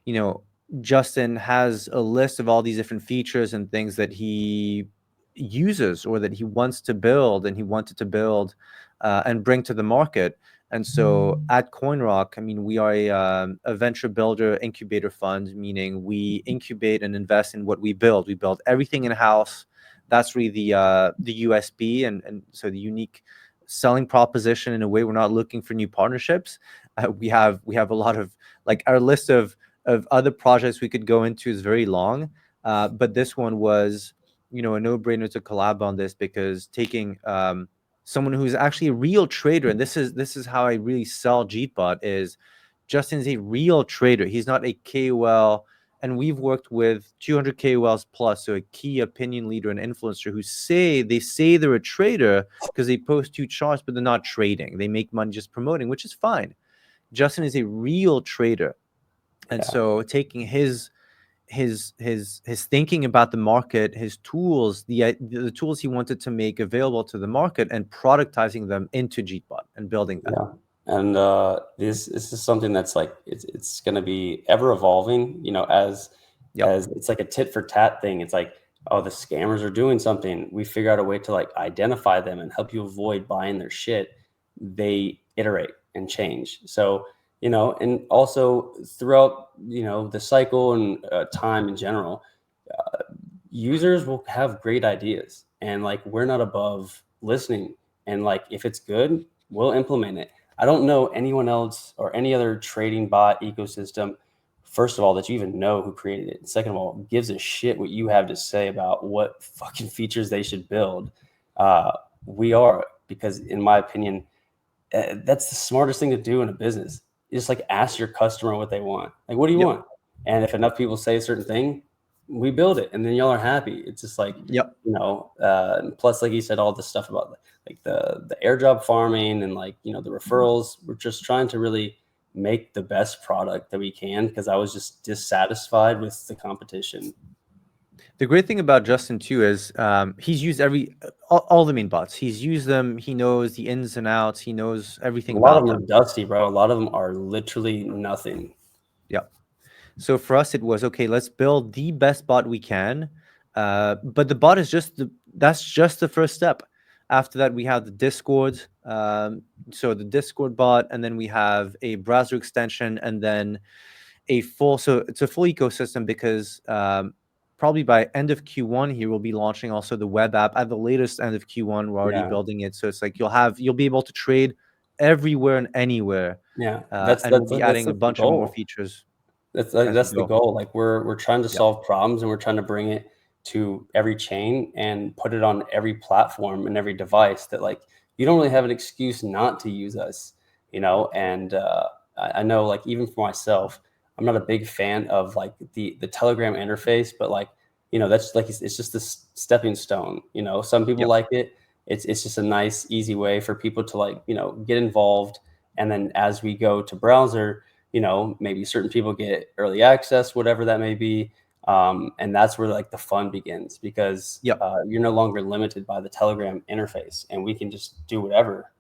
you know, Justin has a list of all these different features and things that he uses or that he wants to build and he wanted to build and bring to the market. And so at CoinRock, I mean, we are a venture builder incubator fund, meaning we incubate and invest in what we build. We build everything in house. That's really the USB and so the unique selling proposition. In a way, we're not looking for new partnerships. We have a lot of, like, our list of other projects we could go into is very long, but this one was, you know, a no-brainer to collab on this because taking someone who's actually a real trader, and this is how I really sell Jeetbot, is Justin's a real trader. He's not a KOL, and we've worked with 200 KOLs plus, so a key opinion leader and influencer who say they're a trader because they post 2 charts, but they're not trading. They make money just promoting, which is fine. Justin is a real trader. And Yeah, so taking his thinking about the market, his tools, the tools he wanted to make available to the market, and productizing them into Jeetbot and building that. yeah. And this is something that's like it's going to be ever evolving, you know, Yep. as it's like a tit for tat thing. It's like, oh, the scammers are doing something. We figure out a way to like identify them and help you avoid buying their shit. They iterate and change. So, you know, and also throughout, you know, the cycle and time in general, users will have great ideas, and like we're not above listening, and like if it's good, we'll implement it. I don't know anyone else or any other trading bot ecosystem, first of all, that you even know who created it. Second of all, gives a shit what you have to say about what fucking features they should build. uh, we are, because in my opinion, that's the smartest thing to do in a business. You just like ask your customer what they want. Like, what do you Yep. want? And if enough people say a certain thing, we build it, and then y'all are happy. It's just like, Yep. you know. And plus, like you said, all this stuff about like the airdrop farming and like, you know, the referrals. We're just trying to really make the best product that we can, because I was just dissatisfied with the competition. The great thing about Justin too is he's used all the main bots. He's used them. He knows the ins and outs. He knows A everything lot of about them are them. dusty, bro. A lot of them are literally nothing. Yeah. So for us, it was okay. Let's build the best bot we can, but the bot is that's just the first step. After that, we have the Discord. So the Discord bot, and then we have a browser extension, and then so it's a full ecosystem because probably by end of Q1 here we'll be launching also the web app. At the latest end of Q1, we're already Yeah. building it. So it's like you'll be able to trade everywhere and anywhere, Yeah, and we'll be that's adding a like the bunch of more goal. features as we That's the go. goal. Like we're trying to Yep. solve problems, and we're trying to bring it to every chain and put it on every platform and every device, that like you don't really have an excuse not to use us, you know. And I know, like, even for myself, I'm not a big fan of like the Telegram interface, but like, you know, that's like it's just this stepping stone. You know, some people Yep. like it. It's just a nice, easy way for people to, like, you know, get involved. And then as we go to browser, you know, maybe certain people get early access, whatever that may be. And that's where like the fun begins, because Yep. you're no longer limited by the Telegram interface, and we can just do whatever.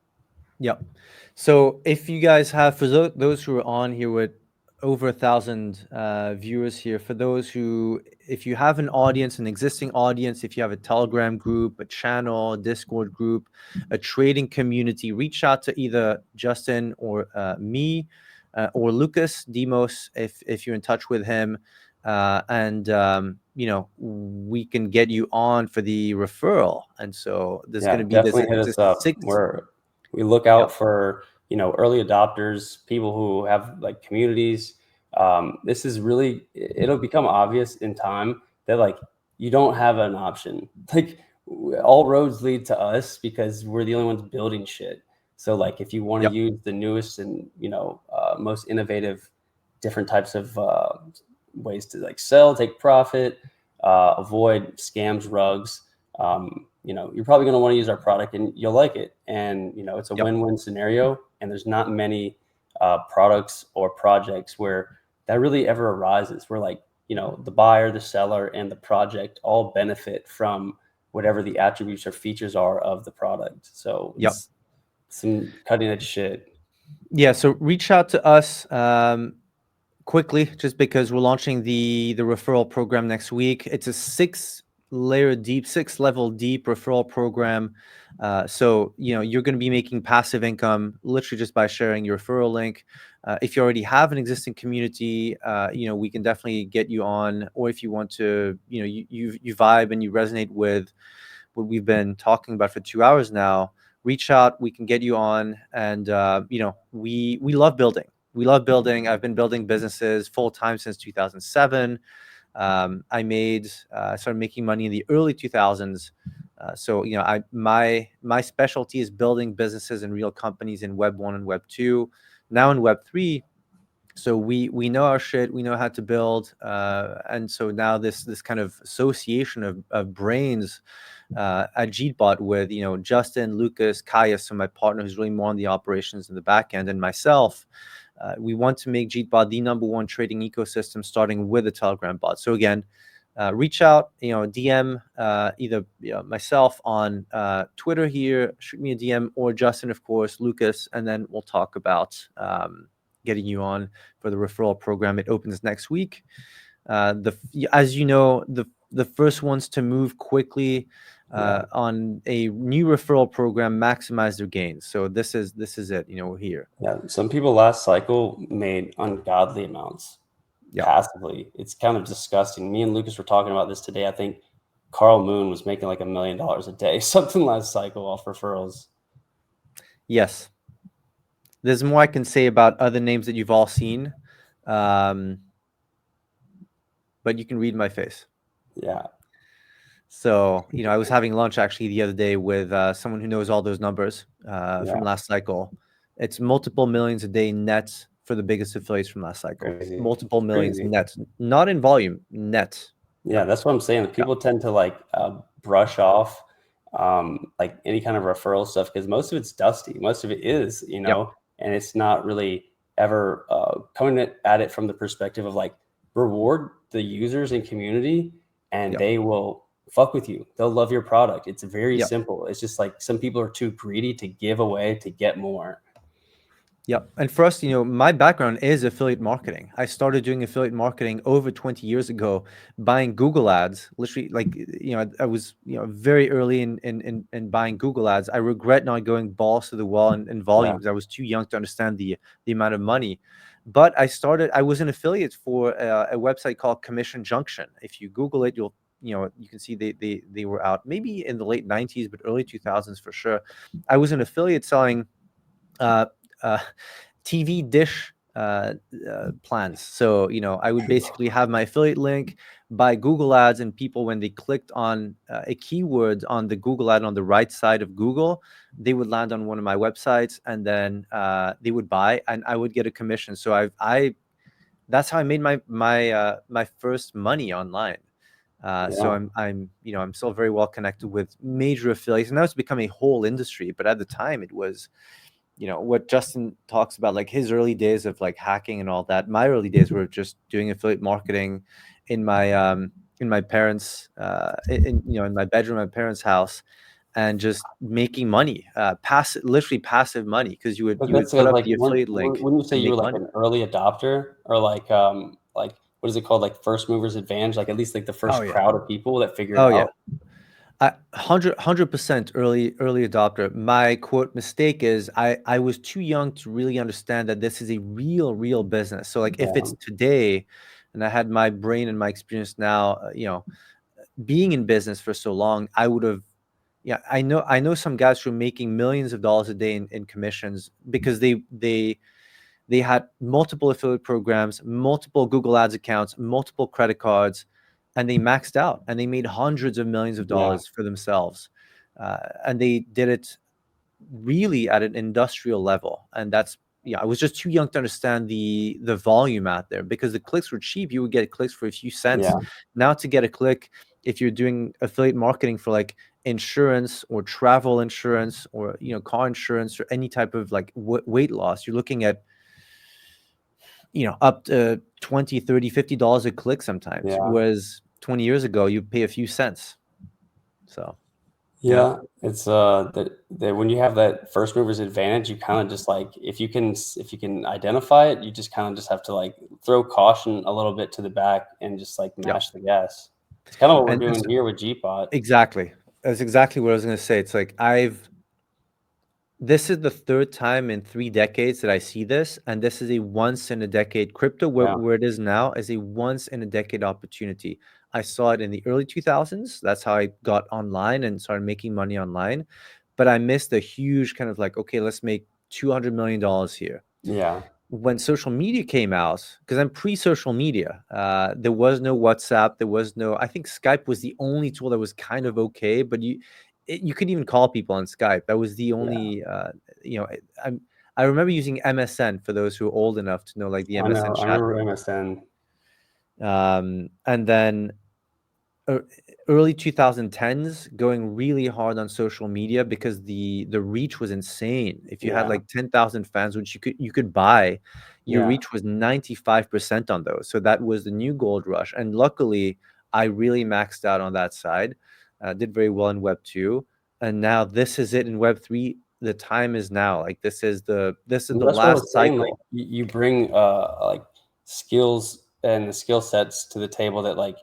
Yep. So if you guys have, for those who are on here with over 1,000 viewers here, for those who, if you have an audience, an existing audience, if you have a Telegram group, a channel, a Discord group, a trading community, reach out to either Justin or me or Lucas Demos if you're in touch with him. And you know, we can get you on for the referral. And so there's going Yeah, to be this, definitely hit it's a us up. six. We look Yep. out for, you know, early adopters, people who have like communities. This is really, it'll become obvious in time that like you don't have an option. Like all roads lead to us because we're the only ones building shit. So like if you want to Yep. use the newest and most innovative different types of ways to like sell, take profit, avoid scams, rugs, you're probably going to want to use our product and you'll like it. And it's a Yep. win-win scenario. And there's not many products or projects where that really ever arises. Where like the buyer, the seller, and the project all benefit from whatever the attributes or features are of the product. So Yep. it's some cutting edge shit. Yeah. So reach out to us. Quickly, just because we're launching the referral program next week. It's a 6-level deep referral program. So you're going to be making passive income literally just by sharing your referral link. If you already have an existing community, we can definitely get you on. Or if you want to, you vibe and you resonate with what we've been talking about for 2 hours now, reach out. We can get you on. And we love building. We love building. I've been building businesses full time since 2007. I started making money in the early 2000s. So my specialty is building businesses and real companies in Web 1 and Web 2. Now in Web 3, so we know our shit. We know how to build, and so now this kind of association of brains at Jeetbot with Justin, Lucas, Kaya, so my partner who's really more on the operations and the back end, and myself. We want to make Jeetbot the #1 trading ecosystem, starting with a Telegram bot. So again, reach out, DM either myself on Twitter here, shoot me a DM, or Justin, of course, Lucas, and then we'll talk about getting you on for the referral program. It opens next week. As you know, the first ones to move quickly on a new referral program maximize their gains. So this is it. We're here. Yeah, some people last cycle made ungodly amounts passively. It's kind of disgusting. Me and Lucas were talking about this today. I think Carl Moon was making like $1 million a day, something last cycle off referrals. Yes. There's more I can say about other names that you've all seen, but you can read my face. Yeah. So, I was having lunch actually the other day with someone who knows all those numbers from last cycle. It's multiple millions a day net for the biggest affiliates from last cycle. Crazy. Multiple millions Crazy. net, not in volume, net. Yeah, that's what I'm saying. People tend to like brush off like any kind of referral stuff because most of it's dusty. Most of it is, and it's not really ever coming at it from the perspective of like reward the users and community, and they will fuck with you. They'll love your product. It's very simple. It's just like some people are too greedy to give away to get more. Yep. And for us, my background is affiliate marketing. I started doing affiliate marketing over 20 years ago, buying Google ads. Literally, like, I was, very early in buying Google ads. I regret not going balls to the wall in volumes. I was too young to understand the amount of money. But I was an affiliate for a website called Commission Junction. If you Google it, you can see they were out maybe in the late 90s, but early 2000s for sure. I was an affiliate selling TV dish plans. So, I would basically have my affiliate link, buy Google ads, and people, when they clicked on a keyword on the Google ad on the right side of Google, they would land on one of my websites, and then they would buy, and I would get a commission. So that's how I made my first money online. So I'm still very well connected with major affiliates, and now it's become a whole industry. But at the time, it was, what Justin talks about, like his early days of like hacking and all that. My early days were just doing affiliate marketing in my parents' in my bedroom, my parents' house, and just making money, literally passive money, because you would put up Like the affiliate link when you say and you were make like money. an early adopter or like what is it called, like first movers advantage, like at least like the first crowd of people that figure it Oh yeah. out. 100% early adopter. My quote mistake is I was too young to really understand that this is a real business. So like if it's today, and I had my brain and my experience now, being in business for so long, I would have. Yeah, I know some guys who are making millions of dollars a day in commissions because they had multiple affiliate programs, multiple Google Ads accounts, multiple credit cards, and they maxed out and they made hundreds of millions of Yeah. dollars for themselves. And they did it really at an industrial level. And that's, yeah, I was just too young to understand the volume out there, because the clicks were cheap. You would get clicks for a few cents. Yeah. Now to get a click, if you're doing affiliate marketing for like insurance or travel insurance, or car insurance, or any type of like weight loss, you're looking at up to 20, 30, $50 a click sometimes, Yeah. whereas 20 years ago you pay a few cents. So yeah. Yeah, it's that when you have that first mover's advantage, you kind of just like if you can identify it, you just kind of just have to like throw caution a little bit to the back and just like Yeah. mash the gas. It's kind of what we're And doing so, here with Gpot. exactly, that's exactly what I was going to say. It's like this is the third time in 3 decades that I see this, and this is a once in a decade. Crypto, Yeah, where it is now, is a once in a decade opportunity. I saw it in the early 2000s. That's how I got online and started making money online. But I missed a huge kind of like, okay, let's make $200 million here. yeah, When social media came out, because I'm pre-social media, there was no WhatsApp, there was no. I think Skype was the only tool that was kind of okay, but you couldn't even call people on Skype. That was the yeah. only. You know, I remember using MSN, for those who are old enough to know, like the I MSN know. I chat remember room. MSN. And then uh, early 2010s, going really hard on social media, because the reach was insane. If you had Yeah, like 10,000 fans, which you could buy, your yeah. reach was 95% on those. So that was the new gold rush. And luckily, I really maxed out on that side. Did very well in Web 2, and now this is it in Web 3. The time is now. Like, this is Well, the that's what I last was saying. Like cycle. you bring like skills and the skill sets to the table that like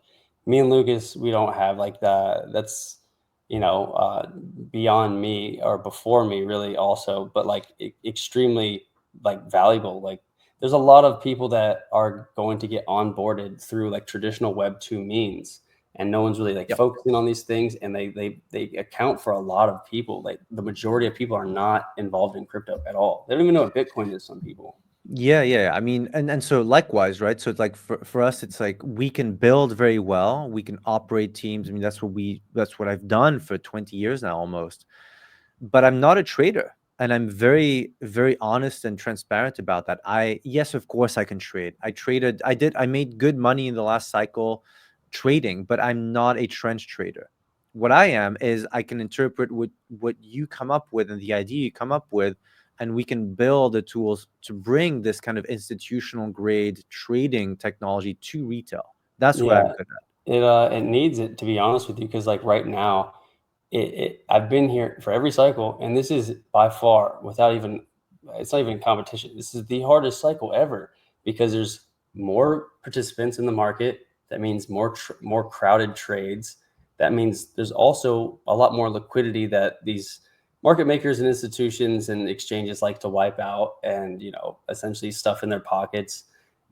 me and Lucas we don't have like that. That's you know beyond me or before me really also, but like extremely like valuable. Like there's a lot of people that are going to get onboarded through like traditional Web 2 means. And no one's really like Yep. focusing on these things, and they account for a lot of people. Like the majority of people are not involved in crypto at all. They don't even know what Bitcoin is. Some people. Yeah, yeah. I mean, and so likewise, right? So it's like, for us, it's like we can build very well. We can operate teams. I mean, that's what I've done for 20 years now almost. But I'm not a trader. And I'm very, very honest and transparent about that. Yes, of course I can trade. I made good money in the last cycle trading, but I'm not a trend trader. What I am is, I can interpret what you come up with and the idea you come up with, and we can build the tools to bring this kind of institutional grade trading technology to retail. That's what I'm Yeah, good at. it needs it to be honest with you because like right now, I've been here for every cycle, and this is by far without even it's not even competition. This is the hardest cycle ever because there's more participants in the market. That means more crowded trades. That means there's also a lot more liquidity that these market makers and institutions and exchanges like to wipe out and essentially stuff in their pockets.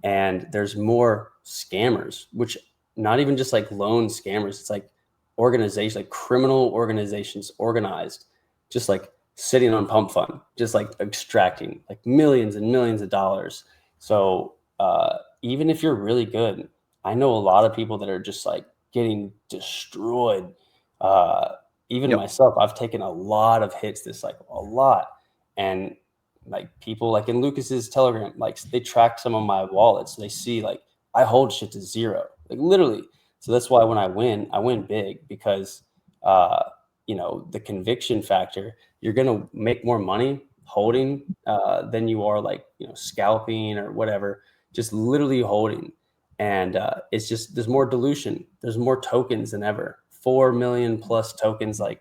And there's more scammers, which not even just like loan scammers. It's like organization, like criminal organizations organized, just like sitting on pump fund, just like extracting like millions and millions of dollars. So even if you're really good, I know a lot of people that are just like getting destroyed. Uh, Even Yep. myself, I've taken a lot of hits this cycle, a lot. And like people like in Lucas's Telegram, like they track some of my wallets. They see like I hold shit to zero, like literally. So that's why when I win big because uh, the conviction factor. You're gonna make more money holding than you are like scalping or whatever. Just literally holding, and it's just there's more dilution. There's more tokens than ever. 4 million plus tokens. Like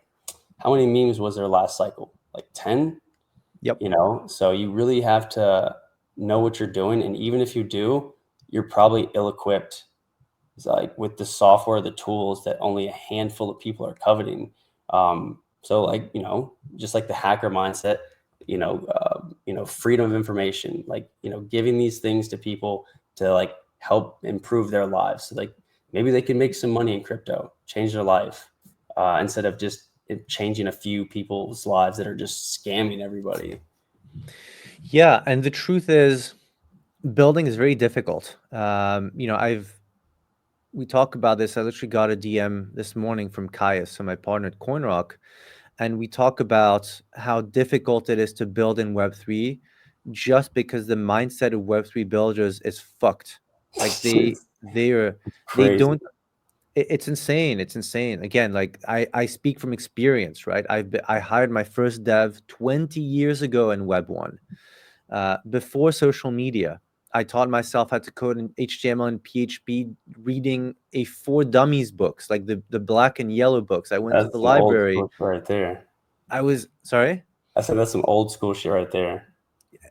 how many memes was there last cycle? Like 10. Yep. So you really have to know what you're doing, and even if you do, you're probably ill-equipped like with the software, the tools that only a handful of people are coveting. So like, just like the hacker mindset, freedom of information, like, giving these things to people to like help improve their lives. So like maybe they can make some money in crypto, change their life, instead of just changing a few people's lives that are just scamming everybody. Yeah, and the truth is, building is very difficult. I've we talk about this. I literally got a DM this morning from Caius, so my partner at CoinRock, and we talk about how difficult it is to build in Web3 just because the mindset of Web3 builders is fucked. Like It's they crazy. don't it's insane. It's insane. Again, like I speak from experience, right? I hired my first dev 20 years ago in Web 1. Before social media, I taught myself how to code in HTML and PHP reading a For Dummies books, like the black and yellow books. I went to the That's some old library. school shit right there. I was sorry. I said that's some old school shit right there.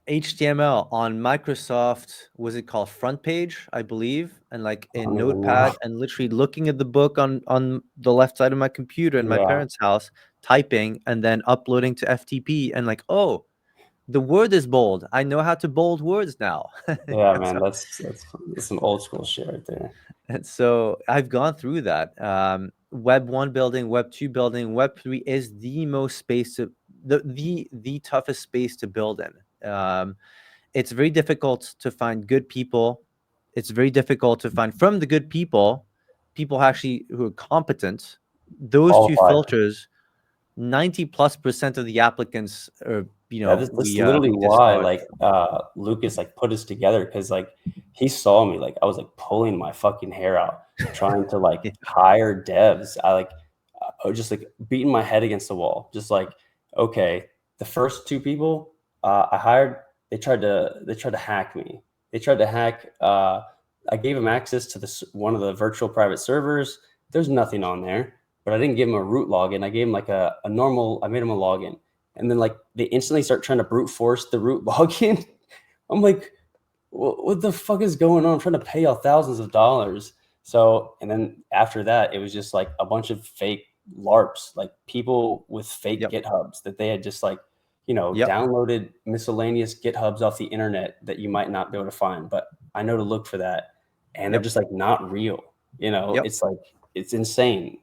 HTML on Microsoft, was it called Front Page, I believe, and like I in don't even know. Notepad, and literally looking at the book on the left side of my computer in my Yeah, parents' house, typing and then uploading to FTP, and like, oh, the word is bold. I know how to bold words now. yeah, and man. so That's some old school shit right there. and so I've gone through that. Web 1 building, Web 2 building, Web 3 is the most space to the toughest space to build in. It's very difficult to find good people. It's very difficult to find from the good people, people actually who are competent. Those two Qualified. filters, 90+% of the applicants are, Yeah, this literally we why discard. like Lucas like put us together because like he saw me like I was like pulling my fucking hair out trying to like hire devs. I was just like beating my head against the wall, just like okay, the first two people I hired they tried to hack me. They tried to hack. I gave them access to this one of the virtual private servers. There's nothing on there, but I didn't give them a root login. I gave them like a normal. I made them a login and then like they instantly start trying to brute force the root login. I'm like, what the fuck is going on? I'm trying to pay y'all thousands of dollars. So, and then after that, it was just like a bunch of fake LARPs, like people with fake Yep. GitHubs that they had just like, Yep. downloaded miscellaneous GitHubs off the internet that you might not be able to find, but I know to look for that. And they're Yep. just like not real. Yep. It's like, it's insane.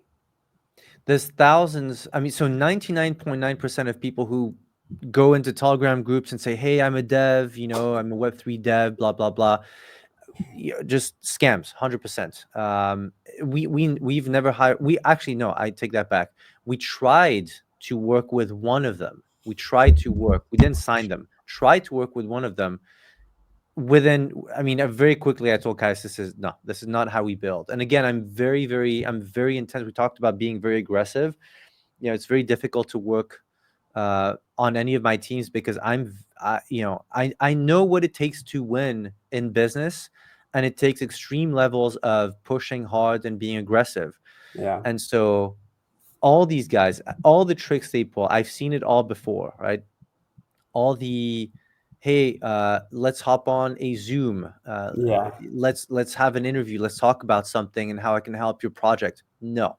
There's thousands. I mean, so 99.9% of people who go into Telegram groups and say, "Hey, I'm a dev, I'm a Web3 dev, blah blah blah." Just scams, 100%. We've never hired. We actually no, I take that back. We tried to work with one of them. We tried to work. We didn't sign them. Tried to work with one of them. Within, I mean, very quickly, I told Kais, this is not how we build. And again, I'm very intense. We talked about being very aggressive. It's very difficult to work on any of my teams because I know what it takes to win in business, and it takes extreme levels of pushing hard and being aggressive. Yeah. And so all these guys, all the tricks they pull, I've seen it all before, right? All the, hey, let's hop on a Zoom, Yeah. let's have an interview, let's talk about something and how I can help your project. No,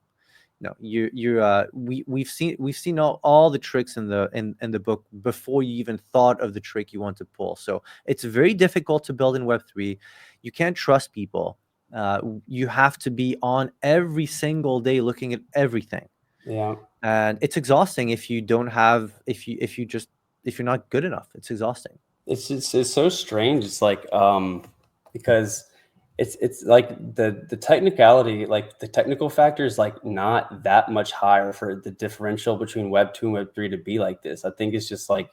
you're we've seen all the tricks in the book before you even thought of the trick you want to pull. So it's very difficult to build in Web3. You can't trust people. You have to be on every single day looking at everything, Yeah. and it's exhausting if you don't have if you're not good enough. It's exhausting. It's so strange. It's like because it's like the technicality, like the technical factor is like not that much higher for the differential between Web 2 and Web 3 to be like this. I think it's just like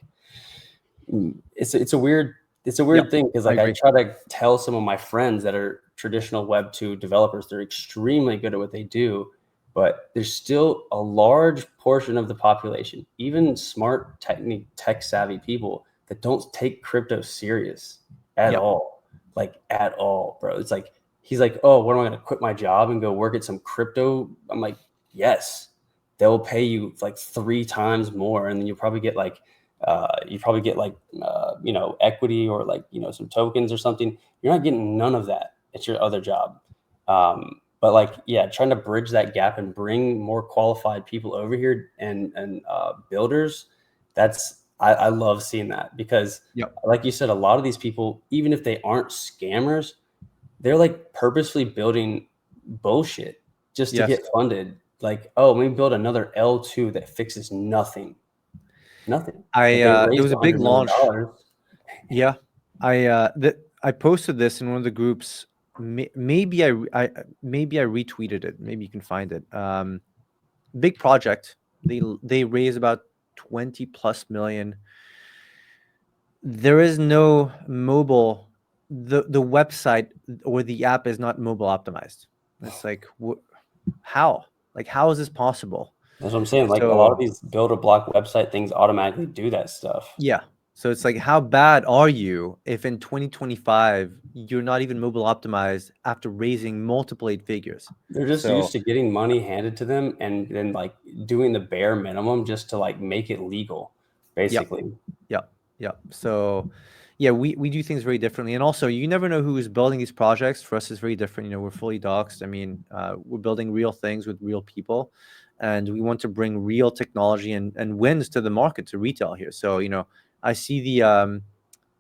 it's a weird Yep, thing because I like I agree. try to tell some of my friends that are traditional Web 2 developers, they're extremely good at what they do, but there's still a large portion of the population, even smart tech savvy people that don't take crypto serious at Yep. all. Like at all, bro. It's like he's like, "Oh, what am I going to quit my job and go work at some crypto?" I'm like, "Yes. They'll pay you like 3 times more and then you probably get like equity or like some tokens or something. You're not getting none of that at your other job. But like yeah, trying to bridge that gap and bring more qualified people over here and builders. I love seeing that because Yep. like you said, a lot of these people, even if they aren't scammers, they're like purposely building bullshit just to Yes. get funded. Like, oh, let me build another L2 that fixes nothing. Nothing. But they There raised was a big $100 million. launch. Yeah. I posted this in one of the groups. maybe maybe I retweeted it. Maybe you can find it. Big project. They raise about 20 plus million. There is no mobile. The website or the app is not mobile optimized. It's like how? Like how is this possible? That's what I'm saying. Like a lot of So these build a block website things automatically do that stuff. yeah. So it's like, how bad are you if in 2025 you're not even mobile optimized after raising multiple eight figures? They're just used So to getting money handed to them and then like doing the bare minimum just to like make it legal, yep, basically. yep, yep. So yeah, we do things very differently. And also you never know who is building these projects. For us, it's very different. You know, we're fully doxed. I mean, we're building real things with real people. And we want to bring real technology and wins to the market, to retail here. So, you know, I see the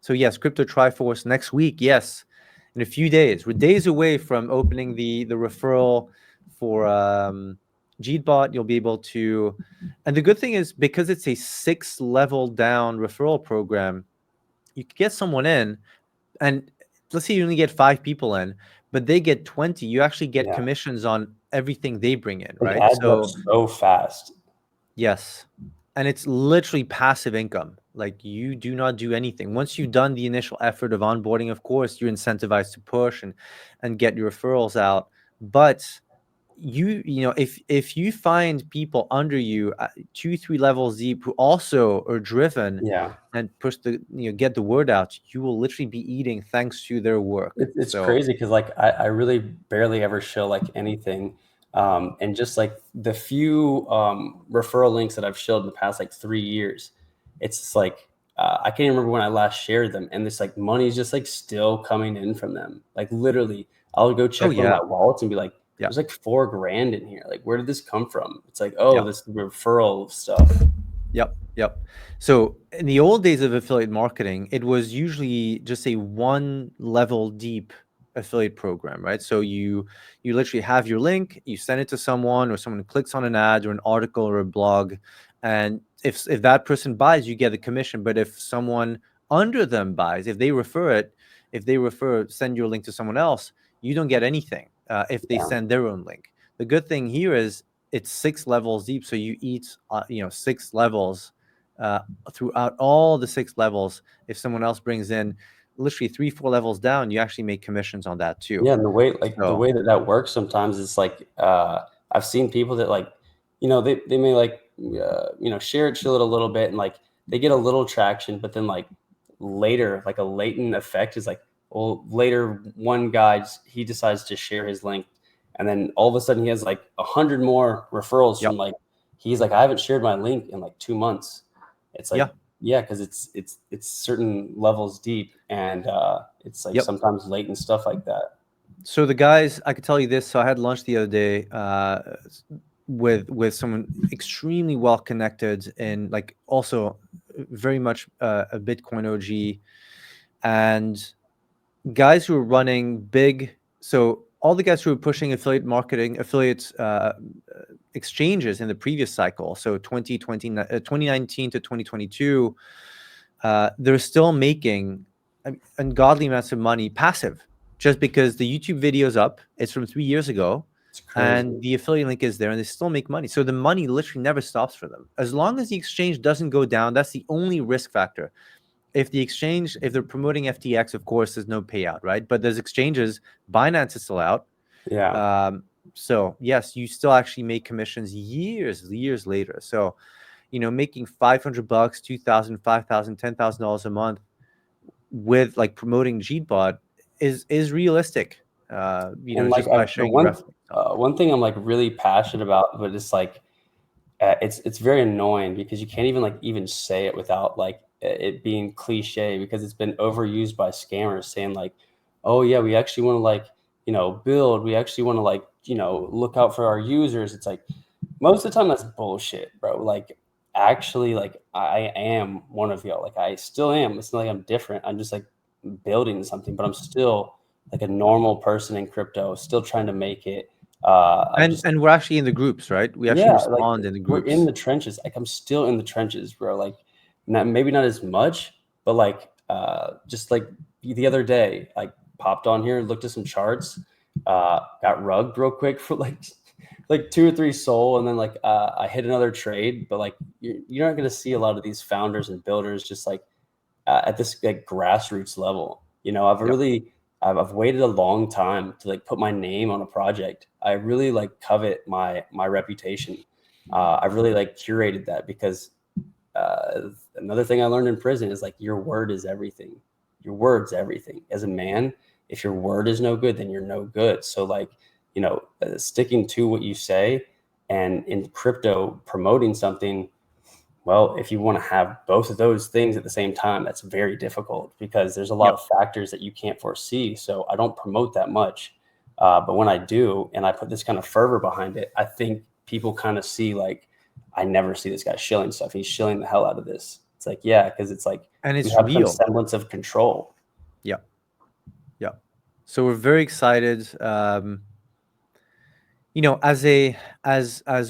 so yes, Crypto Triforce next week. Yes, in a few days. We're days away from opening the referral for Gbot. You'll be able to, and the good thing is because it's a 6 level down referral program, you can get someone in, and let's say you only get 5 people in, but they get 20. You actually get Yeah. commissions on everything they bring in, It right? adds up So so fast. yes. And it's literally passive income. Like you do not do anything. Once you've done the initial effort of onboarding, of course, you're incentivized to push and get your referrals out. But you know, if you find people under you 2 3 levels deep who also are driven Yeah. and push the get the word out, you will literally be eating thanks to their work. It's So crazy because like I really barely ever show like anything. And just like the few referral links that I've showed in the past like 3 years, it's just like I can't remember when I last shared them, and this like money's just like still coming in from them. Like literally, I'll go oh check one of yeah, my wallets and be like, yeah, "There's like 4 grand in here. Like, where did this come from?" It's like, oh, yeah. this referral stuff. Yep, yep. So in the old days of affiliate marketing, it was usually just a 1 level deep affiliate program, right? So you literally have your link, you send it to someone, or someone clicks on an ad or an article or a blog, and if that person buys, you get a commission. But if someone under them buys, if they refer it, send your link to someone else, you don't get anything if they Yeah. send their own link. The good thing here is it's 6 levels deep, so you eat 6 levels uh, throughout all the 6 levels. If someone else brings in literally 3 4 levels down, you actually make commissions on that too. Yeah, and the So way that that works sometimes is like I've seen people that like, they may like share it a little bit and like they get a little traction, but then like later like a latent effect is like, well, later one guy he decides to share his link, and then all of a sudden he has like 100 more referrals yep, from like he's like, I haven't shared my link in like 2 months. It's like, yeah, yeah, because it's certain levels deep, and it's like yep. sometimes latent stuff like that. So the guys, I could tell you this. So I had lunch the other day with someone extremely well connected and like also very much a Bitcoin OG, and guys who are running big. So all the guys who were pushing affiliate marketing, affiliates exchanges in the previous cycle, so 2019 to 2022, they're still making ungodly amounts of money passive just because the YouTube video is up. It's from 3 years ago. It's And crazy. the affiliate link is there, and they still make money. So the money literally never stops for them. As long as the exchange doesn't go down, that's the only risk factor. If they're promoting FTX, of course, there's no payout, right? But there's exchanges, Binance is still out. Yeah. Um, so yes, you still actually make commissions years later. So, making $500, 2,000, 5,000, $10,000 a month with like promoting Gbot is realistic. And like Just by the sharing your reference. So, one thing I'm like really passionate about, but it's like it's very annoying because you can't even like even say it without like it being cliche, because it's been overused by scammers saying like, oh yeah, we actually want to like build, we actually want to like look out for our users. It's like most of the time that's bullshit, bro. Like actually, like I am one of y'all. Like I still am. It's not like I'm different. I'm just like building something, but I'm still like a normal person in crypto, still trying to make it. I'm and just and we're actually in the groups, right? We actually Yeah, like respond in the we're in groups. the trenches. Like I'm still in the trenches, bro. Like maybe not as much, but like just like the other day, like popped on here, looked at some charts, got rugged real quick for like 2 or 3 soul, and then like I hit another trade. But like you're not gonna see a lot of these founders and builders just like at this like grassroots level. You know, I've waited a long time to like put my name on a project. I really like covet my reputation. I really like curated that because another thing I learned in prison is like your word is everything. Your word's everything. As a man, if your word is no good, then you're no good. So like, you know, sticking to what you say, and in crypto promoting something, well, if you want to have both of those things at the same time, that's very difficult because there's a lot Yep. of factors that you can't foresee. So I don't promote that much. But when I do, and I put this kind of fervor behind it, I think people kind of see like, I never see this guy shilling stuff. He's shilling the hell out of this. It's like, yeah, because it's like And we it's have some real. semblance of control. Yeah. Yeah. So we're very excited. You know, as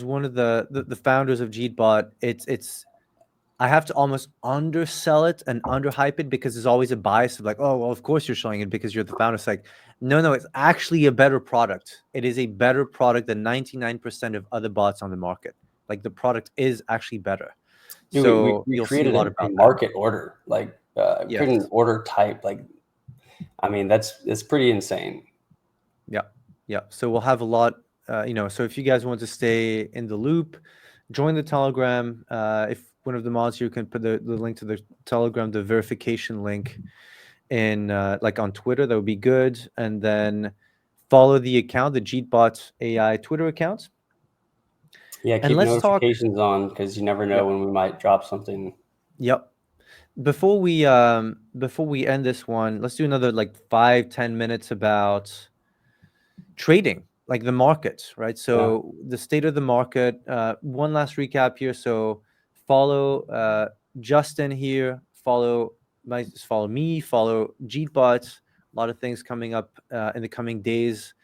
one of the founders of Jeetbot, it's I have to almost undersell it and underhype it because there's always a bias of like, oh, well, of course you're showing it because you're the founder. It's like, no, it's actually a better product. It is a better product than 99% of other bots on the market. Like the product is actually better. Dude, So we you'll see a created lot a about that. market order, like created an Yes. order type. Like, I mean, it's pretty insane. Yeah. Yeah. So we'll have a lot, you know, so if you guys want to stay in the loop, join the Telegram. If one of the mods here can put the link to the Telegram, the verification link in like on Twitter, that would be good. And then follow the account, the Jeetbot AI Twitter account. Yeah, And keep let's talk. notifications on because you never know Yep. when we might drop something. Yep. Before we end this one, let's do another like 5-10 minutes about trading, like the market, right? Yeah. So the state of the market. One last recap here. So follow Justin here. Follow me. Follow Jeetbot. A lot of things coming up in the coming days,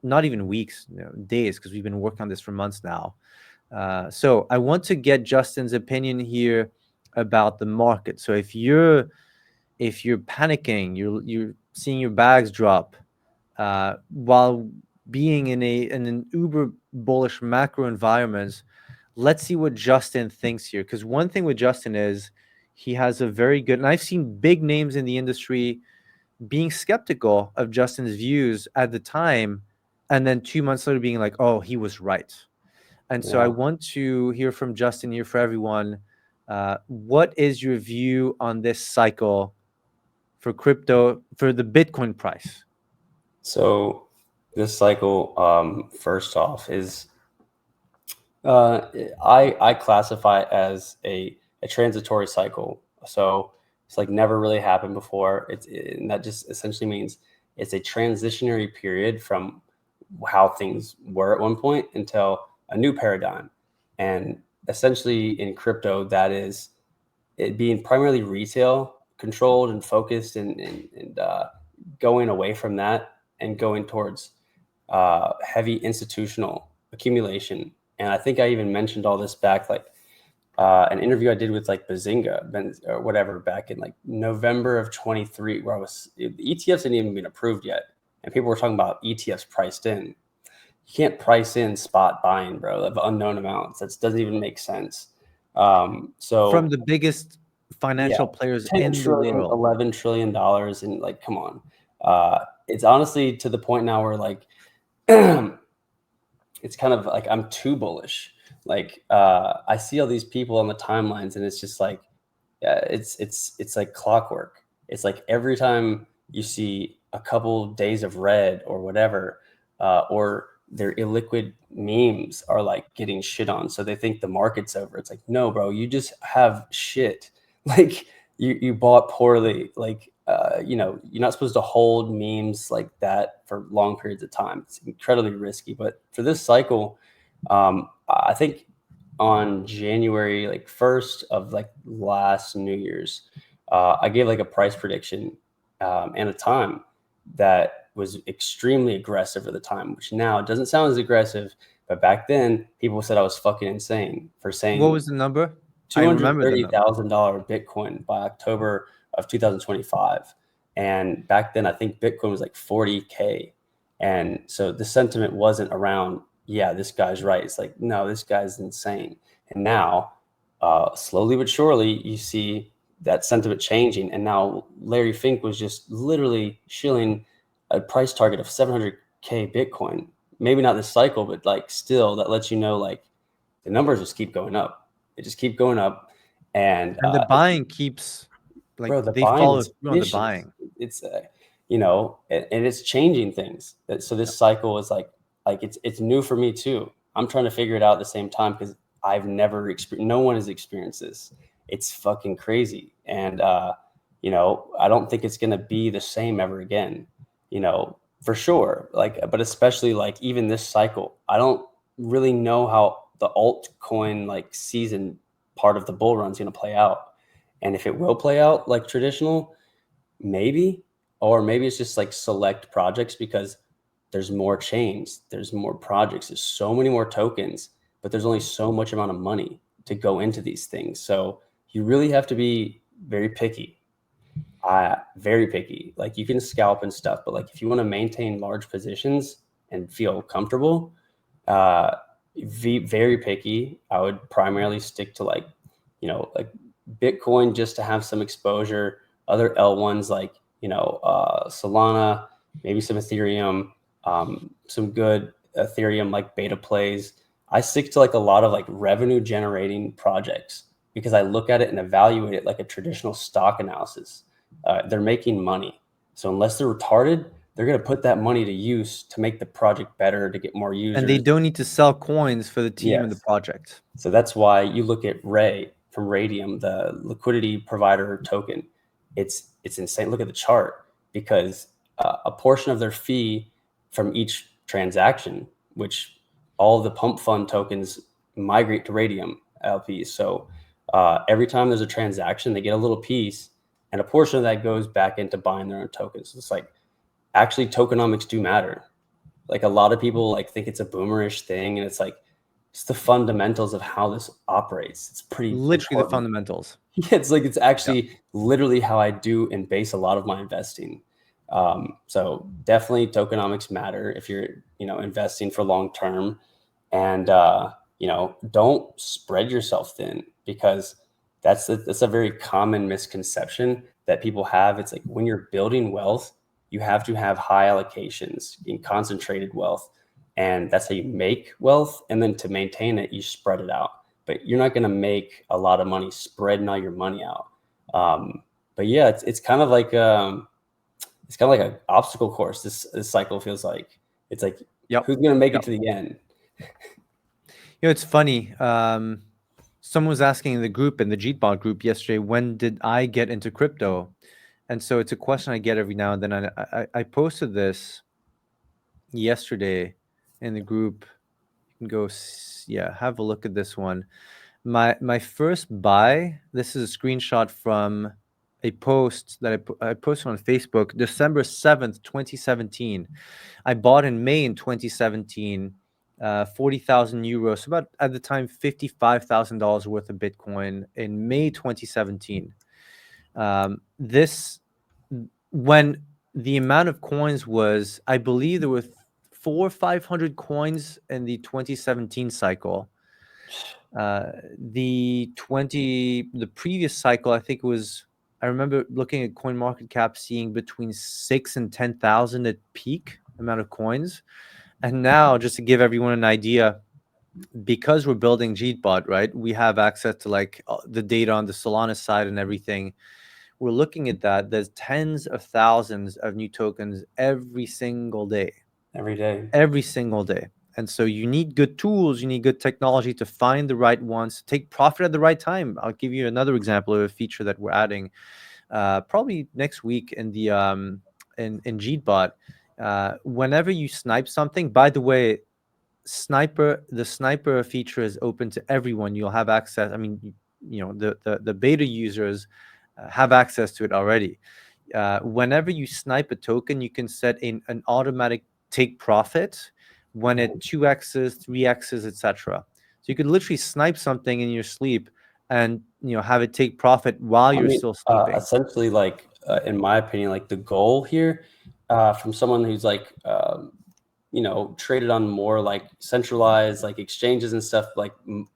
not even weeks, you know, days, because we've been working on this for months now. So I want to get Justin's opinion here about the market. So if you're panicking, you're seeing your bags drop while being in an uber bullish macro environment. Let's see what Justin thinks here, because one thing with Justin is he has a very good, and I've seen big names in the industry being skeptical of Justin's views at the time, and then 2 months later being like, oh, he was right. And so I Yeah. want to hear from Justin here for everyone. What is your view on this cycle for crypto, for the Bitcoin price? So this cycle, first off, is I classify it as a transitory cycle. So it's like never really happened before. And that just essentially means it's a transitionary period from how things were at one point until a new paradigm. And essentially in crypto, that is it being primarily retail controlled and focused, and going away from that and going towards heavy institutional accumulation. And I think I even mentioned all this back like an interview I did with like Bazinga or whatever back in like November of 23, where the ETFs hadn't even been approved yet, and people were talking about ETFs priced in. You can't price in spot buying, bro, of unknown amounts. That doesn't even make sense. From So the biggest yeah, financial players 10 in the trillion, world. 11 trillion dollars, and like, come on. It's honestly to the point now where like it's kind of like I'm too bullish. Like I see all these people on the timelines, and it's just like it's like clockwork. It's like every time you see a couple days of red or whatever, or their illiquid memes are like getting shit on, so they think the market's over. It's like, no, bro, you just have shit. Like you bought poorly. Like you know, you're not supposed to hold memes like that for long periods of time. It's incredibly risky. But for this cycle, I think on January like 1st of like last New Year's, I gave like a price prediction and a time that was extremely aggressive at the time, which now it doesn't sound as aggressive, but back then people said I was fucking insane for What saying was the number? I two hundred remember the thirty number. thousand dollar Bitcoin by October of 2025. And back then, I think Bitcoin was like 40K. And so the sentiment wasn't around, yeah, this guy's right. It's like, no, this guy's insane. And now, slowly but surely, you see that sentiment changing. And now Larry Fink was just literally shilling a price target of 700K Bitcoin. Maybe not this cycle, but like still, that lets you know like the numbers just keep going up. They just keep going up. And And the buying keeps, like, bro, the they buying follow is through on the vicious. buying. It's and it's changing things. So this cycle is like it's new for me too. I'm trying to figure it out at the same time because I've never experienced. No one has experienced this. It's fucking crazy, and I don't think it's gonna be the same ever again. For sure. Like, but especially like even this cycle, I don't really know how the altcoin like season part of the bull run is gonna play out. And if it will play out like traditional, maybe, or maybe it's just like select projects because there's more chains, there's more projects, there's so many more tokens, but there's only so much amount of money to go into these things. So you really have to be very picky. Very picky. Like you can scalp and stuff, but like if you want to maintain large positions and feel comfortable, uh, very picky. I would primarily stick to like Bitcoin just to have some exposure. Other L1s like Solana, maybe some Ethereum, some good Ethereum like beta plays. I stick to like a lot of like revenue generating projects because I look at it and evaluate it like a traditional stock analysis. They're making money, so unless they're retarded, they're going to put that money to use to make the project better, to get more And they users. don't need to sell coins for the team and the Yes. project. So that's why you look at Ray from Radium, the liquidity provider token. It's insane. Look at the chart because a portion of their fee from each transaction, which all of the pump fund tokens migrate to Radium LPs. So every time there's a transaction, they get a little piece, and a portion of that goes back into buying their own tokens. So it's like actually tokenomics do matter. Like a lot of people like think it's a boomerish thing, and it's like it's the fundamentals of how this operates. It's pretty Literally the important. fundamentals. Yeah, it's like it's Yeah. actually literally how I do and base a lot of my investing. So definitely tokenomics matter if you're investing for long term, and don't spread yourself thin because that's a very common misconception that people have. It's like when you're building wealth, you have to have high allocations in concentrated wealth, and that's how you make wealth. And then to maintain it, you spread it out. But you're not going to make a lot of money spreading all your money out. But yeah, it's kind of like an obstacle course. This cycle feels like it's like Yep. who's going to make it Yep. to the end? It's funny. Someone was asking in the group, in the Jeetbot group yesterday, when did I get into crypto? And so it's a question I get every now and then. I posted this yesterday in the group. You can go, have a look at this one. My first buy. This is a screenshot from a post that I posted on Facebook, December 7th, 2017. I bought in May in 2017, 40,000 euros, so about at the time $55,000 worth of Bitcoin in May 2017. This when the amount of coins was, I believe there were 400 or 500 coins in the 2017 cycle. The previous cycle, I think it was. I remember looking at CoinMarketCap, seeing between 6 and 10,000 at peak amount of coins. And now, just to give everyone an idea, because we're building Jeetbot, right? We have access to like the data on the Solana side and everything. We're looking at that. There's tens of thousands of new tokens every single day. Every day. Every single day. And so you need good tools, you need good technology to find the right ones, to take profit at the right time. I'll give you another example of a feature that we're adding probably next week in the in Jeetbot. Whenever you snipe something, by the way, the sniper feature is open to everyone. You'll have access. I mean, the beta users have access to it already. Whenever you snipe a token, you can set an automatic take profit when it 2x's, 3x's, etc. So you could literally snipe something in your sleep and have it take profit while I you're mean, still sleeping. essentially, like in my opinion, like the goal here from someone who's like, traded on more like centralized like exchanges and stuff, like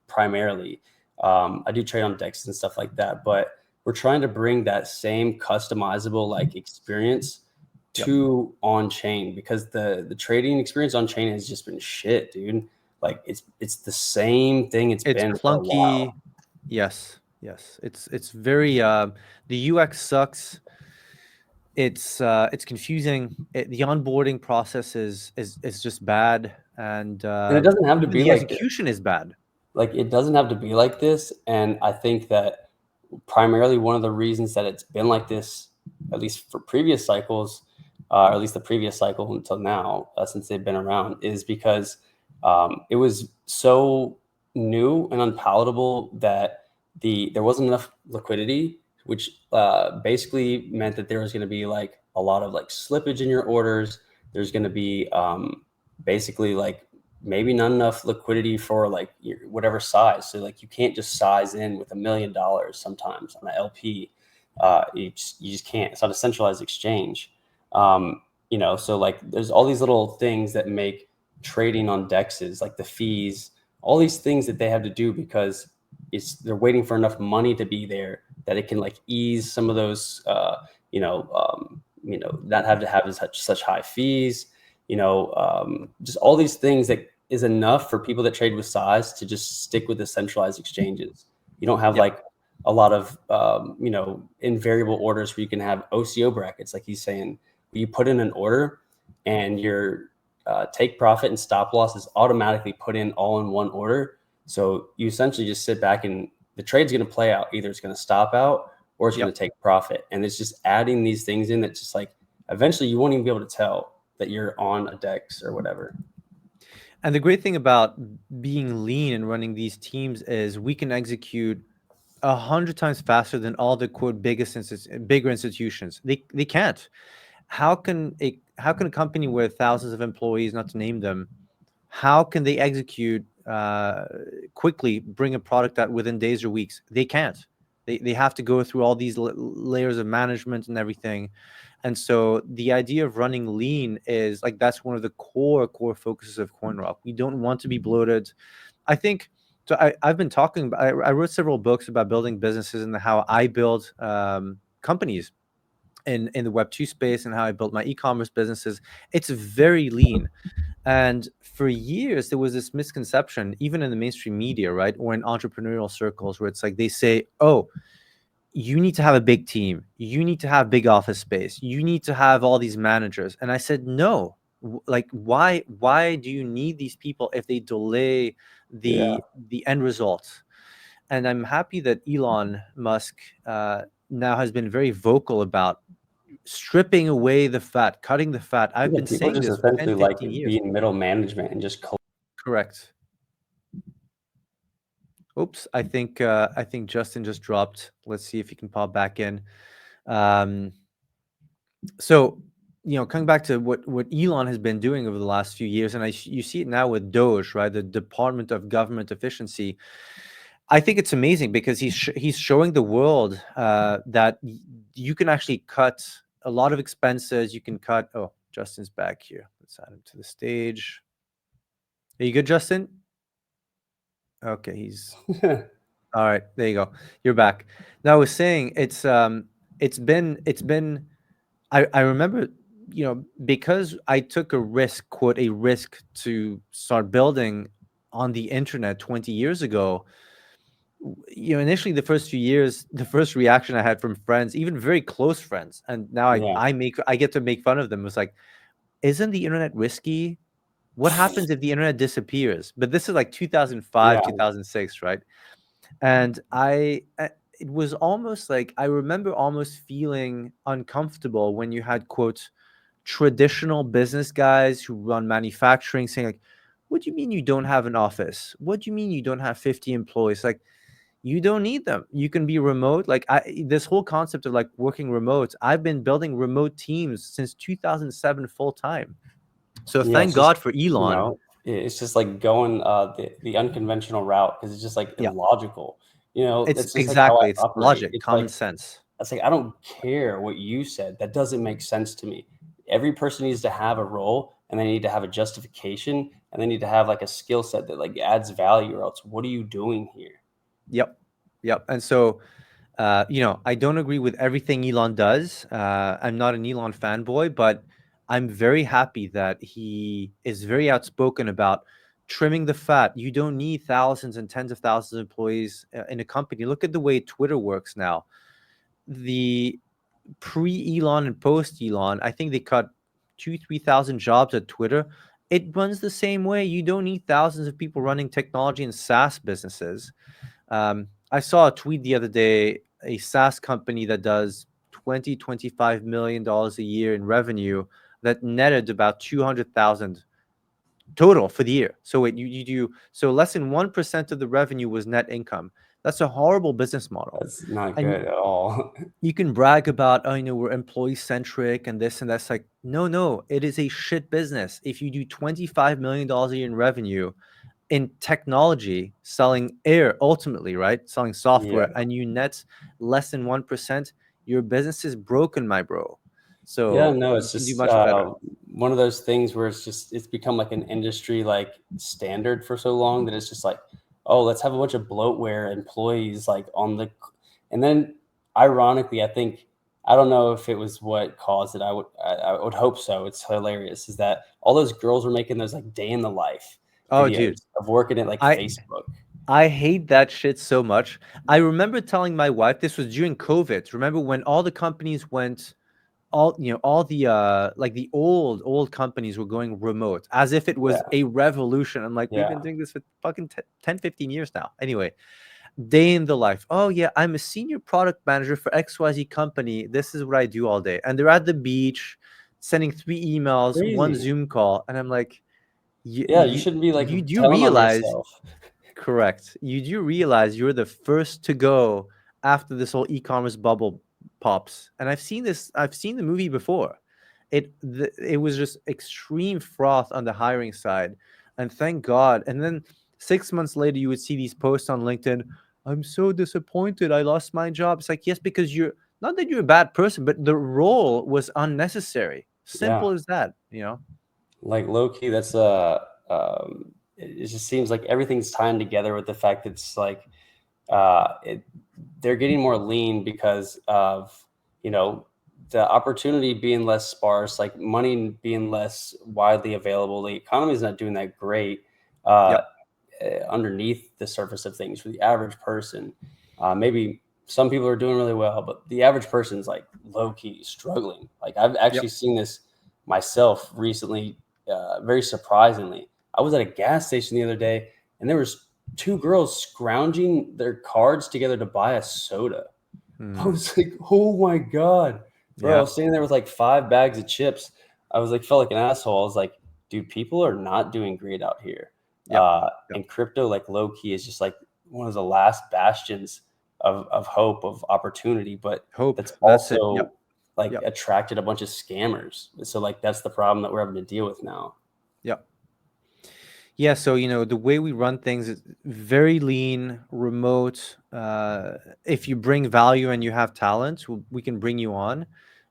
primarily. I do trade on DEX and stuff like that, but we're trying to bring that same customizable like experience to on chain, because the trading experience on chain has just been shit, dude. Like it's the same thing it's It's been for a clunky. while. Yes, yes. It's very the UX sucks. It's confusing. The onboarding process is just bad, and And it doesn't have to even be the like this. execution is bad. Like it doesn't have to be like this. And I think that primarily one of the reasons that it's been like this, at least for previous cycles, or at least the previous cycle until now, since they've been around, is because it was so new and unpalatable that there wasn't enough liquidity, which basically meant that there was going to be like a lot of like slippage in your orders. There's going to be basically like maybe not enough liquidity for like whatever size. So like you can't just size in with $1 million sometimes on an LP. You just can't. It's not a centralized exchange. So like there's all these little things that make trading on dexes, like the fees, all these things that they have to do, because they're waiting for enough money to be there that it can like ease some of those not have to have such high fees, just all these things that is enough for people that trade with size to just stick with the centralized exchanges. You don't have Yeah, like a lot of invariable orders where you can have OCO brackets, like he's saying. You put in an order and your take profit and stop loss is automatically put in all in one order. So you essentially just sit back and the trade's going to play out. Either it's going to stop out or it's going to take profit. And it's just adding these things in that just like eventually you won't even be able to tell that you're on a DEX or whatever. And the great thing about being lean and running these teams is we can execute 100 times faster than all the quote bigger institutions. They can't. How can a company with thousands of employees, not to name them, how can they execute quickly, bring a product out within days or weeks? They can't. They have to go through all these layers of management and everything. And so the idea of running lean is like that's one of the core focuses of CoinRock. We don't want to be bloated. I think so. I've been talking. I wrote several books about building businesses and how I build companies in the Web2 space and how I built my e-commerce businesses. It's very lean. And for years, there was this misconception, even in the mainstream media, right, or in entrepreneurial circles, where it's like they say, "Oh, you need to have a big team. You need to have big office space. You need to have all these managers." And I said, "No. Like, why do you need these people if they delay Yeah. the end result?" And I'm happy that Elon Musk now has been very vocal about stripping away the fat, cutting the fat. I've Yeah, been people saying just this for 10, essentially like 15 years. being middle management and just Correct. Oops, I think Justin just dropped. Let's see if he can pop back in. Um, so coming back to what Elon has been doing over the last few years, and you see it now with Doge, right? The Department of Government Efficiency. I think it's amazing because he's showing the world that you can actually cut a lot of expenses. You can cut. Oh, Justin's back here. Let's add him to the stage. Are you good, Justin? Okay, he's all right. There you go. You're back. Now I was saying it's been. I remember because I took a risk, quote a risk, to start building on the internet 20 years ago. Initially the first few years, the first reaction I had from friends, even very close friends, and now yeah. I get to make fun of them, was like, isn't the internet risky? What happens if the internet disappears? But this is like 2005, Yeah. 2006, right? And it was almost like I remember almost feeling uncomfortable when you had, quote, traditional business guys who run manufacturing saying like, what do you mean you don't have an office? What do you mean you don't have 50 employees? Like, you don't need them. You can be remote. Like this whole concept of like working remote, I've been building remote teams since 2007 full time. So Yeah, thank it's just, God for Elon. it's just like going the unconventional route, because it's just like Yeah, illogical. it's That's just like how I exactly, it's operate. logic, It's common like sense. That's like, I don't care what you said. That doesn't make sense to me. Every person needs to have a role, and they need to have a justification, and they need to have like a skill set that like adds value, or else what are you doing here? Yep. Yep. And so, I don't agree with everything Elon does. I'm not an Elon fanboy, but I'm very happy that he is very outspoken about trimming the fat. You don't need thousands and tens of thousands of employees in a company. Look at the way Twitter works now. The pre-Elon and post-Elon, I think they cut 3,000 jobs at Twitter. It runs the same way. You don't need thousands of people running technology and SaaS businesses. I saw a tweet the other day, a SaaS company that does 25 million dollars a year in revenue that netted about 200,000 total for the year. So you do so less than 1% of the revenue was net income. That's a horrible business model. That's not And good at all. you can brag about, oh, we're employee centric and this and that's like, no, it is a shit business. If you do $25 million a year in revenue, in technology, selling air ultimately, right? Selling software, Yeah. and you net less than 1%, your business is broken, my bro. Yeah, So no, you it's can do just much better. one of those things where it's become like an industry like standard for so long that it's just like, oh, let's have a bunch of bloatware employees like on the, and then ironically, I don't know if it was what caused it. I would hope so. It's hilarious. Is that all those girls were making those like day in the life Oh, dude, videos of working at like I Facebook. I hate that shit so much. I remember telling my wife this was during COVID. Remember when all the companies went all the like the old companies were going remote as if it was Yeah, a revolution. I'm like, we've been yeah, doing this for fucking 10, 15 years now. Anyway, day in the life. Oh yeah, I'm a senior product manager for XYZ company. This is what I do all day. And they're at the beach sending 3 emails, one crazy. Zoom call. And I'm like, you Yeah, you you shouldn't be like you do telling on realize, yourself. correct. You do realize you're the first to go after this whole e-commerce bubble pops. And I've seen the movie before. It was just extreme froth on the hiring side. And thank God. And then 6 months later you would see these posts on LinkedIn. I'm so disappointed. I lost my job. It's like, yes, because you're not that you're a bad person, but the role was unnecessary. Yeah. Simple as that. Like low key, that's it just seems like everything's tying together with the fact that it's like it, they're getting more lean because of you know the opportunity being less sparse, like money being less widely available. The economy is not doing that great. Uh, Yep. Underneath the surface of things for the average person. Maybe some people are doing really well, but the average person's like low key struggling. Like I've Yep. actually seen this myself recently, very surprisingly. I was at a gas station the other day, and there was two girls scrounging their cards together to buy a soda. I Mm, was like, oh my God, bro. I yeah. was sitting there with like 5 bags of chips. I was like, felt like an asshole. I was like, dude, people are not doing great out here. Yep. Yep. And crypto, like low key, is just like one of the last bastions of hope, of opportunity. But Hope. that's That's it. Yep. also like Yep. attracted a bunch of scammers. So, like, that's the problem that we're having to deal with now. Yep. Yeah, so the way we run things is very lean, remote. If you bring value and you have talent, we can bring you on,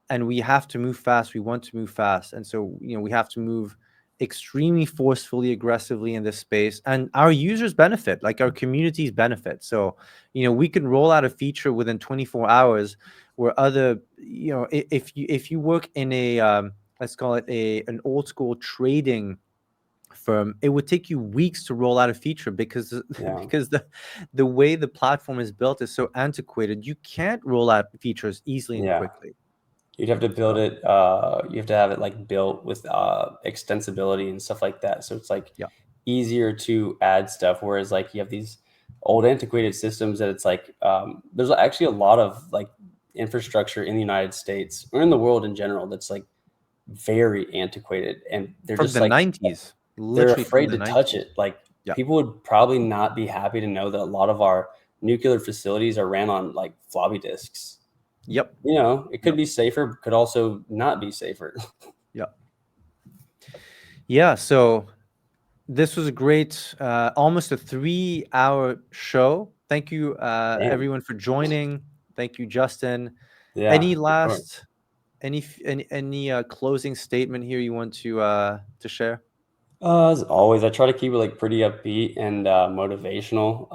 and we have to move fast. We want to move fast, and so we have to move extremely forcefully, aggressively in this space, and our users benefit, like our communities benefit. So we can roll out a feature within 24 hours, where other if you work in a let's call it an old school trading firm, it would take you weeks to roll out a feature because Yeah. because the way the platform is built is so antiquated. You can't roll out features easily and Yeah. quickly. You'd have to build So it. You have to have it like built with extensibility and stuff like that. So it's like yeah, easier to add stuff. Whereas like you have these old antiquated systems that it's like there's actually a lot of like infrastructure in the United States or in the world in general that's like very antiquated, and they're from just the like 90s, they're literally from afraid the to touch 90s. it. Like Yeah. people would probably not be happy to know that a lot of our nuclear facilities are ran on like floppy disks. Yep. It could Yep. be safer, could also not be safer. Yep. Yeah. So this was a great, almost a 3-hour show. Thank you, Damn. everyone, for joining. Thank you, Justin. Yeah, Any for sure. last, any closing statement here you want to share? As always, I try to keep it like pretty upbeat and motivational.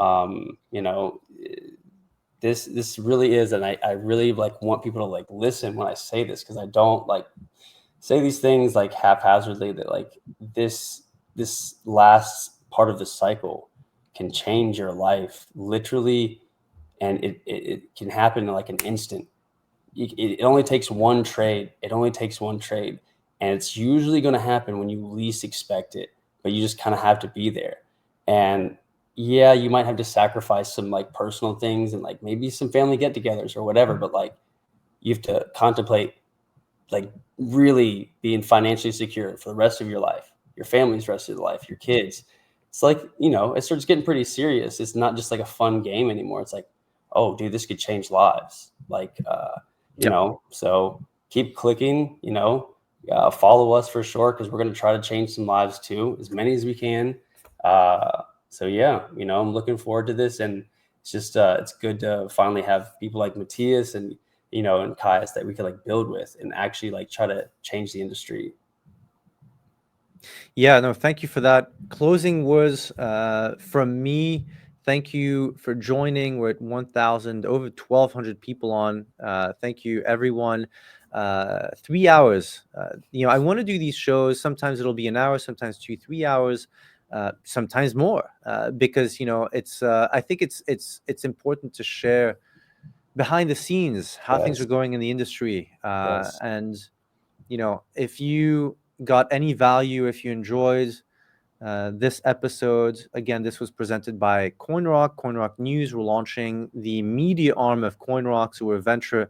This really is, and I really like want people to like listen when I say this, because I don't like say these things like haphazardly, that like this last part of the cycle can change your life literally, and it can happen in like an instant. It only takes one trade. It only takes one trade. And it's usually going to happen when you least expect it, but you just kind of have to be there. And yeah, you might have to sacrifice some like personal things and like maybe some family get togethers or whatever, but like you have to contemplate like really being financially secure for the rest of your life, your family's rest of their life, your kids. It's like, it starts getting pretty serious. It's not just like a fun game anymore. It's like, oh, dude, this could change lives. Like, Yep. so keep clicking, follow us for sure, because we're going to try to change some lives too, as many as we can. So yeah, I'm looking forward to this, and it's just it's good to finally have people like Matthias and and Caius that we could like build with and actually like try to change the industry. Yeah, no, thank you for that. Closing words from me. Thank you for joining. We're at 1,000, over 1,200 people on. Thank you, everyone. 3 hours. I want to do these shows. Sometimes it'll be an hour, sometimes 2, 3 hours, sometimes more, because it's. I think it's important to share behind the scenes how things Yes, are going in the industry, yes, and if you got any value, if you enjoyed this episode, again, this was presented by CoinRock News. We're launching the media arm of CoinRock, so we're a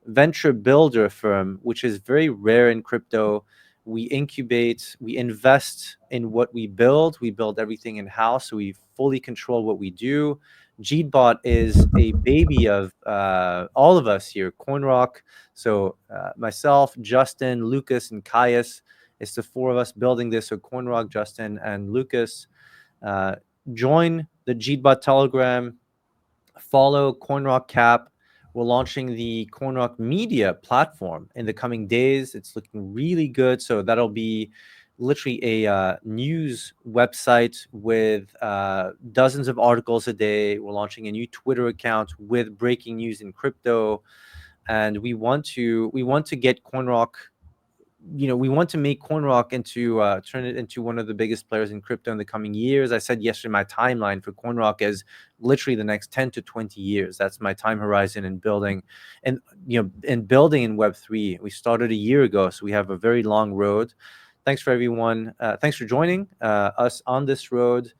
venture builder firm, which is very rare in crypto. We incubate, we invest in what we build. We build everything in house, so we fully control what we do. Jeetbot is a baby of all of us here, CoinRock. So myself, Justin, Lucas, and Caius. It's the four of us building this. So CoinRock, Justin, and Lucas. Uh, Join the Jeetbot Telegram. Follow CoinRock Cap. We're launching the CoinRock Media platform in the coming days. It's looking really good. So that'll be literally a news website with dozens of articles a day. We're launching a new Twitter account with breaking news in crypto, and we want to get CoinRock. We want to make CoinRock into turn it into one of the biggest players in crypto in the coming years. I said yesterday my timeline for CoinRock is literally the next 10 to 20 years. That's my time horizon in building, and building in Web3. We started a year ago, so we have a very long road. Thanks for everyone. Thanks for joining us on this road.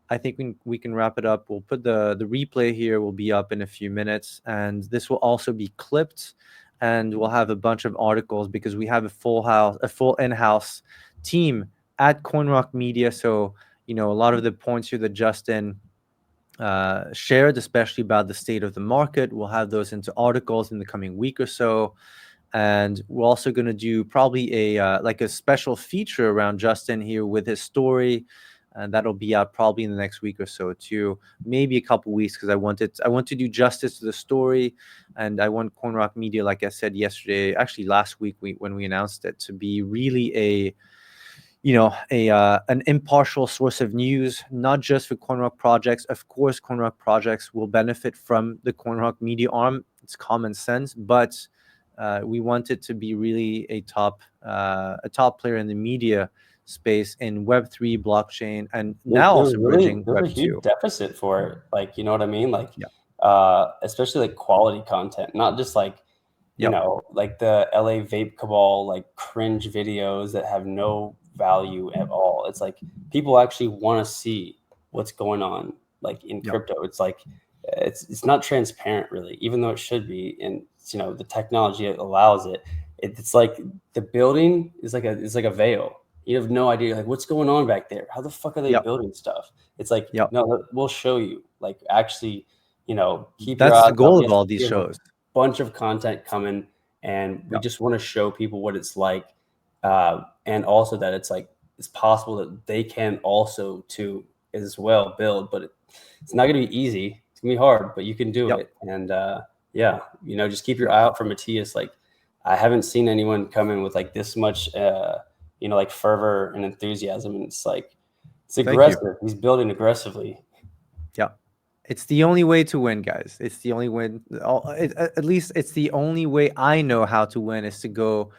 I think we can wrap it up. We'll put the replay here. Will be up in a few minutes, and this will also be clipped, and we'll have a bunch of articles because we have a full in-house team at CoinRock Media. So a lot of the points here that Justin shared, especially about the state of the market, we'll have those into articles in the coming week or so. And we're also going to do probably a like a special feature around Justin here with his story, and that'll be out probably in the next week or so too, maybe a couple weeks, because I want to do justice to the story, and I want CoinRock Media, like I said yesterday, actually last week when we announced it, to be really an impartial source of news, not just for CoinRock projects. Of course, CoinRock projects will benefit from the CoinRock Media arm. It's common sense, but we want it to be really a top player in the media space in Web3, blockchain, and now also bridging There's a huge Web2. deficit for it. Like, you know what I mean? Like, Yeah. especially like quality content, not just like, Yep. like the LA vape cabal, like cringe videos that have no value at all. It's like people actually want to see what's going on, like in Yep. crypto. It's like it's not transparent really, even though it should be. And the technology allows it. It's like the building is like a veil. You have no idea like what's going on back there. How the fuck are they Yep. building stuff? It's like, Yep. no, we'll show you. Like actually, keep your That's the eyes out. goal of all these We have a shows. bunch of content coming, and we Yep. just want to show people what it's like, and also that it's possible that they can also too as well build, but it's not going to be easy. It's going to be hard, but you can do Yep. it. And Yeah, you know, just keep your eye out for Matthias. Like, I haven't seen anyone come in with like this much, you know, like fervor and enthusiasm. And it's like, it's Thank you. aggressive. He's building aggressively. Yeah. It's the only way to win, guys. It's the only win. At least it's the only way I know how to win is to go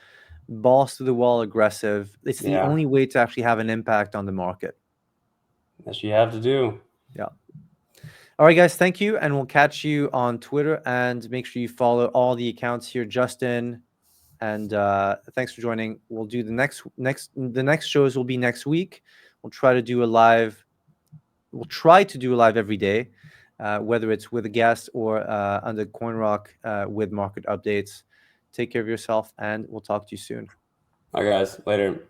balls to the wall aggressive. It's the Yeah, only way to actually have an impact on the market. that's what you have to do. Yeah. All right, guys. Thank you. And we'll catch you on Twitter, and make sure you follow all the accounts here, Justin. And thanks for joining. We'll do the next shows will be next week. We'll try to do a live. We'll try to do a live every day, whether it's with a guest or under CoinRock with market updates. Take care of yourself, and we'll talk to you soon. All right, guys, later.